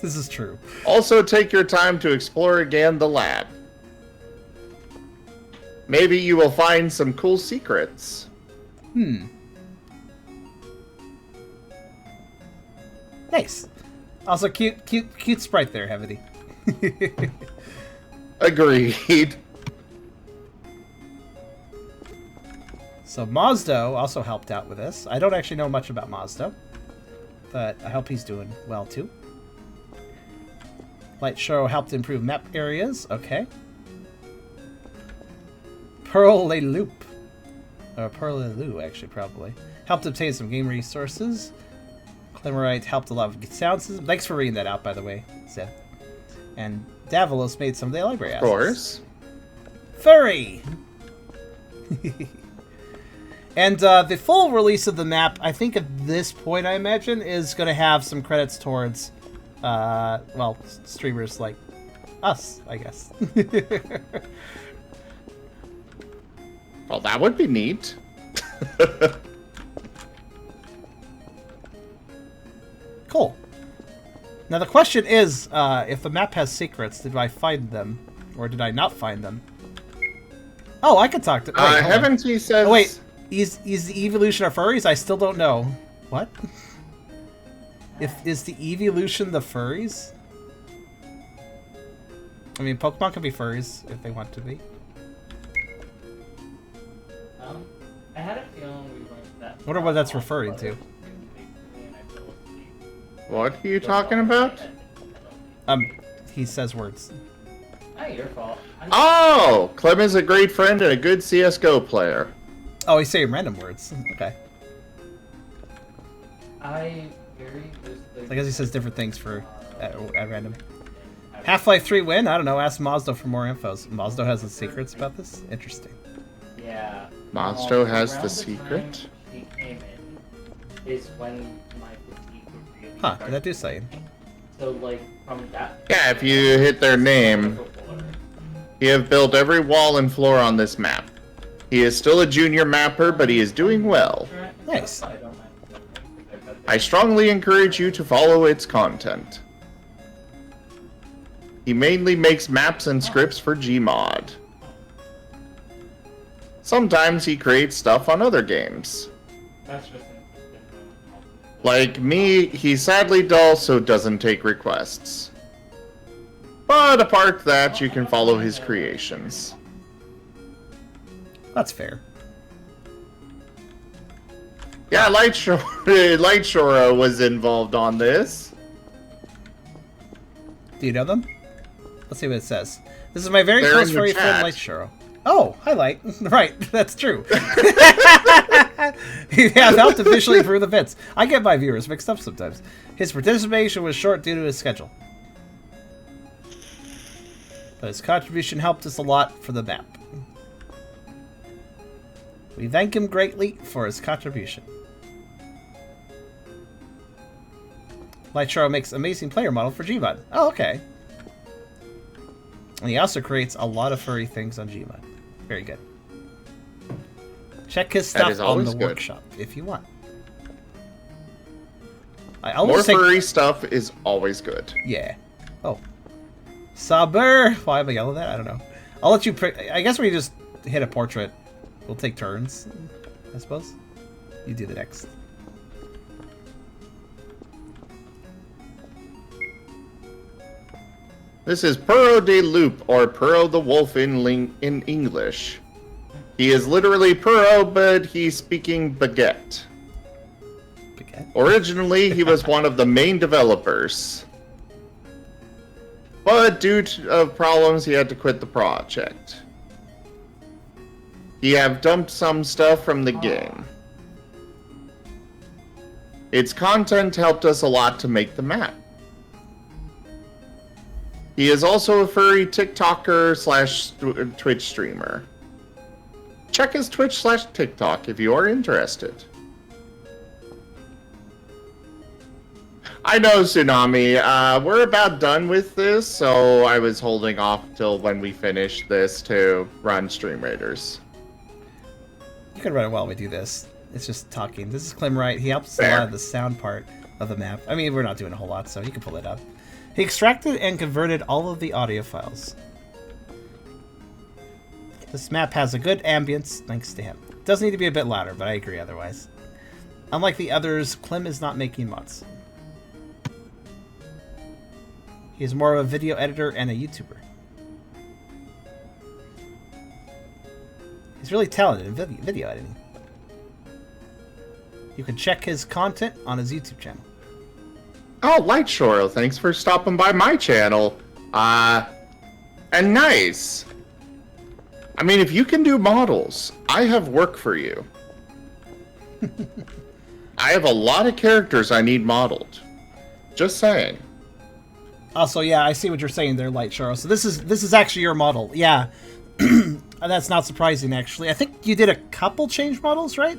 This is true. Also, take your time to explore again the lab. Maybe you will find some cool secrets. Nice. Also, cute sprite there, Heavity. Agreed. So Mazdo also helped out with this. I don't actually know much about Mazdo, but I hope he's doing well too. Light Show helped improve map areas. Okay. Prerelease. Or Prerelease, actually, probably. Helped obtain some game resources. Clemorite helped a lot with sound system. Thanks for reading that out, by the way, Zed. And Davalos made some of the library assets. Of course. Furry! And the full release of the map, I think at this point, I imagine, is going to have some credits towards, well, streamers like us, I guess. Well, that would be neat. Cool. Now the question is, if the map has secrets, did I find them, or did I not find them? Oh, I could talk to... Wait, haven't he said... Oh, wait. Is the evolution of furries? I still don't know. What? Is the evolution the furries? I mean, Pokemon can be furries if they want to be. I had a feeling we weren't that. I wonder what that's referring to. What are you talking about? He says words. Not your fault. Oh! Clem is a great friend and a good CSGO player. Oh, he's saying random words. Okay. I guess he says different things at random. Half-Life 3 win? I don't know. Ask Mazdo for more info. Mazdo has the secrets about this? Interesting. Yeah. Mazdo has the secret? He came in is when my fatigue was really Huh, did that do something? So, like, from that... Yeah, if you hit their name, you have built every wall and floor on this map. He is still a junior mapper, but he is doing well. Nice. I strongly encourage you to follow its content. He mainly makes maps and scripts for Gmod. Sometimes he creates stuff on other games. Like me, he's sadly dull, so doesn't take requests. But apart from that, you can follow his creations. That's fair. Yeah, Lightshore was involved on this. Do you know them? Let's see what it says. This is my very They're close in the furry friend, chat. Lightshore. Oh, hi, Light. Right, that's true. You have helped officially improve the bits. I get my viewers mixed up sometimes. His participation was short due to his schedule. But his contribution helped us a lot for the map. We thank him greatly for his contribution. Lightshore makes amazing player model for Gmod. Oh, okay. And he also creates a lot of furry things on Gmod. Very good. Check his stuff on the workshop if you want. More furry stuff is always good. Yeah. Oh. Saber! Why am I yelling that? I don't know. I'll let you I guess we just hit a portrait. We'll take turns, I suppose. You do the next. This is Puro de Loop, or Puro the Wolf in English. He is literally Puro, but he's speaking baguette. Baguette? Originally, he was one of the main developers. But due to problems, he had to quit the project. He have dumped some stuff from the game. Its content helped us a lot to make the map. He is also a furry TikToker / Twitch streamer. Check his Twitch / TikTok if you are interested. I know, Tsunami. We're about done with this, so I was holding off till when we finish this to run Stream Raiders. You can run it while we do this. It's just talking. This is Clem Wright. He helps a lot of the sound part of the map. I mean, we're not doing a whole lot, so you can pull it up. He extracted and converted all of the audio files. This map has a good ambience, thanks to him. It does need to be a bit louder, but I agree otherwise. Unlike the others, Clem is not making mods. He is more of a video editor and a YouTuber. He's really talented in video editing. You can check his content on his YouTube channel. Oh, Lightshore, thanks for stopping by my channel. And nice. I mean, if you can do models, I have work for you. I have a lot of characters I need modeled. Just saying. Also, yeah, I see what you're saying there, Lightshore. So this is actually your model. Yeah. That's not surprising, actually. I think you did a couple change models, right?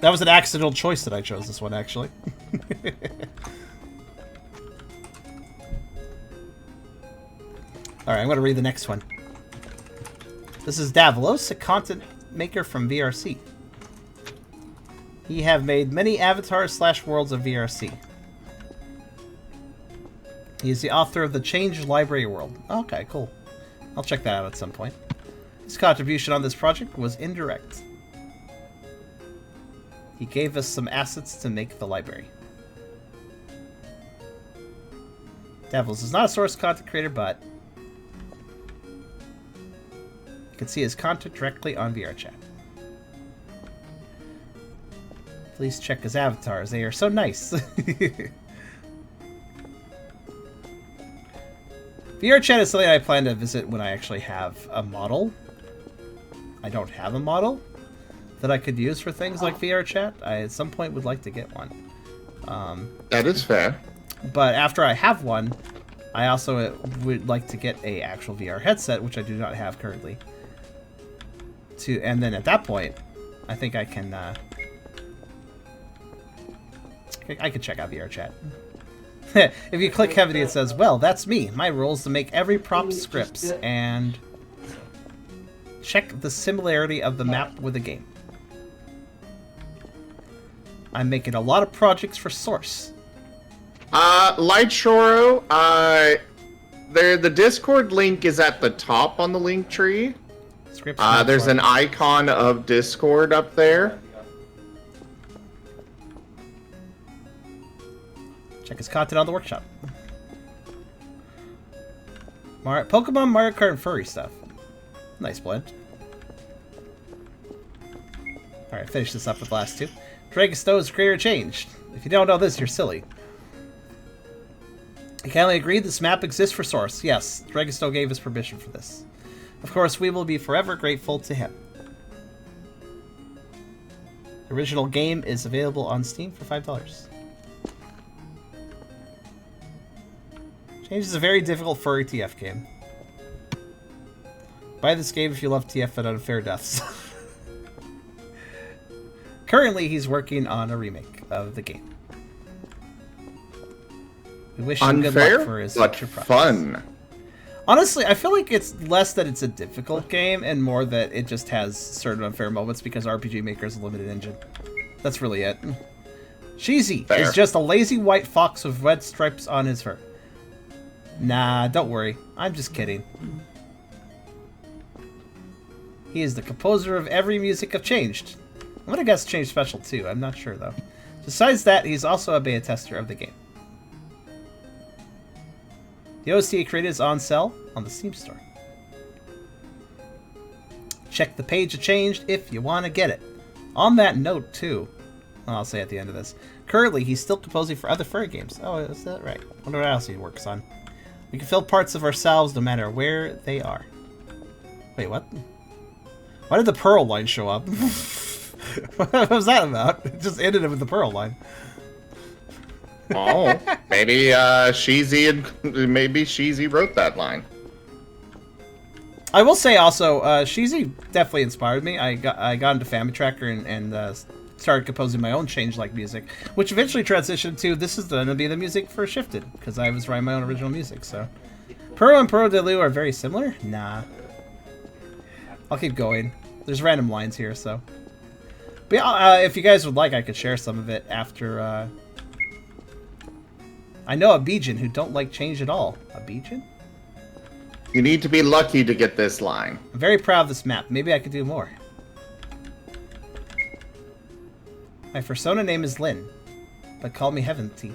That was an accidental choice that I chose this one, actually. Alright, I'm going to read the next one. This is Davalos, a content maker from VRC. He have made many avatars / worlds of VRC. He is the author of the Changed library world. Okay, cool. I'll check that out at some point. His contribution on this project was indirect. He gave us some assets to make the library. Davalos is not a source content creator, but you can see his content directly on VRChat. Please check his avatars. They are so nice. VR chat is something I plan to visit when I actually have a model. I don't have a model that I could use for things like VR chat. I at some point would like to get one. That is fair. But after I have one, I also would like to get a actual VR headset, which I do not have currently. And then at that point, I think I can check out VR chat. If you click heavily, it says, "Well, that's me. My role is to make every prop scripts and check the similarity of the map with the game. I'm making a lot of projects for Source." Lightshoro, the Discord link is at the top on the link tree. There's an icon of Discord up there. Check his content on the workshop. Pokemon, Mario Kart, and furry stuff. Nice blend. Alright, finish this up with the last two. Dragonstone's creator changed. If you don't know this, you're silly. He kindly agreed this map exists for Source. Yes, Dragonstone gave us permission for this. Of course, we will be forever grateful to him. The original game is available on Steam for $5. Change is a very difficult furry TF game. Buy this game if you love TF and unfair deaths. Currently, he's working on a remake of the game. We wish him good luck for his future projects. Fun. Honestly, I feel like it's less that it's a difficult game and more that it just has certain unfair moments because RPG Maker is a limited engine. That's really it. Cheesy is just a lazy white fox with red stripes on his fur. Nah, don't worry. I'm just kidding. He is the composer of every music of Changed. I'm gonna guess Changed Special too. I'm not sure though. Besides that, he's also a beta tester of the game. The OST created is on sale on the Steam store. Check the page of Changed if you want to get it. On that note, too, I'll say at the end of this, currently he's still composing for other furry games. Oh, is that right? I wonder what else he works on. We can fill parts of ourselves no matter where they are. Wait, what? Why did the Pearl line show up? What was that about? It just ended with the Pearl line. Oh, maybe Sheezy wrote that line. I will say also, Sheezy definitely inspired me. I got into Family Tracker and started composing my own change-like music, which eventually transitioned to this is going to be the music for Shifted because I was writing my own original music. So, Puro and Puro de Lu are very similar. Nah, I'll keep going. There's random lines here, so. But yeah, if you guys would like, I could share some of it after. I know a Beejin who don't like change at all. A Beejin? You need to be lucky to get this line. I'm very proud of this map. Maybe I could do more. My persona name is Lynn, but call me Heaventy.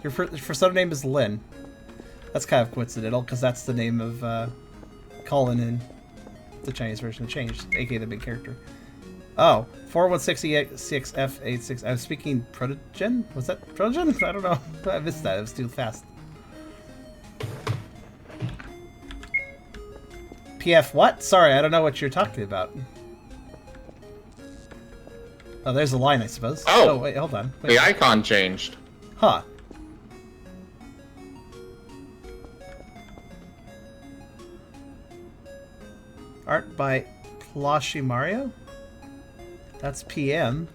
Your persona name is Lynn. That's kind of coincidental, because that's the name of Colin in the Chinese version of Changed, aka the big character. Oh, 416F86. I was speaking Protogen? Was that Protogen? I don't know. I missed that. It was too fast. PF what? Sorry, I don't know what you're talking about. Oh, there's a line, I suppose. Oh, wait, hold on. Wait. The icon changed. Huh. Art by Plushy Mario? That's PM.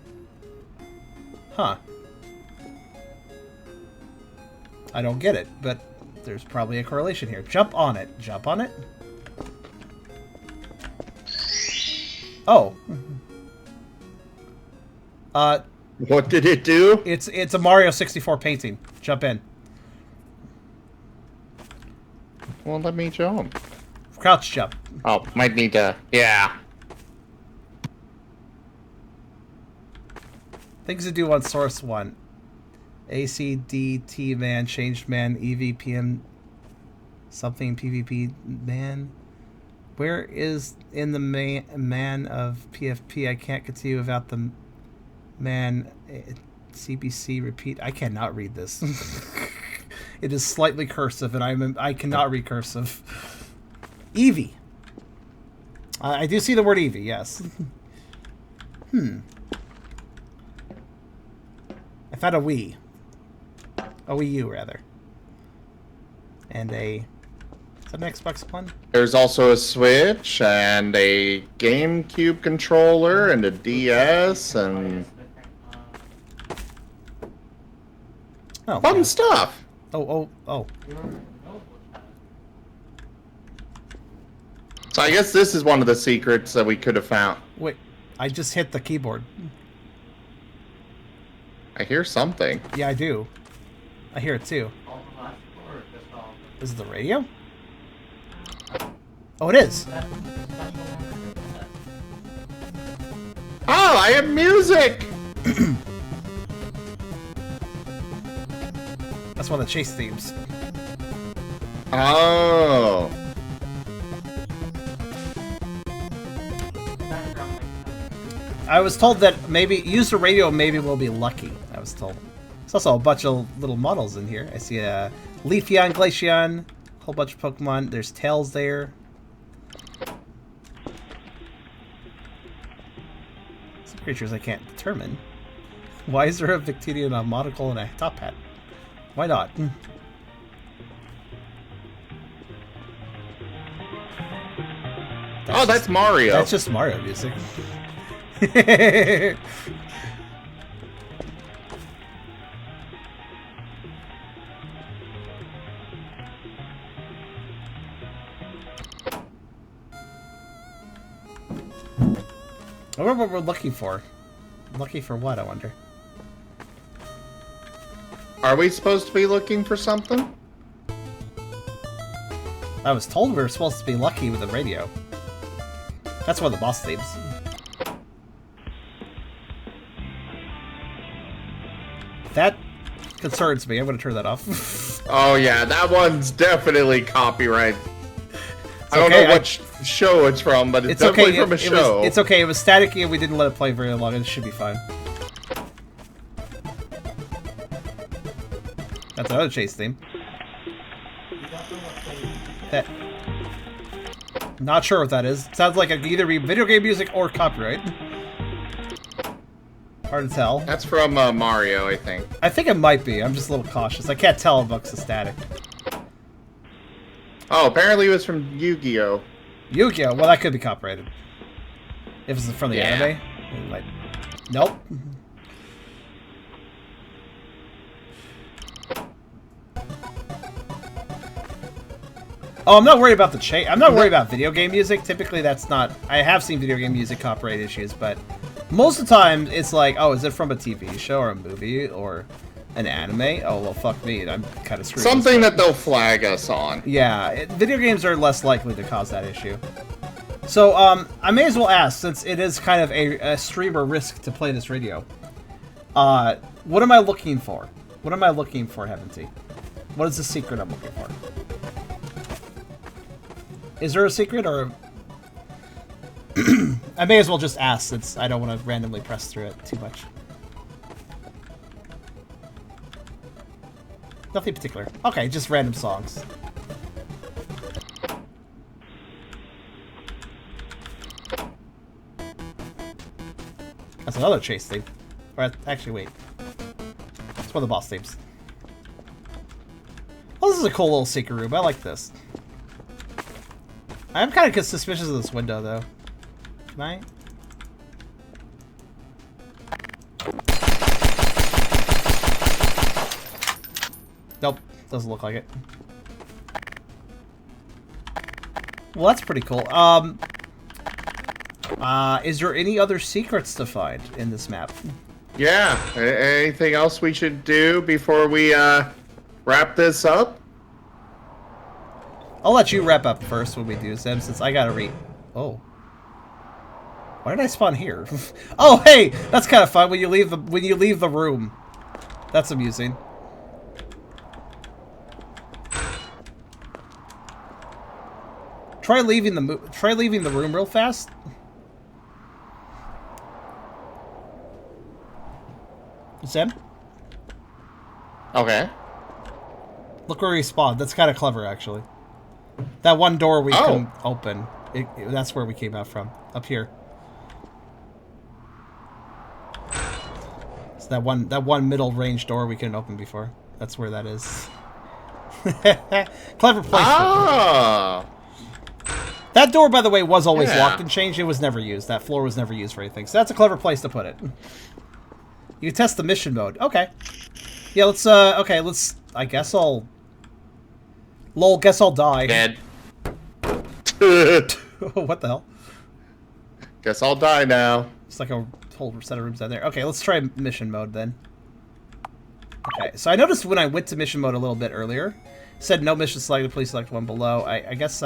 Huh. I don't get it, but there's probably a correlation here. Jump on it. Jump on it? Oh. What did it do? It's a Mario 64 painting. Jump in. Well, let me jump. Crouch jump. Oh, might need to... Yeah. Things to do on Source 1. ACDT man, changed man, EVPM, something PvP man. Where is in the man of PFP? I can't continue without the Man, CBC repeat. I cannot read this. It is slightly cursive, and I cannot read cursive. Eevee. I do see the word Eevee, yes. I found a Wii. A Wii U, rather. And a... Is that an Xbox One? There's also a Switch, and a GameCube controller, and a DS, and... Oh, fun yeah. stuff! Oh. So I guess this is one of the secrets that we could have found. Wait, I just hit the keyboard. I hear something. Yeah, I do. I hear it too. Is it the radio? Oh, it is. Oh, I have music! That's one of the chase themes. Oh. I was told that maybe use the radio, maybe we'll be lucky. I was told. There's also a bunch of little models in here. I see a Leafeon, Glaceon, a whole bunch of Pokemon. There's Tails there. Some creatures I can't determine. Why is there a Victinian, a monocle, and a top hat? Why not? That's Mario. That's just Mario music. I wonder what we're looking for. Looking for what, I wonder? Are we supposed to be looking for something? I was told we were supposed to be lucky with the radio. That's one of the boss themes. That concerns me. I'm going to turn that off. Oh yeah, that one's definitely copyright. I don't know what show it's from, but it's definitely from a show. It's okay. It was staticky and we didn't let it play very long. It should be fine. That's another chase theme. That... Not sure what that is. Sounds like it could either be video game music or copyright. Hard to tell. That's from Mario, I think. I think it might be. I'm just a little cautious. I can't tell amongst the static. Oh, apparently it was from Yu-Gi-Oh! Yu-Gi-Oh! Well, that could be copyrighted. If it's from the anime. It might... Nope. Oh, I'm not worried about the chase. I'm not worried about video game music. Typically, that's not... I have seen video game music copyright issues, but most of the time, it's like, oh, is it from a TV show or a movie or an anime? Oh, well, fuck me. I'm kind of screwed. Something that they'll flag us on. Yeah, video games are less likely to cause that issue. So, I may as well ask, since it is kind of a streamer risk to play this radio. What am I looking for? What am I looking for, Heaventy? What is the secret I'm looking for? Is there a secret, or... I may as well just ask, since I don't want to randomly press through it too much. Nothing particular. Okay, just random songs. That's another chase theme. Or, actually, wait. It's one of the boss themes. Well, this is a cool little secret room. I like this. I'm kind of suspicious of this window, though. Can I? Nope. Doesn't look like it. Well, that's pretty cool. Is there any other secrets to find in this map? Yeah. Anything else we should do before we wrap this up? I'll let you wrap up first when we do, Sam, since I gotta read. Oh. Why did I spawn here? Oh, hey! That's kind of fun when you leave the room. That's amusing. Try leaving the room real fast. Sam? Okay. Look where he spawned. That's kind of clever, actually. That one door we couldn't open. That's where we came out from. Up here. It's that one middle range door we couldn't open before. That's where that is. Clever placement. Ah! That door, by the way, was always locked and changed. It was never used. That floor was never used for anything. So that's a clever place to put it. You can test the mission mode. Okay. Yeah, let's, okay, let's, I guess I'll... Lol, guess I'll die. Dead. What the hell? Guess I'll die now. It's like a whole set of rooms down there. Okay, let's try mission mode then. Okay, so I noticed when I went to mission mode a little bit earlier, it said no mission selected, please select one below. I guess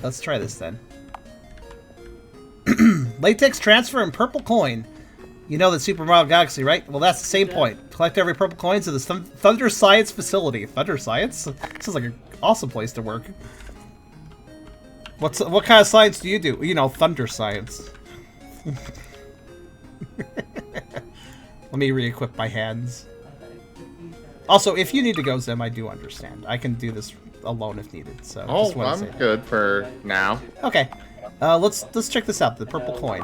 let's try this then. Latex transfer and purple coin. You know the Super Mario Galaxy, right? Well, that's the same point. Collect every purple coin to the Thunder Science facility. Thunder Science? Sounds like an awesome place to work. What kind of science do you do? You know, Thunder Science. Let me re-equip my hands. Also, if you need to go, Zim, I do understand. I can do this alone if needed. So I'm good for now. Okay, let's check this out. The purple coin.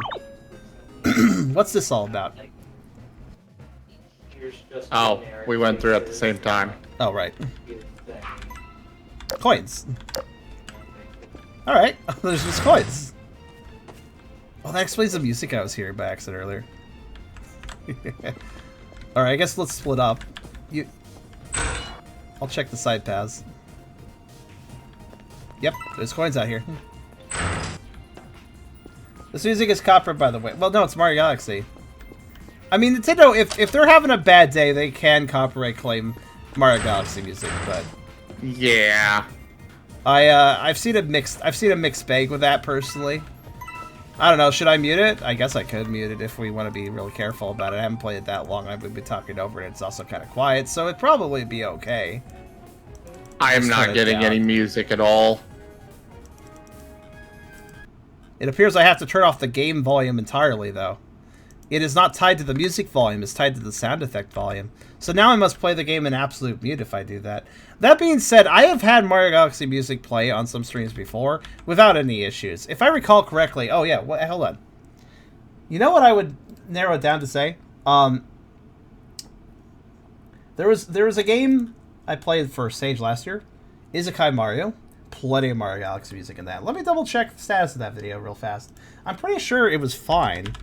What's this all about? Oh, we went through at the same time. Oh, right. Coins. Alright, there's just coins. Oh, that explains the music I was hearing by accident earlier. Alright, I guess let's split up. I'll check the side paths. Yep, there's coins out here. This music is copyright, by the way. Well, no, it's Mario Galaxy. I mean, Nintendo, if they're having a bad day, they can copyright claim Mario Galaxy music, but... Yeah. I've seen a mixed bag with that, personally. I don't know, should I mute it? I guess I could mute it if we want to be really careful about it. I haven't played it that long, I've been talking over it, it's also kind of quiet, so it'd probably be okay. I am not getting any music at all. It appears I have to turn off the game volume entirely, though. It is not tied to the music volume, it's tied to the sound effect volume. So now I must play the game in absolute mute if I do that. That being said, I have had Mario Galaxy music play on some streams before without any issues. If I recall correctly... Oh, yeah, hold on. You know what I would narrow it down to say? There was a game I played for Stage last year. Isekai Mario. Plenty of Mario Galaxy music in that. Let me double check the status of that video real fast. I'm pretty sure it was fine.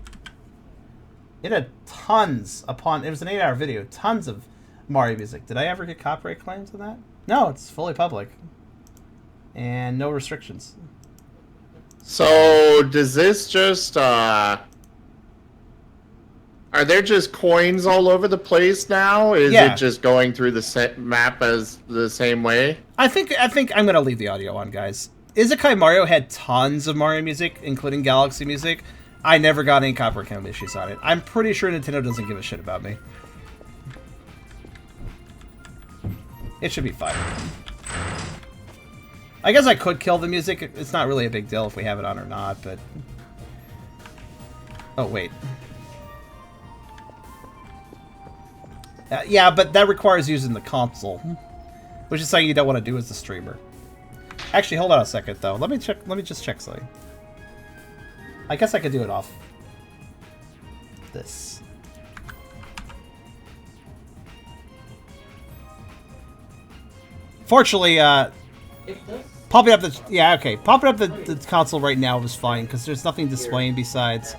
It had tons it was an 8-hour video, tons of Mario music. Did I ever get copyright claims on that? No, it's fully public. And no restrictions. So, does this just, are there just coins all over the place now? Is it just going through the map as the same way? I think I'm going to leave the audio on, guys. Isekai Mario had tons of Mario music, including Galaxy music. I never got any copyright claim issues on it. I'm pretty sure Nintendo doesn't give a shit about me. It should be fine. I guess I could kill the music. It's not really a big deal if we have it on or not, but... Oh, wait. Yeah, but that requires using the console. Which is something you don't want to do as a streamer. Actually, hold on a second, though. Let me just check something. I guess I could do it off this. Fortunately, popping up the console right now was fine because there's nothing displaying besides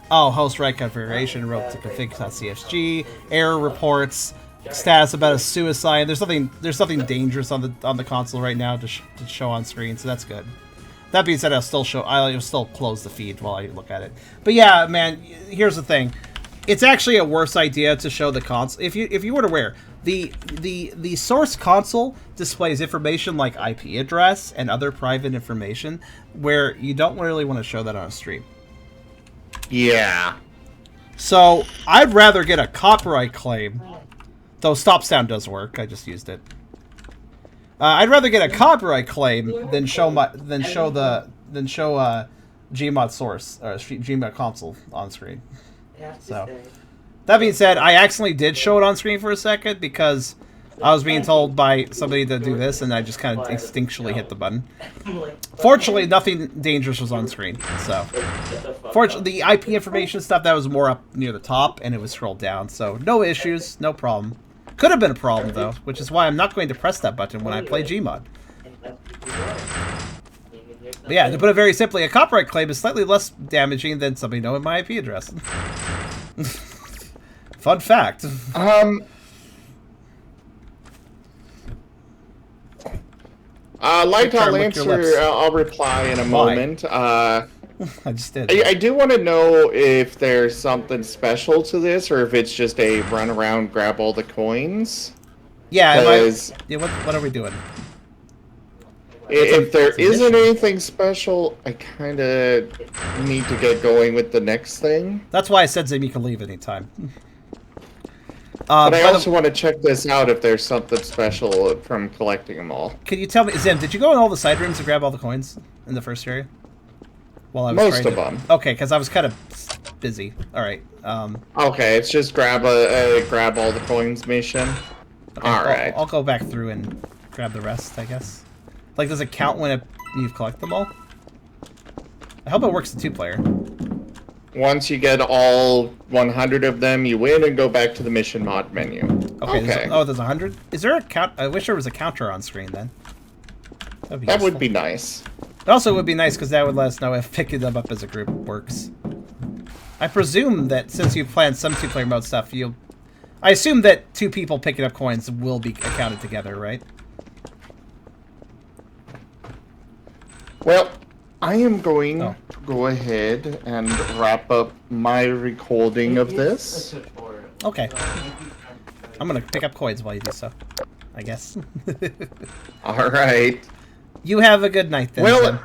host right configuration, wrote to config.cfg, error reports, status about a suicide. There's nothing dangerous on the console right now to show on screen, so that's good. That being said, I'll still close the feed while I look at it. But yeah, man, here's the thing. It's actually a worse idea to show the console. If you weren't aware, the source console displays information like IP address and other private information where you don't really want to show that on a stream. Yeah. So I'd rather get a copyright claim, though stop sound does work. I just used it. I'd rather get a copyright claim than show Gmod source or Gmod console on screen. So That being said, I accidentally did show it on screen for a second because I was being told by somebody to do this, and I just kind of instinctually hit the button. Fortunately, nothing dangerous was on screen, so... Fortunately, the IP information stuff, that was more up near the top, and it was scrolled down, so no issues, no problem. Could have been a problem, though, which is why I'm not going to press that button when I play Gmod. But yeah, to put it very simply, a copyright claim is slightly less damaging than somebody knowing my IP address. Fun fact. I'll answer. I'll reply in a moment. I just did. I do want to know if there's something special to this, or if it's just a run around, grab all the coins. Yeah. What are we doing? If there isn't anything special, I kind of need to get going with the next thing. That's why I said Zim, you can leave anytime. But I also want to check this out if there's something special from collecting them all. Can you tell me, Zim, did you go in all the side rooms to grab all the coins in the first area? While I was Most of them. Okay, because I was kind of busy. All right. Okay, it's just grab all the coins mission. Okay, all right. I'll go back through and grab the rest, I guess. Like, does it count when you've collected them all? I hope it works in 2-player. Once you get all 100 of them, you win and go back to the mission mod menu. Okay. There's 100? Is there a count? I wish there was a counter on screen then. That would be nice. It also would be nice because that would let us know if picking them up as a group works. I presume that since you planned some 2-player mode stuff, I assume that 2 people picking up coins will be accounted together, right? Well, I am going to go ahead and wrap up my recording of this. Okay. I'm going to pick up coins while you do so, I guess. All right. You have a good night then. Well,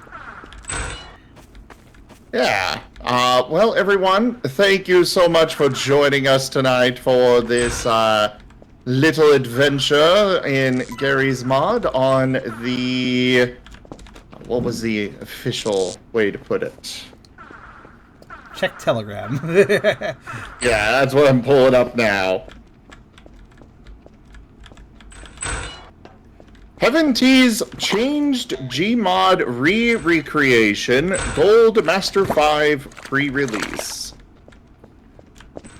yeah. Well, everyone, thank you so much for joining us tonight for this little adventure in Gary's mod on the... What was the official way to put it? Check Telegram. Yeah, that's what I'm pulling up now. Heaven T's Changed Gmod Recreation Gold Master 5 Pre-Release.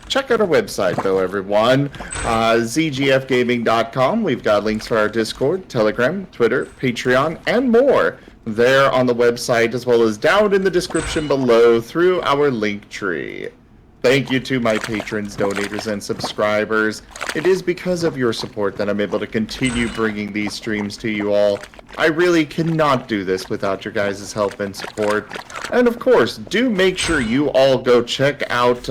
Check out our website, though, everyone. zgfgaming.com. We've got links for our Discord, Telegram, Twitter, Patreon, and more there on the website, as well as down in the description below through our link tree. Thank you to my patrons, donators, and subscribers. It is because of your support that I'm able to continue bringing these streams to you all. I really cannot do this without your guys' help and support. And of course, do make sure you all go check out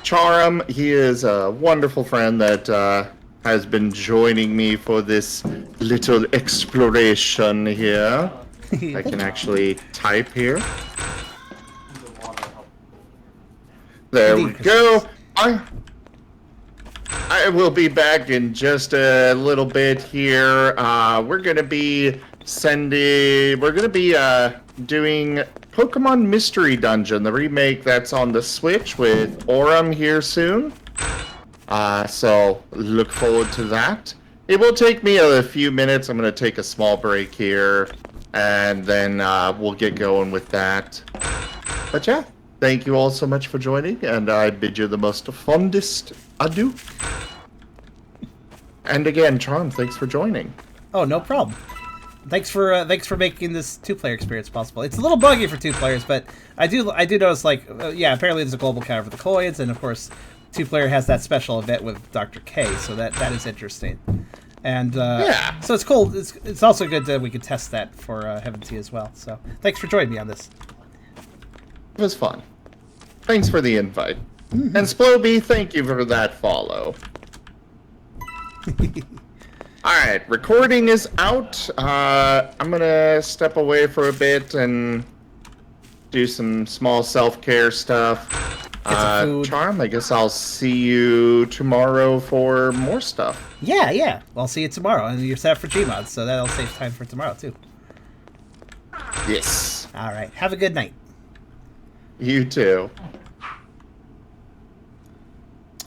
Charum. He is a wonderful friend that has been joining me for this little exploration here. I can actually type here. There we go. I will be back in just a little bit here. We're gonna be doing Pokemon Mystery Dungeon, the remake that's on the Switch with Aurum here soon. So look forward to that. It will take me a few minutes. I'm gonna take a small break here, and then we'll get going with that. But yeah. Thank you all so much for joining, and I bid you the most fondest adieu. And again, Charm, thanks for joining. Oh, no problem. Thanks for making this 2-player experience possible. It's a little buggy for 2 players, but I do notice, like, yeah, apparently there's a global counter for the coins, and of course, 2-player has that special event with Dr. K, so that is interesting. And yeah. So it's cool. It's also good that we can test that for Heaven T as well. So thanks for joining me on this. It was fun. Thanks for the invite. Mm-hmm. And Splowbee, thank you for that follow. Alright, recording is out. I'm gonna step away for a bit and do some small self-care stuff. Charm, I guess I'll see you tomorrow for more stuff. Yeah. Well, I'll see you tomorrow. And you're set for Gmod, so that'll save time for tomorrow, too. Yes. Alright, have a good night. You too.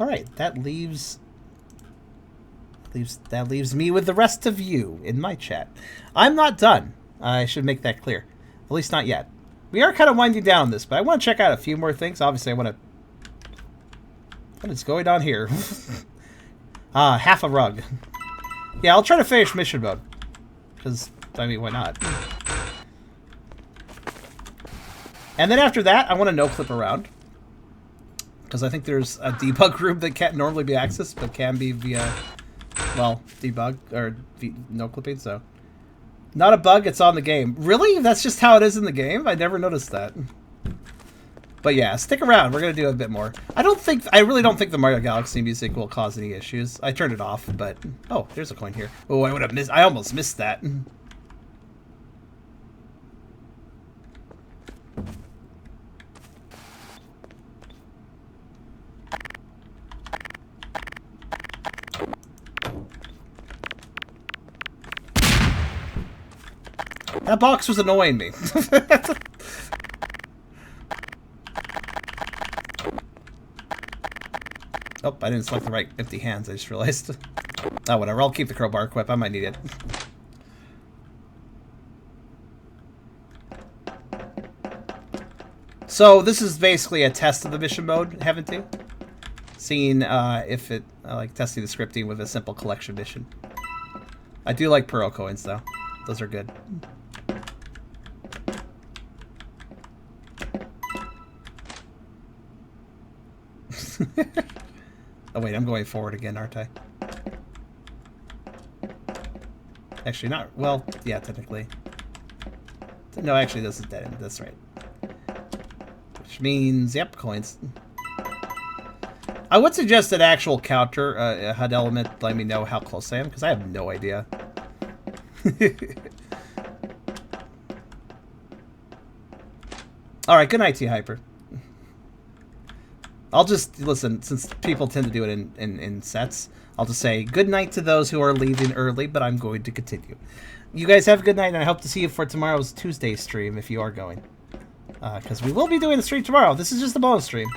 All right, that leaves me with the rest of you in my chat. I'm not done. I should make that clear. At least not yet. We are kind of winding down on this, but I want to check out a few more things. Obviously, I want to... What is going on here? Half a rug. Yeah, I'll try to finish mission mode. Because, I mean, why not? And then after that, I want to no-clip around. Because I think there's a debug room that can't normally be accessed, but can be via, well, debug, or no-clipping, so... Not a bug, it's on the game. Really? That's just how it is in the game? I never noticed that. But yeah, stick around. We're going to do a bit more. I really don't think the Mario Galaxy music will cause any issues. I turned it off, but... Oh, there's a coin here. Oh, I almost missed that. That box was annoying me. Oh, I didn't select the right empty hands, I just realized. Oh, whatever, I'll keep the crowbar equipped, I might need it. So, this is basically a test of the mission mode, haven't you? Seeing if it, like testing the scripting with a simple collection mission. I do like Pearl coins, though. Those are good. Oh wait, I'm going forward again, aren't I? Actually, not... Well, yeah, technically. No, actually, this is dead end. That's right. Which means, yep, coins. I would suggest an actual counter, a HUD element, let me know how close I am, because I have no idea. Alright, good night to you, Hyper. I'll just, listen, since people tend to do it in sets, I'll just say good night to those who are leaving early, but I'm going to continue. You guys have a good night, and I hope to see you for tomorrow's Tuesday stream, if you are going. Because we will be doing a stream tomorrow. This is just a bonus stream.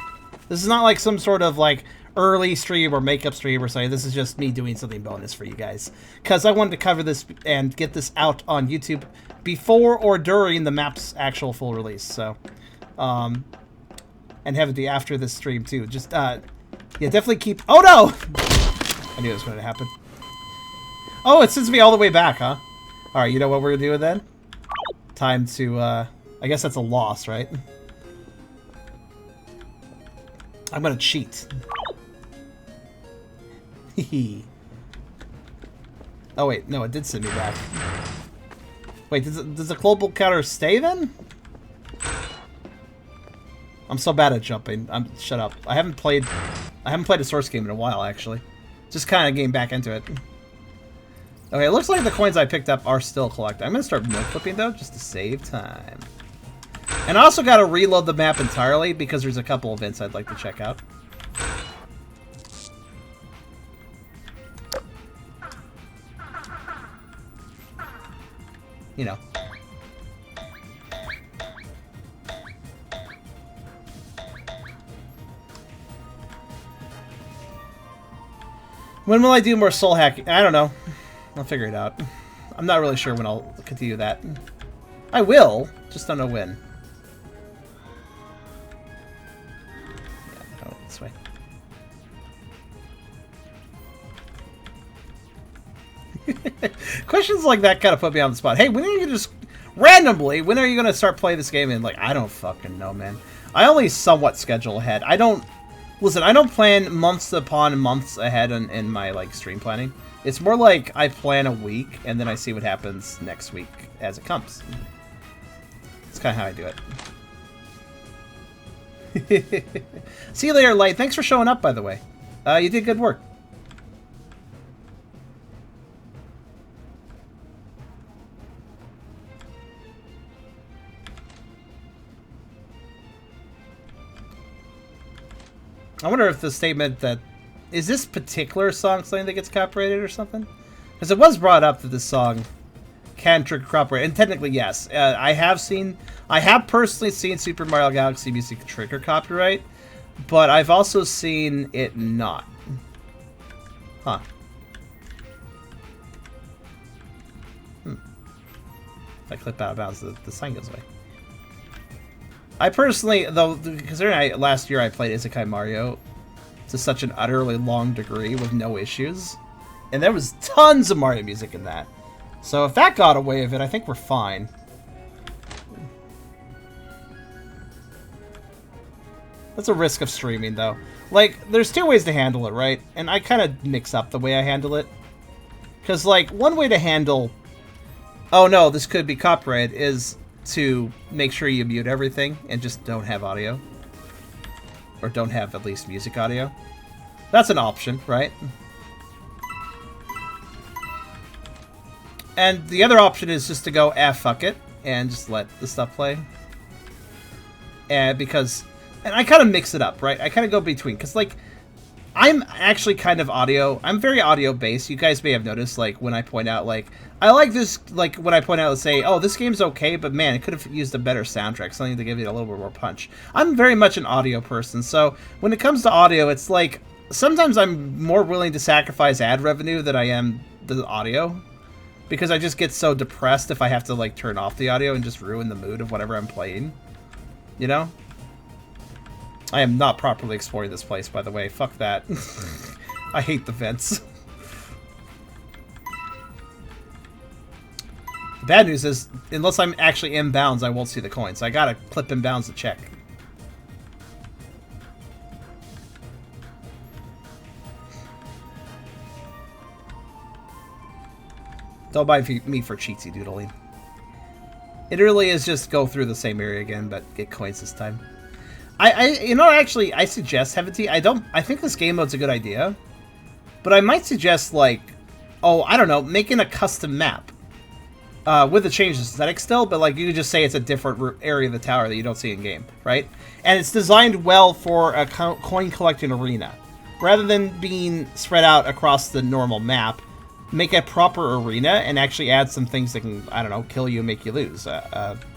This is not like some sort of, like, early stream or makeup stream or something. This is just me doing something bonus for you guys. Because I wanted to cover this and get this out on YouTube before or during the map's actual full release, so... and have it be after this stream, too. Just, yeah, definitely keep... Oh, no! I knew it was going to happen. Oh, it sends me all the way back, huh? Alright, you know what we're going to do then? Time to, I guess that's a loss, right? I'm going to cheat. Hehe. Oh, wait. No, it did send me back. Wait, does the global counter stay, then? I'm so bad at jumping. Shut up. I haven't played a Source game in a while, actually. Just kind of getting back into it. Okay, it looks like the coins I picked up are still collected. I'm gonna start no-clipping though, just to save time. And I also gotta reload the map entirely because there's a couple events I'd like to check out. You know. When will I do more soul hacking? I don't know. I'll figure it out. I'm not really sure when I'll continue that. I will, just don't know when. Yeah, go this way. Questions like that kind of put me on the spot. Hey, when are you gonna just randomly? When are you gonna start playing this game? And like, I don't fucking know, man. I only somewhat schedule ahead. I don't. Listen, I don't plan months upon months ahead in my, like, stream planning. It's more like I plan a week, and then I see what happens next week as it comes. That's kind of how I do it. See you later, Light. Thanks for showing up, by the way. You did good work. I wonder if the statement that... Is this particular song something that gets copyrighted or something? Because it was brought up that this song can trigger copyright. And technically, yes. I have personally seen Super Mario Galaxy music trigger copyright. but I've also seen it not. Huh. If I clip out of bounds, the sign goes away. I personally, though, considering last year I played Isekai Mario to such an utterly long degree with no issues, and there was tons of Mario music in that. So if that got away with it, I think we're fine. That's a risk of streaming, though. Like, there's two ways to handle it, right? And I kind of mix up the way I handle it. Because, like, one way to handle, oh no, this could be copyright, is to make sure you mute everything and just don't have audio. Or don't have at least music audio. That's an option, right? And the other option is just to go, fuck it, and just let the stuff play. And because... And I kind of mix it up, right? I kind of go between, because, like, I'm actually kind of I'm very audio-based. You guys may have noticed, like, when I point out, like, I like this, like, when I point out, let's say, oh, this game's okay, but man, it could have used a better soundtrack, something to give it a little bit more punch. I'm very much an audio person, so when it comes to audio, it's like, sometimes I'm more willing to sacrifice ad revenue than I am the audio, because I just get so depressed if I have to, like, turn off the audio and just ruin the mood of whatever I'm playing, you know? I am not properly exploring this place, by the way. Fuck that. I hate the vents. The bad news is, unless I'm actually in bounds, I won't see the coins. I gotta clip in bounds to check. Don't mind me for cheatsy doodling. It really is just go through the same area again, but get coins this time. I suggest, Heavy, I think this game mode's a good idea, but I might suggest, like, I don't know, making a custom map, with the changed aesthetic still, but, like, you could just say it's a different area of the tower that you don't see in game, right? And it's designed well for a coin collecting arena. Rather than being spread out across the normal map, make a proper arena and actually add some things that can, I don't know, kill you and make you lose.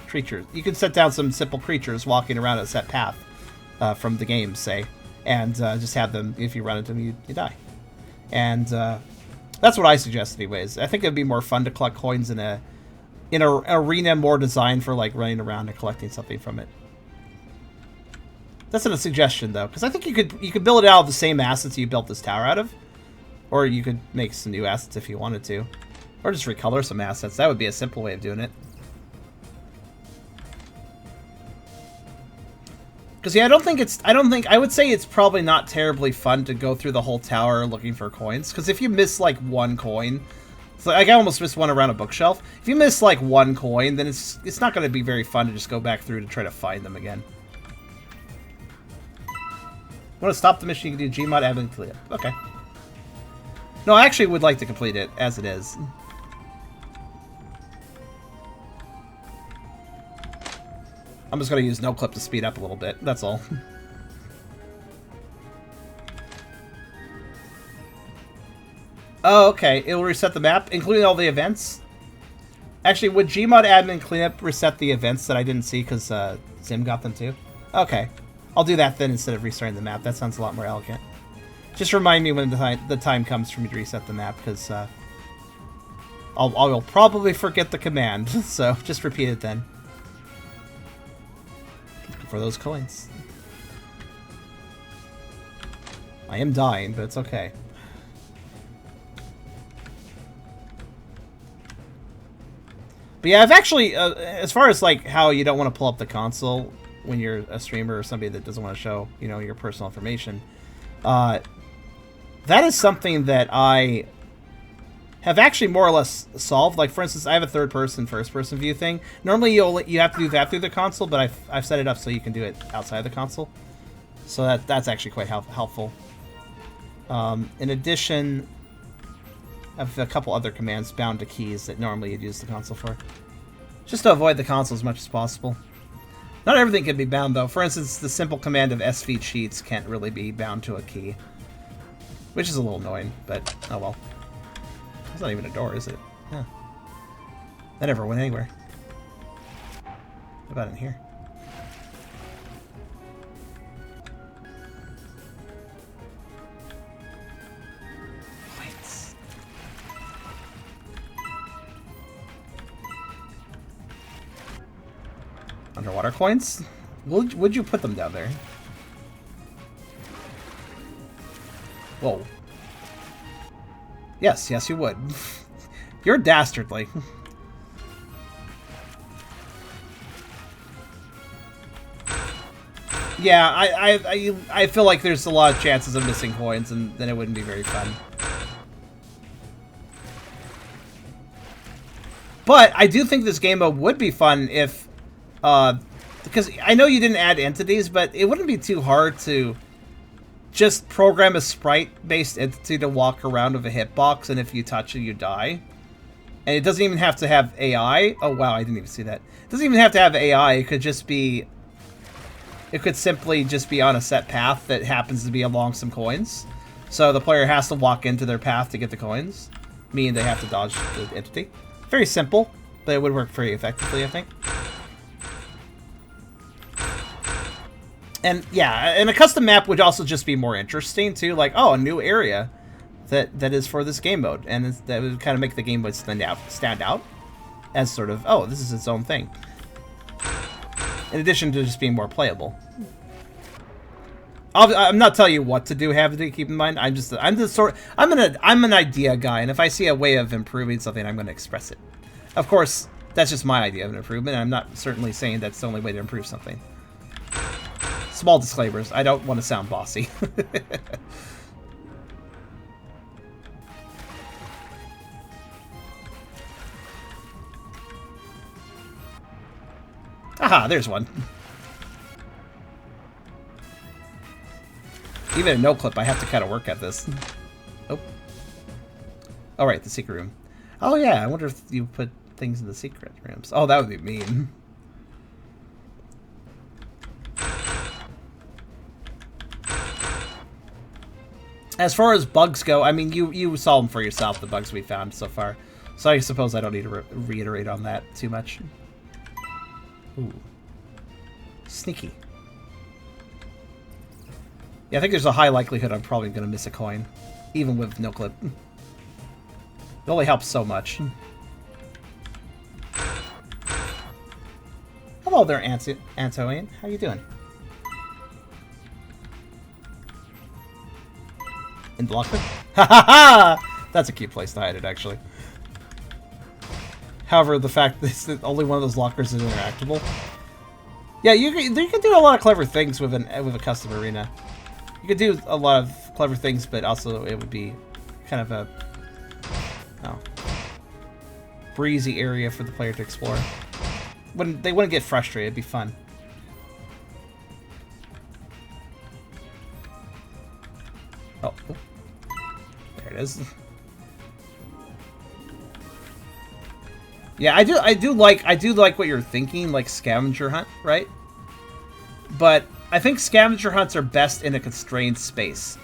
Creatures. You can set down some simple creatures walking around a set path. From the game, say, and just have them, if you run into them, you die. And that's what I suggest anyways. I think it'd be more fun to collect coins in an arena more designed for, like, running around and collecting something from it. That's not a suggestion, though, because I think you could build it out of the same assets you built this tower out of, or you could make some new assets if you wanted to, or just recolor some assets. That would be a simple way of doing it. Because, yeah, I would say it's probably not terribly fun to go through the whole tower looking for coins. Because if you miss, like, one coin, so, like, I almost missed one around a bookshelf. If you miss, like, one coin, then it's not going to be very fun to just go back through to try to find them again. Want to stop the mission, you can do Gmod admin complete it. Okay. No, I actually would like to complete it as it is. I'm just going to use no clip to speed up a little bit. That's all. Oh, okay. It will reset the map, including all the events. Actually, would Gmod admin cleanup reset the events that I didn't see because Zim got them too? Okay. I'll do that then instead of restarting the map. That sounds a lot more elegant. Just remind me when the time comes for me to reset the map, because I'll probably forget the command. So just repeat it then. For those coins. I am dying, but it's okay. But yeah, I've actually, as far as like how you don't want to pull up the console when you're a streamer or somebody that doesn't want to show, you know, your personal information, that is something that I have actually more or less solved. Like, for instance, I have a third-person, first-person view thing. Normally, you have to do that through the console, but I've set it up so you can do it outside the console. So that's actually quite helpful. In addition, I have a couple other commands bound to keys that normally you'd use the console for. Just to avoid the console as much as possible. Not everything can be bound, though. For instance, the simple command of SV cheats can't really be bound to a key. Which is a little annoying, but oh well. It's not even a door, is it? Yeah. That never went anywhere. What about in here? Underwater coins? Would you put them down there? Whoa. Yes, you would. You're dastardly. Yeah, I feel like there's a lot of chances of missing coins, and then it wouldn't be very fun. But I do think this game mode would be fun if, because I know you didn't add entities, but it wouldn't be too hard to just program a sprite-based entity to walk around with a hitbox, and if you touch it, you die. And it doesn't even have to have AI. Oh, wow, I didn't even see that. It doesn't even have to have AI. It could just be... It could simply just be on a set path that happens to be along some coins. So the player has to walk into their path to get the coins, meaning they have to dodge the entity. Very simple, but it would work pretty effectively, I think. And yeah, and a custom map would also just be more interesting too. Like, oh, a new area that is for this game mode, and that would kind of make the game mode stand out as sort of, oh, this is its own thing. In addition to just being more playable. I'm not telling you what to do. Have to keep in mind. I'm an idea guy, and if I see a way of improving something, I'm going to express it. Of course, that's just my idea of an improvement. And I'm not certainly saying that's the only way to improve something. Small disclaimers. I don't want to sound bossy. Aha, there's one. Even a no clip, I have to kind of work at this. Oh. Oh, right, the secret room. Oh, yeah, I wonder if you put things in the secret rooms. Oh, that would be mean. As far as bugs go, I mean, you saw them for yourself, the bugs we found so far. So I suppose I don't need to reiterate on that too much. Ooh. Sneaky. Yeah, I think there's a high likelihood I'm probably going to miss a coin, even with no clip. It only helps so much. Hello there, Antoine. How you doing? In the locker? Ha ha ha! That's a cute place to hide it, actually. However, the fact that only one of those lockers is interactable. Yeah, you can do a lot of clever things with a custom arena. You could do a lot of clever things, but also it would be kind of a breezy area for the player to explore. They wouldn't get frustrated. It'd be fun. Oh, there it is. Yeah, I do like what you're thinking, like scavenger hunt, right? But I think scavenger hunts are best in a constrained space.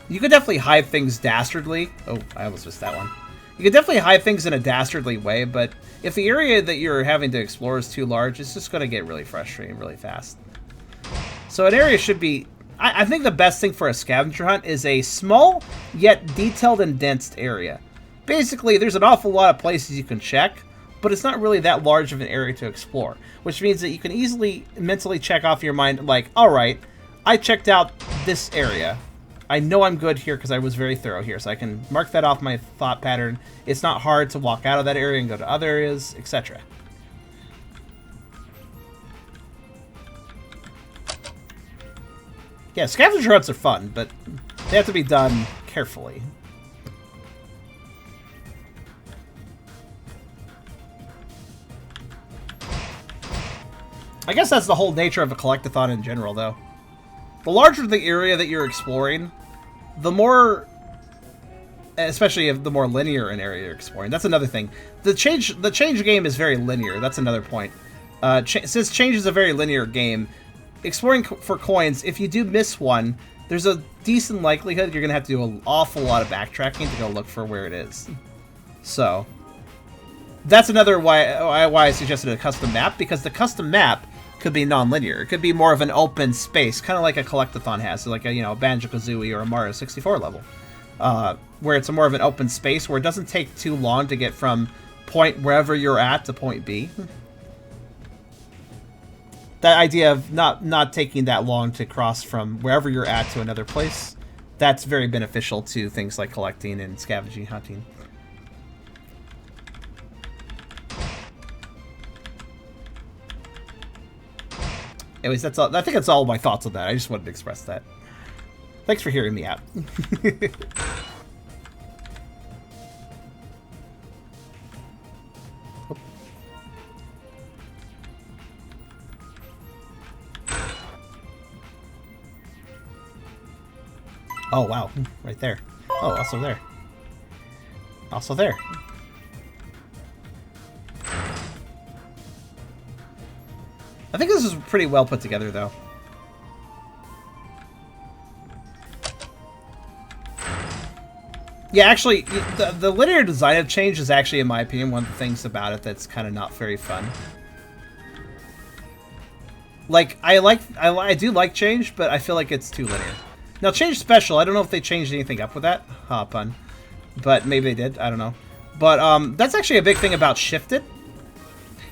You could definitely hide things dastardly. Oh, I almost missed that one. You could definitely hide things in a dastardly way, but if the area that you're having to explore is too large, it's just going to get really frustrating really fast. So an area should be... I think the best thing for a scavenger hunt is a small, yet detailed and dense area. Basically, there's an awful lot of places you can check, but it's not really that large of an area to explore, which means that you can easily mentally check off your mind, like, alright, I checked out this area. I know I'm good here because I was very thorough here, so I can mark that off my thought pattern. It's not hard to walk out of that area and go to other areas, etc. Yeah, scavenger hunts are fun, but they have to be done carefully. I guess that's the whole nature of a collectathon in general, though. The larger the area that you're exploring, the more... Especially if the more linear an area you're exploring. That's another thing. The change game is very linear. That's another point. Since change is a very linear game, exploring for coins, if you do miss one, there's a decent likelihood you're going to have to do an awful lot of backtracking to go look for where it is. So, that's another why I suggested a custom map, because the custom map could be non-linear. It could be more of an open space, kind of like a collectathon has, so like a Banjo-Kazooie or a Mario 64 level, where it's more of an open space where it doesn't take too long to get from point wherever you're at to point B. that idea of not taking that long to cross from wherever you're at to another place, that's very beneficial to things like collecting and scavenging hunting. Anyways, that's all. I think that's all my thoughts on that. I just wanted to express that. Thanks for hearing me out. Oh, wow. Right there. Oh, also there. Also there. I think this is pretty well put together, though. Yeah, actually, the linear design of Change is actually, in my opinion, one of the things about it that's kind of not very fun. Like, I do like Change, but I feel like it's too linear. Now, Change Special, I don't know if they changed anything up with that. Ha, pun. But maybe they did, I don't know. But, that's actually a big thing about Shifted.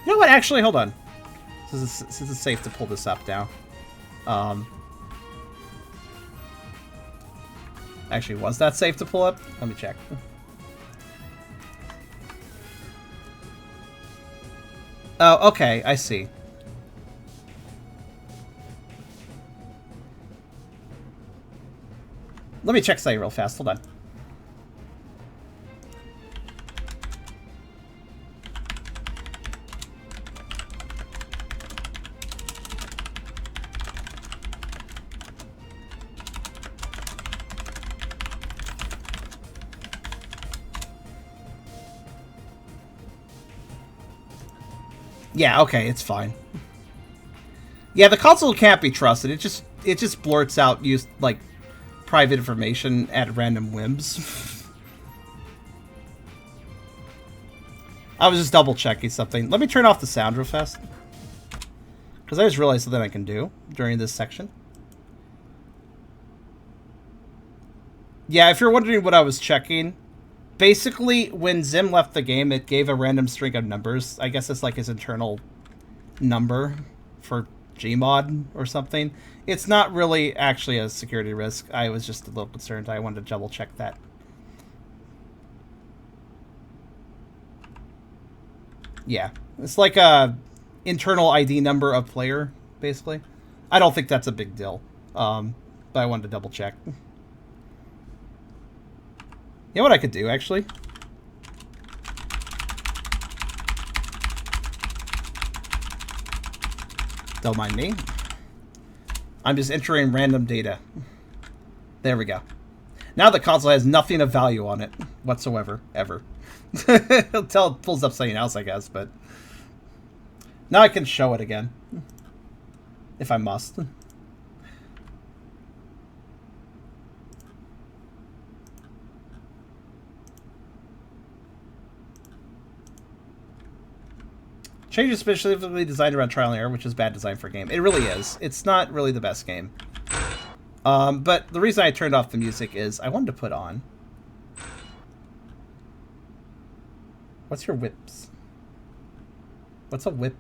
You know what, actually, hold on. Since it's safe to pull this up now. Actually, was that safe to pull up? Let me check. Oh, okay, I see. Let me check something real fast. Hold on. Yeah, okay, it's fine. Yeah, the console can't be trusted. It just blurts out like private information at random whims. I was just double checking something. Let me turn off the sound real fast. Because I just realized something I can do during this section. Yeah, if you're wondering what I was checking, basically when Zim left the game, it gave a random string of numbers. I guess it's like his internal number for Gmod or something. It's not really actually a security risk. I was just a little concerned. I wanted to double check that. Yeah, it's like a internal ID number of player, basically. I don't think that's a big deal, but I wanted to double check. You know what I could do, actually? Don't mind me. I'm just entering random data. There we go. Now the console has nothing of value on it whatsoever, ever. Until it pulls up something else, I guess, but... Now I can show it again. If I must. Change is specifically designed around trial and error, which is bad design for a game. It really is. It's not really the best game. But the reason I turned off the music is I wanted to put on... What's your whips? What's a whip?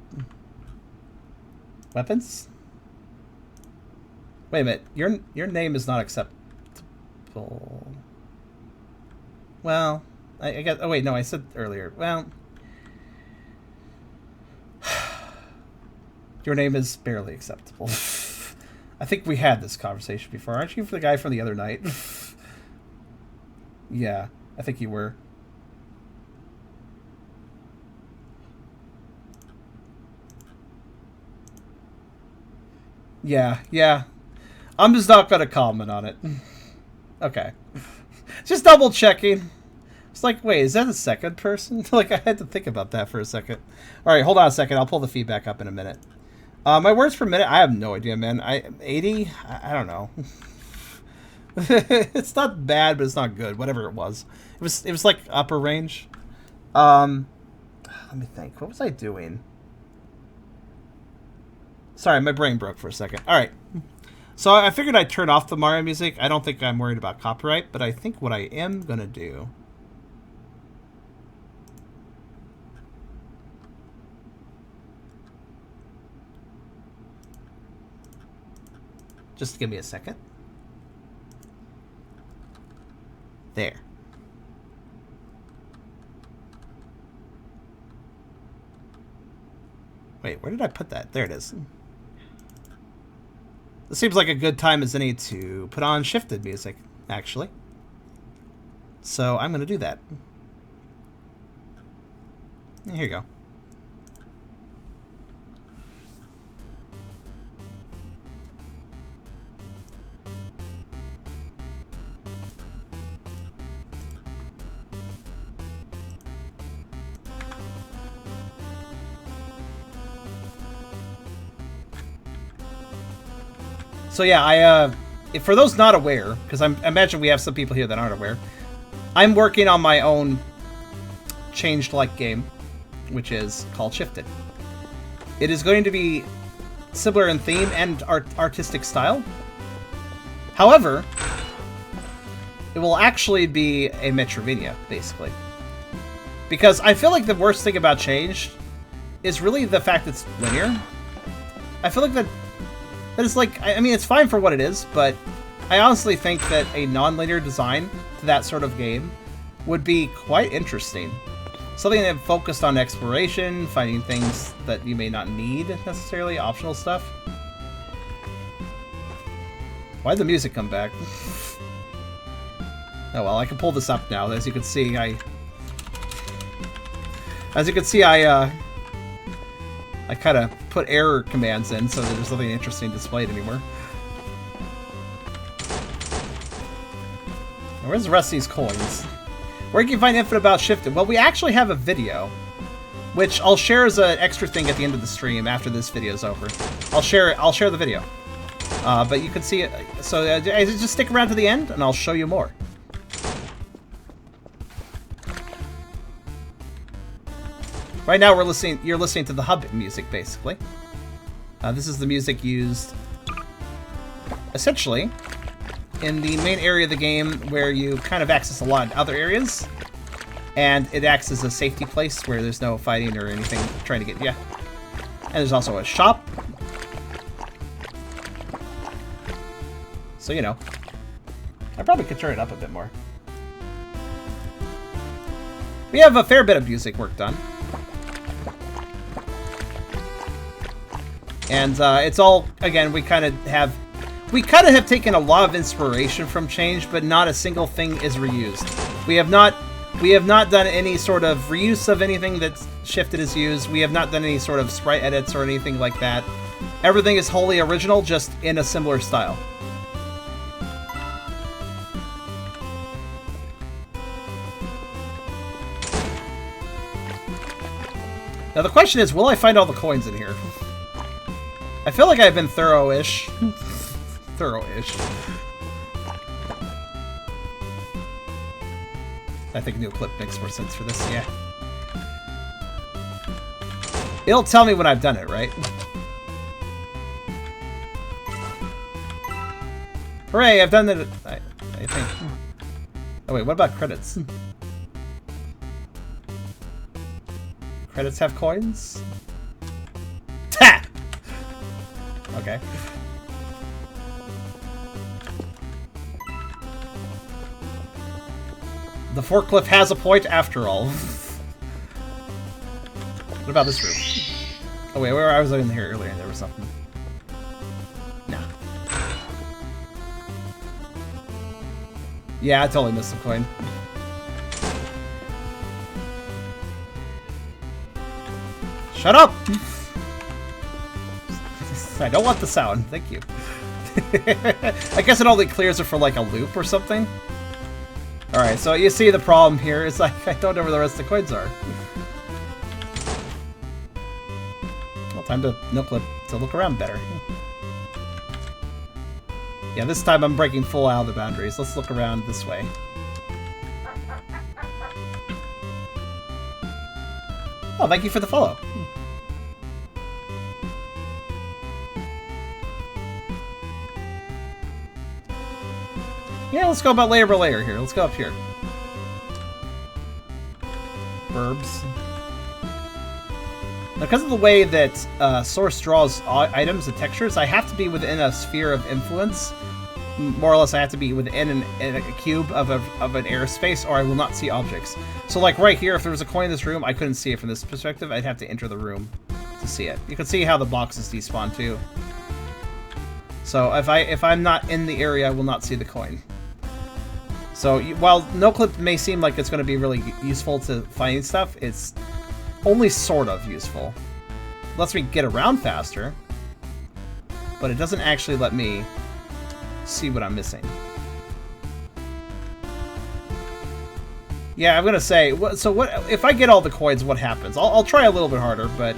Weapons? Wait a minute. Your name is not acceptable. Well, I guess... Oh, wait, no, I said earlier. Well... Your name is barely acceptable. I think we had this conversation before. Aren't you the guy from the other night? Yeah, I think you were. Yeah. I'm just not going to comment on it. Okay. Just double checking. It's like, wait, is that a second person? Like, I had to think about that for a second. All right, hold on a second. I'll pull the feedback up in a minute. My words per minute, I have no idea, man. 80? I don't know. It's not bad, but it's not good. Whatever it was. It was like upper range. Let me think. What was I doing? Sorry, my brain broke for a second. All right. So I figured I'd turn off the Mario music. I don't think I'm worried about copyright, but I think what I am going to do... Just give me a second. There. Wait, where did I put that? There it is. This seems like a good time as any to put on shifted music, actually. So I'm going to do that. Here you go. So yeah, for those not aware, because I imagine we have some people here that aren't aware, I'm working on my own Changed-like game, which is called Shifted. It is going to be similar in theme and artistic style. However, it will actually be a Metroidvania, basically. Because I feel like the worst thing about Changed is really the fact it's linear. I feel like that is like, I mean, it's fine for what it is, but I honestly think that a non-linear design to that sort of game would be quite interesting. Something that focused on exploration, finding things that you may not need necessarily, optional stuff. Why'd the music come back? Oh well, I can pull this up now. As you can see, I kind of put error commands in so that there's nothing interesting displayed anymore. Where's the rest of these coins? Where can you find info about Shifted? Well, we actually have a video, which I'll share as an extra thing at the end of the stream after this video's over. I'll share the video. But you can see it. So just stick around to the end, and I'll show you more. Right now, you're listening to the hub music, basically. This is the music used, essentially, in the main area of the game where you kind of access a lot of other areas. And it acts as a safety place where there's no fighting or anything trying to get you. And there's also a shop. So, you know, I probably could turn it up a bit more. We have a fair bit of music work done. And it's all, again, we kind of have taken a lot of inspiration from Change, but not a single thing is reused. We have not done any sort of reuse of anything that Shifted has used. We have not done any sort of sprite edits or anything like that. Everything is wholly original, just in a similar style. Now the question is, will I find all the coins in here? I feel like I've been thorough-ish. Thorough-ish. I think new clip makes more sense for this, yeah. It'll tell me when I've done it, right? Hooray, I've done it, I think. Oh wait, what about credits? Credits have coins? Ta! Okay. The forklift has a point after all. What about this room? Oh wait, I was in here earlier and there was something. Nah. Yeah, I totally missed the coin. Shut up! I don't want the sound, thank you. I guess it only clears it for like a loop or something. Alright, so you see the problem here is like, I don't know where the rest of the coins are. Well, time to no-clip to look around better. Yeah, this time I'm breaking full out of the boundaries. Let's look around this way. Oh, thank you for the follow. Yeah, let's go about layer by layer here. Let's go up here. Verbs. Because of the way that Source draws items and textures, I have to be within a sphere of influence. More or less, I have to be within a cube of an airspace, or I will not see objects. So, like right here, if there was a coin in this room, I couldn't see it from this perspective. I'd have to enter the room to see it. You can see how the boxes despawn too. So if I'm not in the area, I will not see the coin. So while NoClip may seem like it's going to be really useful to finding stuff, it's only sort of useful. It lets me get around faster, but it doesn't actually let me see what I'm missing. Yeah, I'm gonna say. So what if I get all the coins? What happens? I'll try a little bit harder, but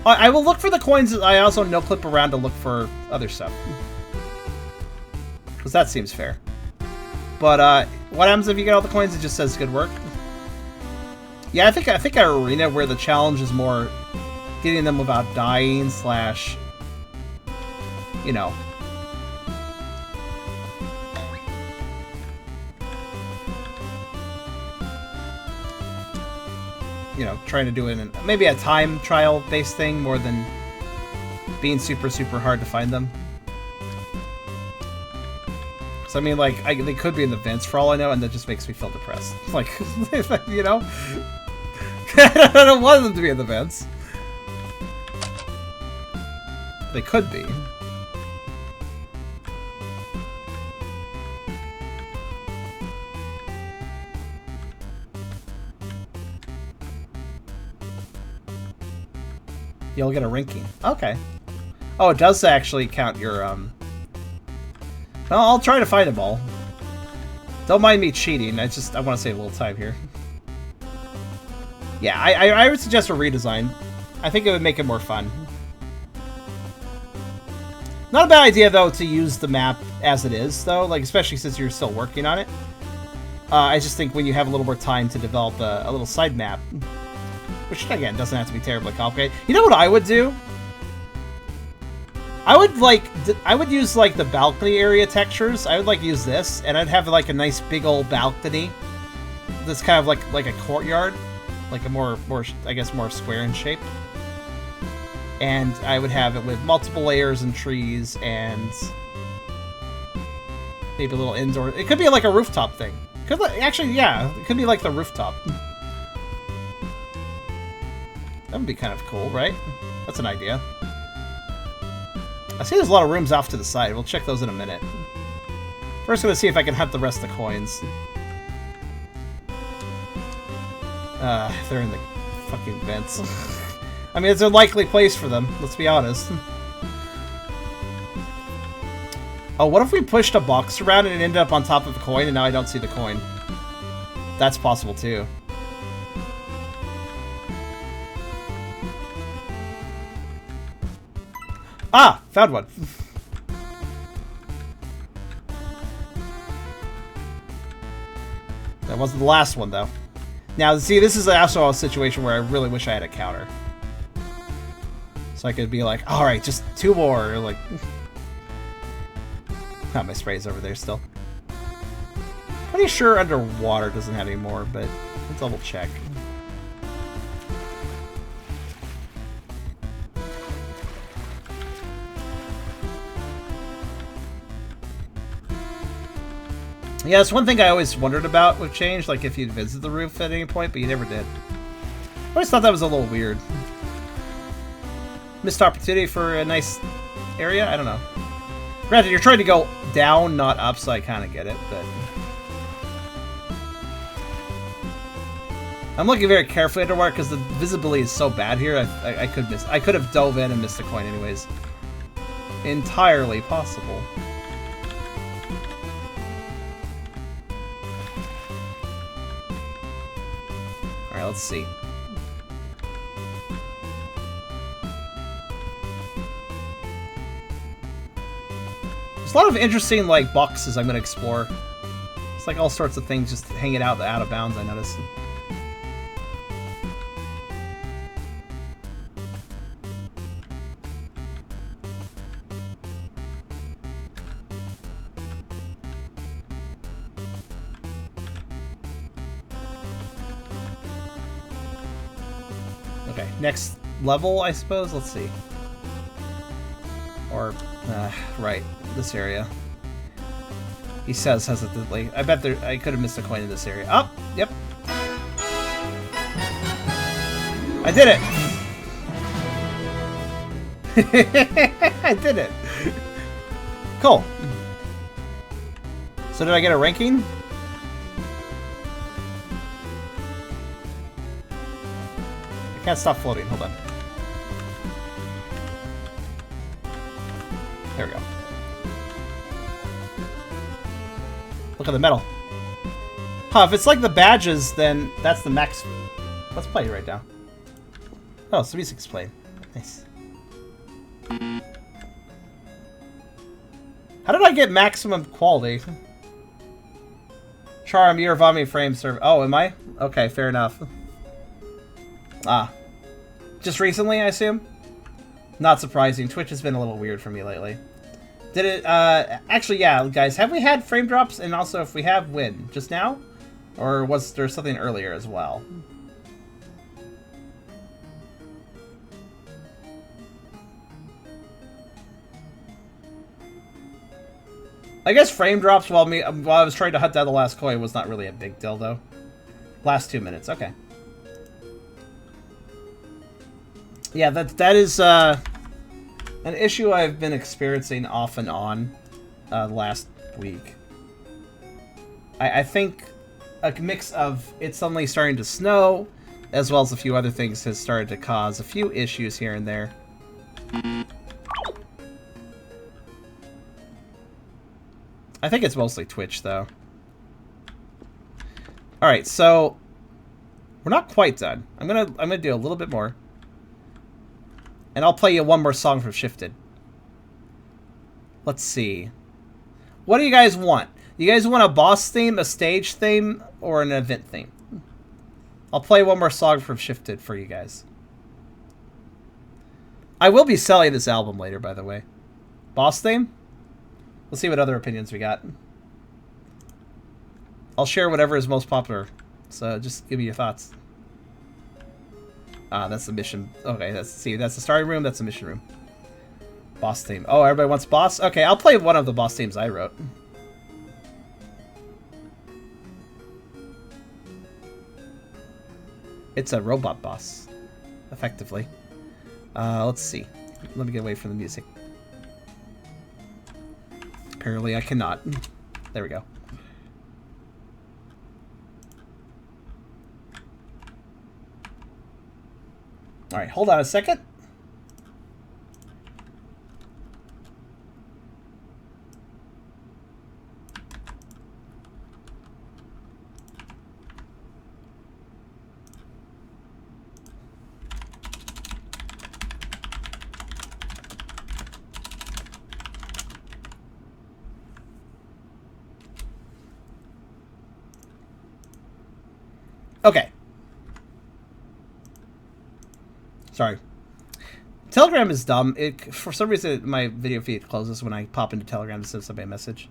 I will look for the coins. I also no-clip around to look for other stuff, because that seems fair. But what happens if you get all the coins? It just says good work. Yeah, I think our arena where the challenge is more getting them without dying slash, you know. You know, trying to do it in maybe a time trial based thing more than being super hard to find them. So I mean, like, they could be in the vents for all I know, and that just makes me feel depressed. Like, you know, I don't want them to be in the vents. They could be. You'll get a ranking. Okay. Oh, it does actually count your, Well, I'll try to find them all. Don't mind me cheating. I want to save a little time here. Yeah, I would suggest a redesign. I think it would make it more fun. Not a bad idea, though, to use the map as it is, though. Like, especially since you're still working on it. I just think when you have a little more time to develop a little side map, which, again, doesn't have to be terribly complicated. You know what I would do? I would use, like, the balcony area textures. I would, like, use this, and I'd have, like, a nice big old balcony that's kind of like a courtyard. Like a more, I guess, more square in shape. And I would have it with multiple layers and trees and maybe a little indoor. It could be like a rooftop thing. Actually, yeah, it could be like the rooftop. That would be kind of cool, right? That's an idea. I see there's a lot of rooms off to the side. We'll check those in a minute. First, I'm gonna see if I can hunt the rest of the coins. They're in the fucking vents. I mean, it's a likely place for them, let's be honest. Oh, what if we pushed a box around and it ended up on top of a coin and now I don't see the coin? That's possible too. Ah! Found one! That wasn't the last one, though. Now, see, this is also a situation where I really wish I had a counter. So I could be like, alright, just 2 more, or like... Not my spray's over there still. Pretty sure underwater doesn't have any more, but let's double check. Yeah, that's one thing I always wondered about with Change, like if you'd visit the roof at any point, but you never did. I always thought that was a little weird. Missed opportunity for a nice area? I don't know. Granted, you're trying to go down, not up, so I kind of get it, but... I'm looking very carefully underwater because the visibility is so bad here, I could have dove in and missed the coin anyways. Entirely possible. Alright, let's see. There's a lot of interesting, like, boxes I'm gonna explore. It's like all sorts of things just hanging out of bounds, I noticed. Okay, next level, I suppose. Let's see. Or, right, this area. He says hesitantly. I bet I could have missed a coin in this area. Oh, yep. I did it! I did it! Cool. So did I get a ranking? I can't stop floating. Hold on. There we go. Look at the medal. Huh, if it's like the badges, then that's the max. Let's play it right now. Oh, so music's playing. Nice. How did I get maximum quality? Charm, you're vomiting frame serve. Oh, am I? Okay, fair enough. Ah. Just recently, I assume? Not surprising. Twitch has been a little weird for me lately. Did it, actually, yeah, guys, have we had frame drops? And also, if we have, when? Just now? Or was there something earlier as well? I guess frame drops while I was trying to hunt down the last coin was not really a big deal, though. Last 2 minutes, okay. Yeah, that is, an issue I've been experiencing off and on last week. I think a mix of it suddenly starting to snow, as well as a few other things, has started to cause a few issues here and there. I think it's mostly Twitch, though. Alright, so we're not quite done. I'm gonna do a little bit more. And I'll play you one more song from Shifted. Let's see. What do you guys want? You guys want a boss theme, a stage theme, or an event theme? I'll play one more song from Shifted for you guys. I will be selling this album later, by the way. Boss theme? Let's see what other opinions we got. I'll share whatever is most popular. So just give me your thoughts. Ah, that's the mission. Okay, that's the starting room. That's the mission room. Boss theme. Oh, everybody wants boss? Okay, I'll play one of the boss themes I wrote. It's a robot boss, effectively. Let's see. Let me get away from the music. Apparently I cannot. There we go. Alright, hold on a second. Okay. Sorry. Telegram is dumb. For some reason, my video feed closes when I pop into Telegram to send somebody a message.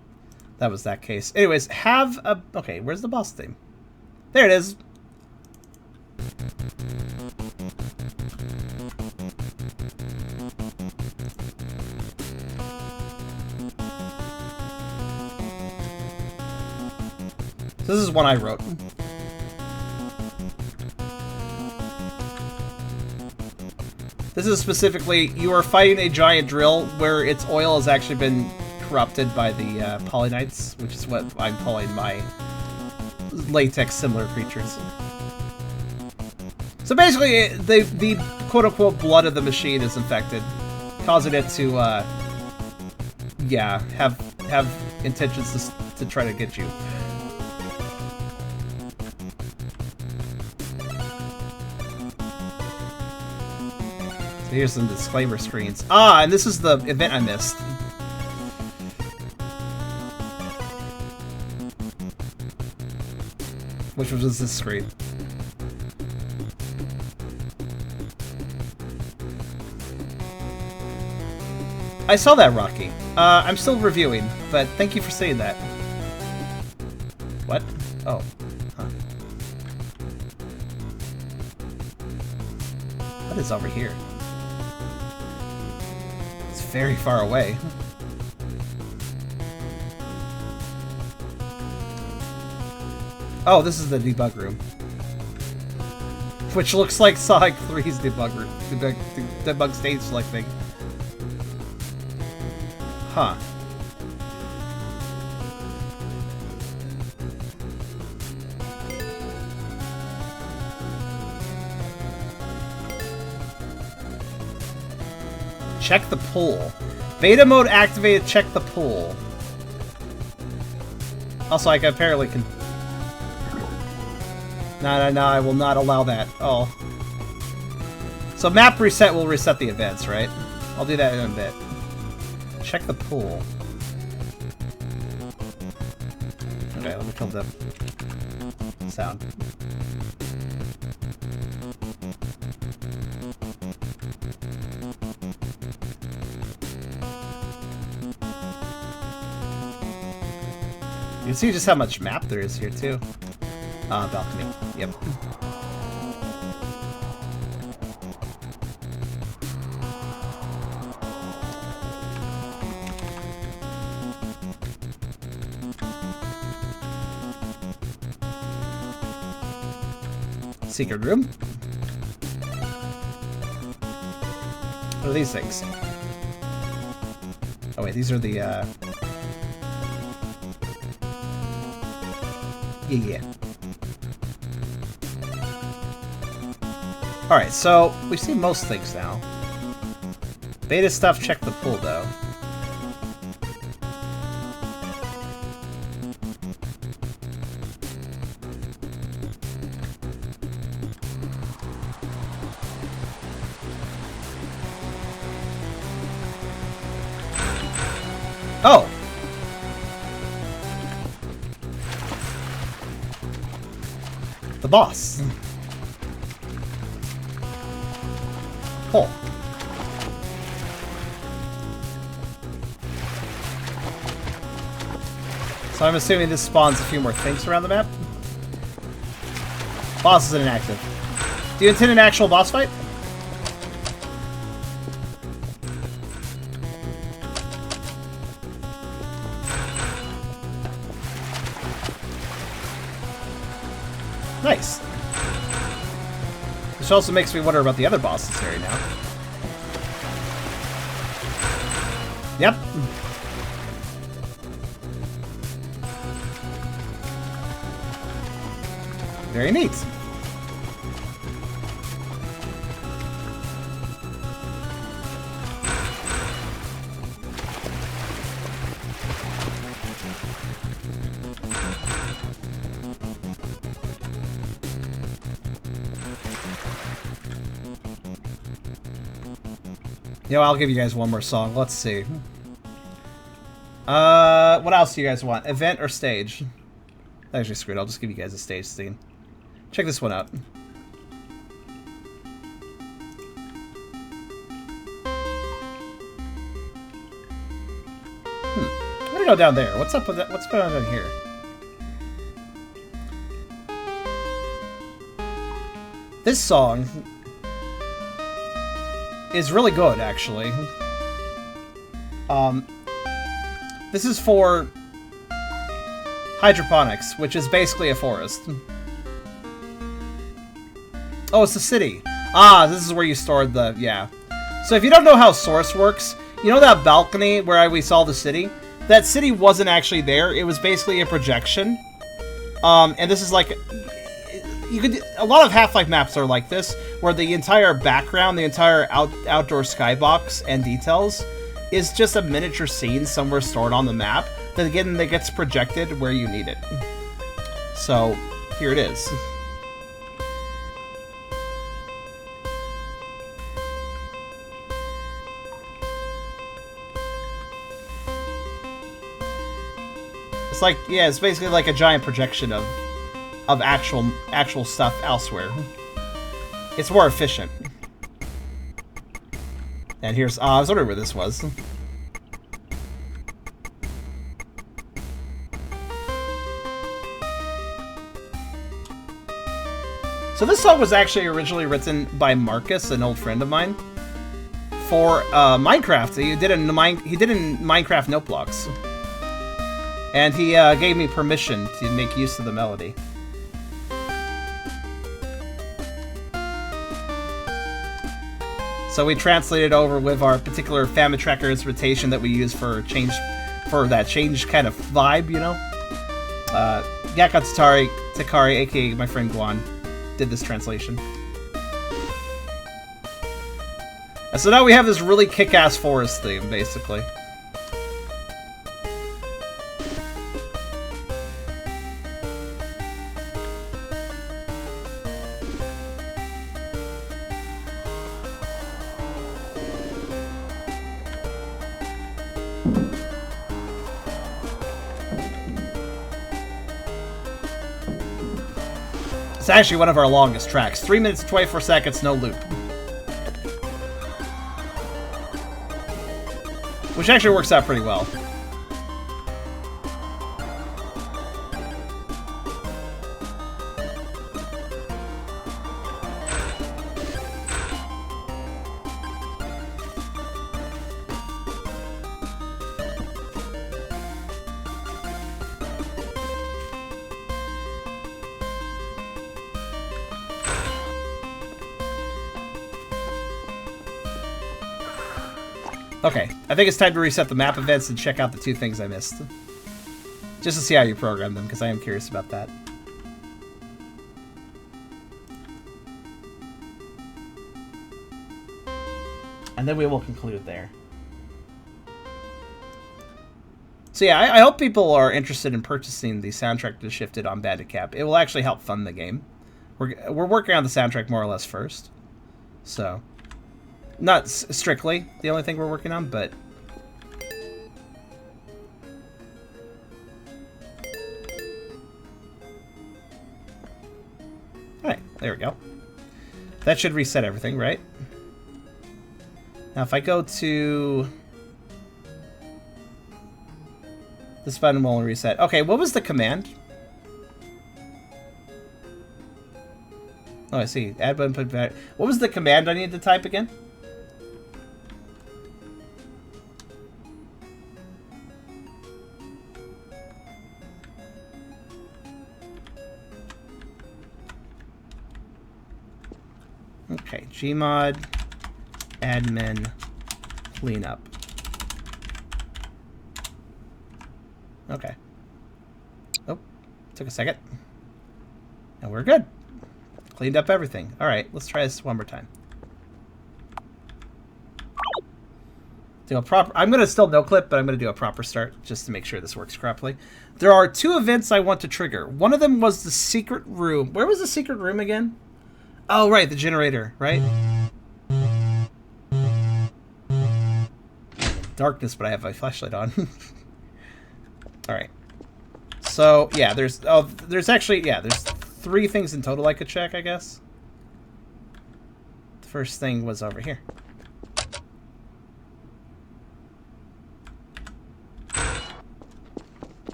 That was that case. Anyways, have a... Okay, where's the boss theme? There it is. This is one I wrote. This is specifically, you are fighting a giant drill where its oil has actually been corrupted by the polyknights, which is what I'm calling my latex similar creatures. So basically, the quote-unquote blood of the machine is infected, causing it to, yeah, have intentions to try to get you. So here's some disclaimer screens. Ah, and this is the event I missed. Which was this screen. I saw that, Rocky. I'm still reviewing, but thank you for saying that. What? Oh. Huh. What is over here? It's very far away. Oh, this is the debug room. Which looks like Sonic 3's debug room. Debug stage selecting. Huh. Check the pool. Beta mode activated, check the pool. Also, I apparently can... No, I will not allow that. Oh. So map reset will reset the events, right? I'll do that in a bit. Check the pool. Okay, let me kill the sound. You can see just how much map there is here, too. Balcony. Yep. Secret room. What are these things? Oh wait, these are the, Yeah. Alright, so we've seen most things now. Beta stuff, check the pool, though. Oh! The boss. Pull. So I'm assuming this spawns a few more things around the map. Boss is inactive. Do you intend an actual boss fight? Nice. Which also makes me wonder about the other bosses here now. Yep. Very neat. Yo, I'll give you guys one more song. Let's see. What else do you guys want? Event or stage? Actually, screw it. I'll just give you guys a stage scene. Check this one out. I'm gonna go down there. What's up with that? What's going on down here? This song is really good, actually. This is for hydroponics, which is basically a forest. Oh, it's the city. Ah, this is where you stored the... yeah. So if you don't know how Source works, you know that balcony where we saw the city? That city wasn't actually there. It was basically a projection. And this is like... you could... a lot of Half-Life maps are like this, where the entire background, the entire outdoor skybox and details is just a miniature scene somewhere stored on the map that, again, that gets projected where you need it. So, here it is. It's like, yeah, it's basically like a giant projection of actual stuff elsewhere. It's more efficient. And here's... I was wondering where this was. So this song was actually originally written by Marcus, an old friend of mine, for Minecraft. He did in Minecraft note blocks, and he gave me permission to make use of the melody. So we translated over with our particular Famine Tracker instrumentation that we use for that change kind of vibe, you know. Yaka Takari, aka my friend Guan, did this translation. And so now we have this really kick-ass forest theme, basically. It's actually one of our longest tracks. 3 minutes and 24 seconds, no loop. Which actually works out pretty well. Okay, I think it's time to reset the map events and check out the 2 things I missed. Just to see how you program them, because I am curious about that. And then we will conclude there. So yeah, I hope people are interested in purchasing the soundtrack to Shifted on Bandicap. It will actually help fund the game. We're working on the soundtrack more or less first. So... not strictly the only thing we're working on, but... Alright, there we go. That should reset everything, right? Now if I go to... this button will reset. Okay, what was the command? Oh, I see. Add button, put back. What was the command I needed to type again? Okay, Gmod admin cleanup. Okay. Oh, took a second. And we're good. Cleaned up everything. Alright, let's try this one more time. Do a proper... I'm going to still no clip, but I'm going to do a proper start just to make sure this works correctly. There are 2 events I want to trigger. One of them was the secret room. Where was the secret room again? Oh, right, the generator, right? Darkness, but I have my flashlight on. Alright. So, yeah, there's actually, yeah, there's 3 things in total I could check, I guess. The first thing was over here.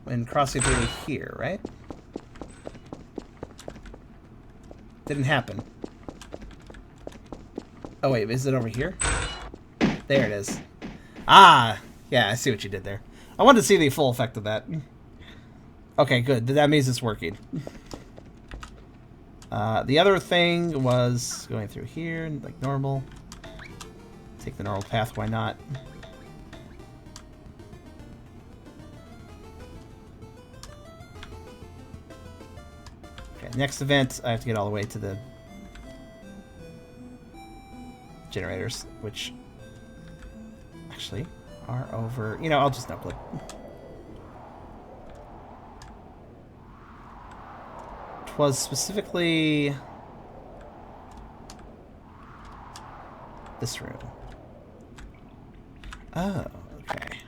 When crossing through here, right? Didn't happen. Oh wait, is it over here? There it is. Ah! Yeah, I see what you did there. I wanted to see the full effect of that. Okay, good. That means it's working. The other thing was going through here, like normal. Take the normal path, why not? Next event, I have to get all the way to the generators, which actually are over... You know, I'll just no-clip. It was specifically this room. Oh, okay.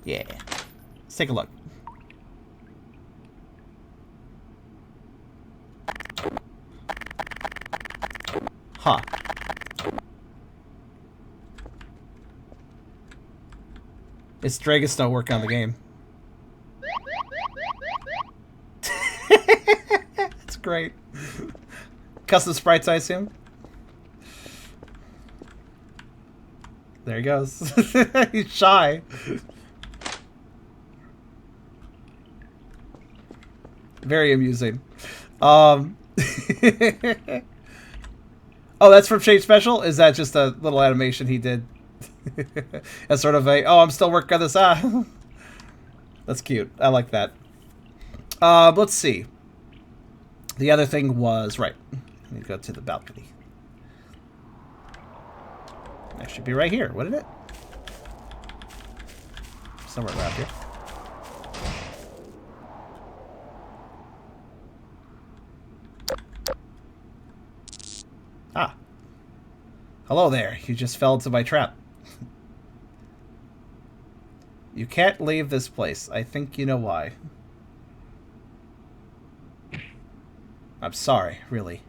Yeah. Let's take a look. Huh. It's Dragus not working on the game. That's great. Custom sprites, I assume. There he goes. He's shy. Very amusing. Oh, that's from Shade Special? Is that just a little animation he did? As sort of a, oh, I'm still working on this. That's cute. I like that. Let's see. The other thing was, right. Let me go to the balcony. That should be right here, wouldn't it? Somewhere around here. Ah. Hello there. You just fell into my trap. You can't leave this place. I think you know why. I'm sorry, really.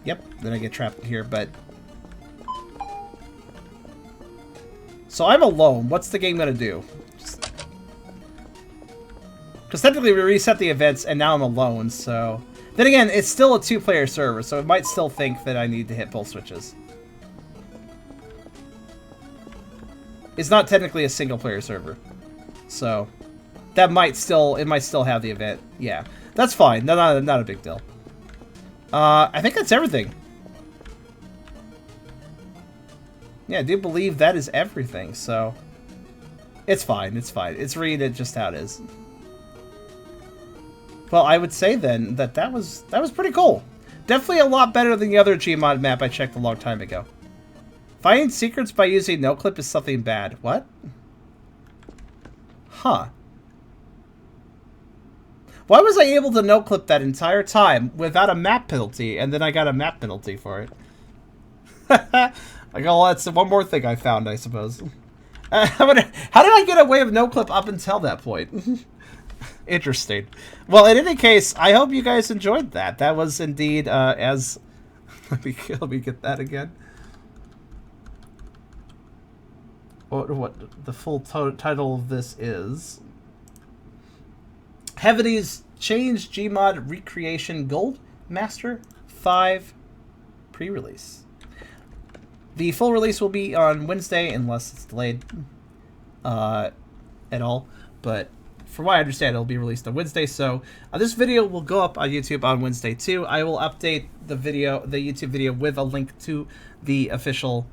Yep, then I get trapped here, but... So I'm alone. What's the game gonna do? Because technically we reset the events, and now I'm alone, so... Then again, it's still a two-player server, so it might still think that I need to hit both switches. It's not technically a single-player server. So... That might still... It might still have the event. Yeah. That's fine. Not a big deal. I think that's everything. Yeah, I do believe that is everything, so... It's fine, it's fine. It's reading it just how it is. Well, I would say then that was pretty cool. Definitely a lot better than the other Gmod map I checked a long time ago. Finding secrets by using no-clip is something bad. What? Huh. Why was I able to no-clip that entire time without a map penalty, and then I got a map penalty for it? Like, oh, that's one more thing I found, I suppose. How did I get away with no-clip up until that point? Interesting. Well, in any case, I hope you guys enjoyed that. That was indeed as... Let me get that again. What the full title of this is... Heavenly's Changed Gmod Recreation Gold Master 5 pre-release. The full release will be on Wednesday, unless it's delayed at all. But from what I understand, it'll be released on Wednesday. So this video will go up on YouTube on Wednesday too. I will update the YouTube video with a link to the official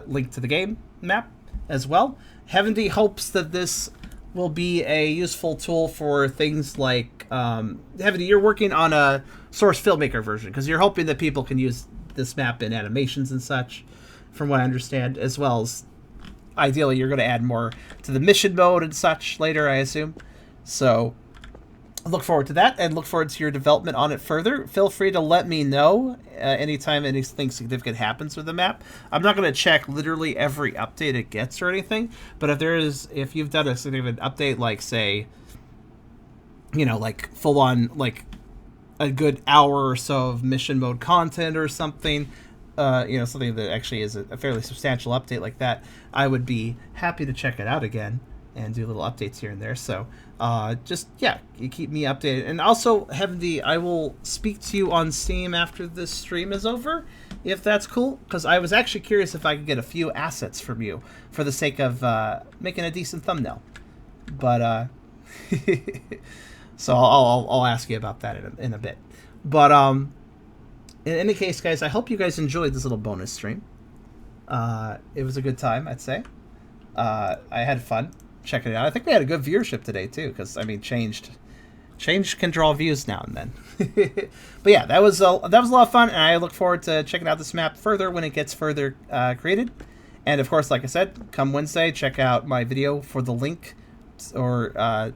link to the game map as well. Heavenly hopes that this will be a useful tool for things like Heavenly, you're working on a Source Filmmaker version because you're hoping that people can use this map in animations and such, from what I understand, as well as ideally you're going to add more to the mission mode and such later, I assume. So look forward to that and look forward to your development on it further. Feel free to let me know anytime anything significant happens with the map. I'm not going to check literally every update it gets or anything, but if you've done a significant update, like say, you know, like full on, like a good hour or so of mission mode content or something, you know, something that actually is a fairly substantial update like that, I would be happy to check it out again and do little updates here and there. So just, yeah, you keep me updated. And also, Heavenly, I will speak to you on Steam after this stream is over, if that's cool, because I was actually curious if I could get a few assets from you for the sake of making a decent thumbnail. But so I'll ask you about that in a bit. But in any case, guys, I hope you guys enjoyed this little bonus stream. It was a good time, I'd say. I had fun checking it out. I think we had a good viewership today too, because I mean, Changed can draw views now and then. But yeah, that was a lot of fun, and I look forward to checking out this map further when it gets further created. And of course, like I said, come Wednesday, check out my video for the link or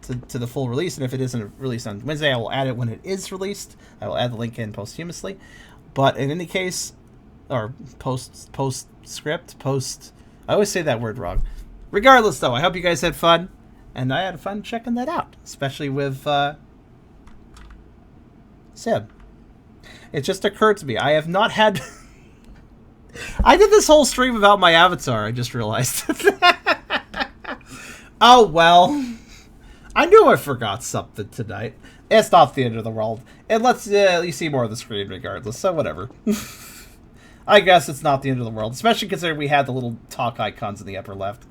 to the full release. And if it isn't released on Wednesday, I will add it when it is released. I will add the link in posthumously. But in any case, or postscript. I always say that word wrong. Regardless, though, I hope you guys had fun, and I had fun checking that out, especially with Sib. It just occurred to me, I have not had... I did this whole stream without my avatar, I just realized. Oh, well. I knew I forgot something tonight. It's not the end of the world. And let's you see more of the screen regardless, so whatever. I guess it's not the end of the world, especially considering we had the little talk icons in the upper left.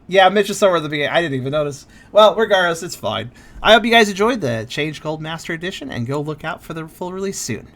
Yeah, Mitch is somewhere at the beginning. I didn't even notice. Well, regardless, it's fine. I hope you guys enjoyed the Changed Gold Master Edition, and go look out for the full release soon.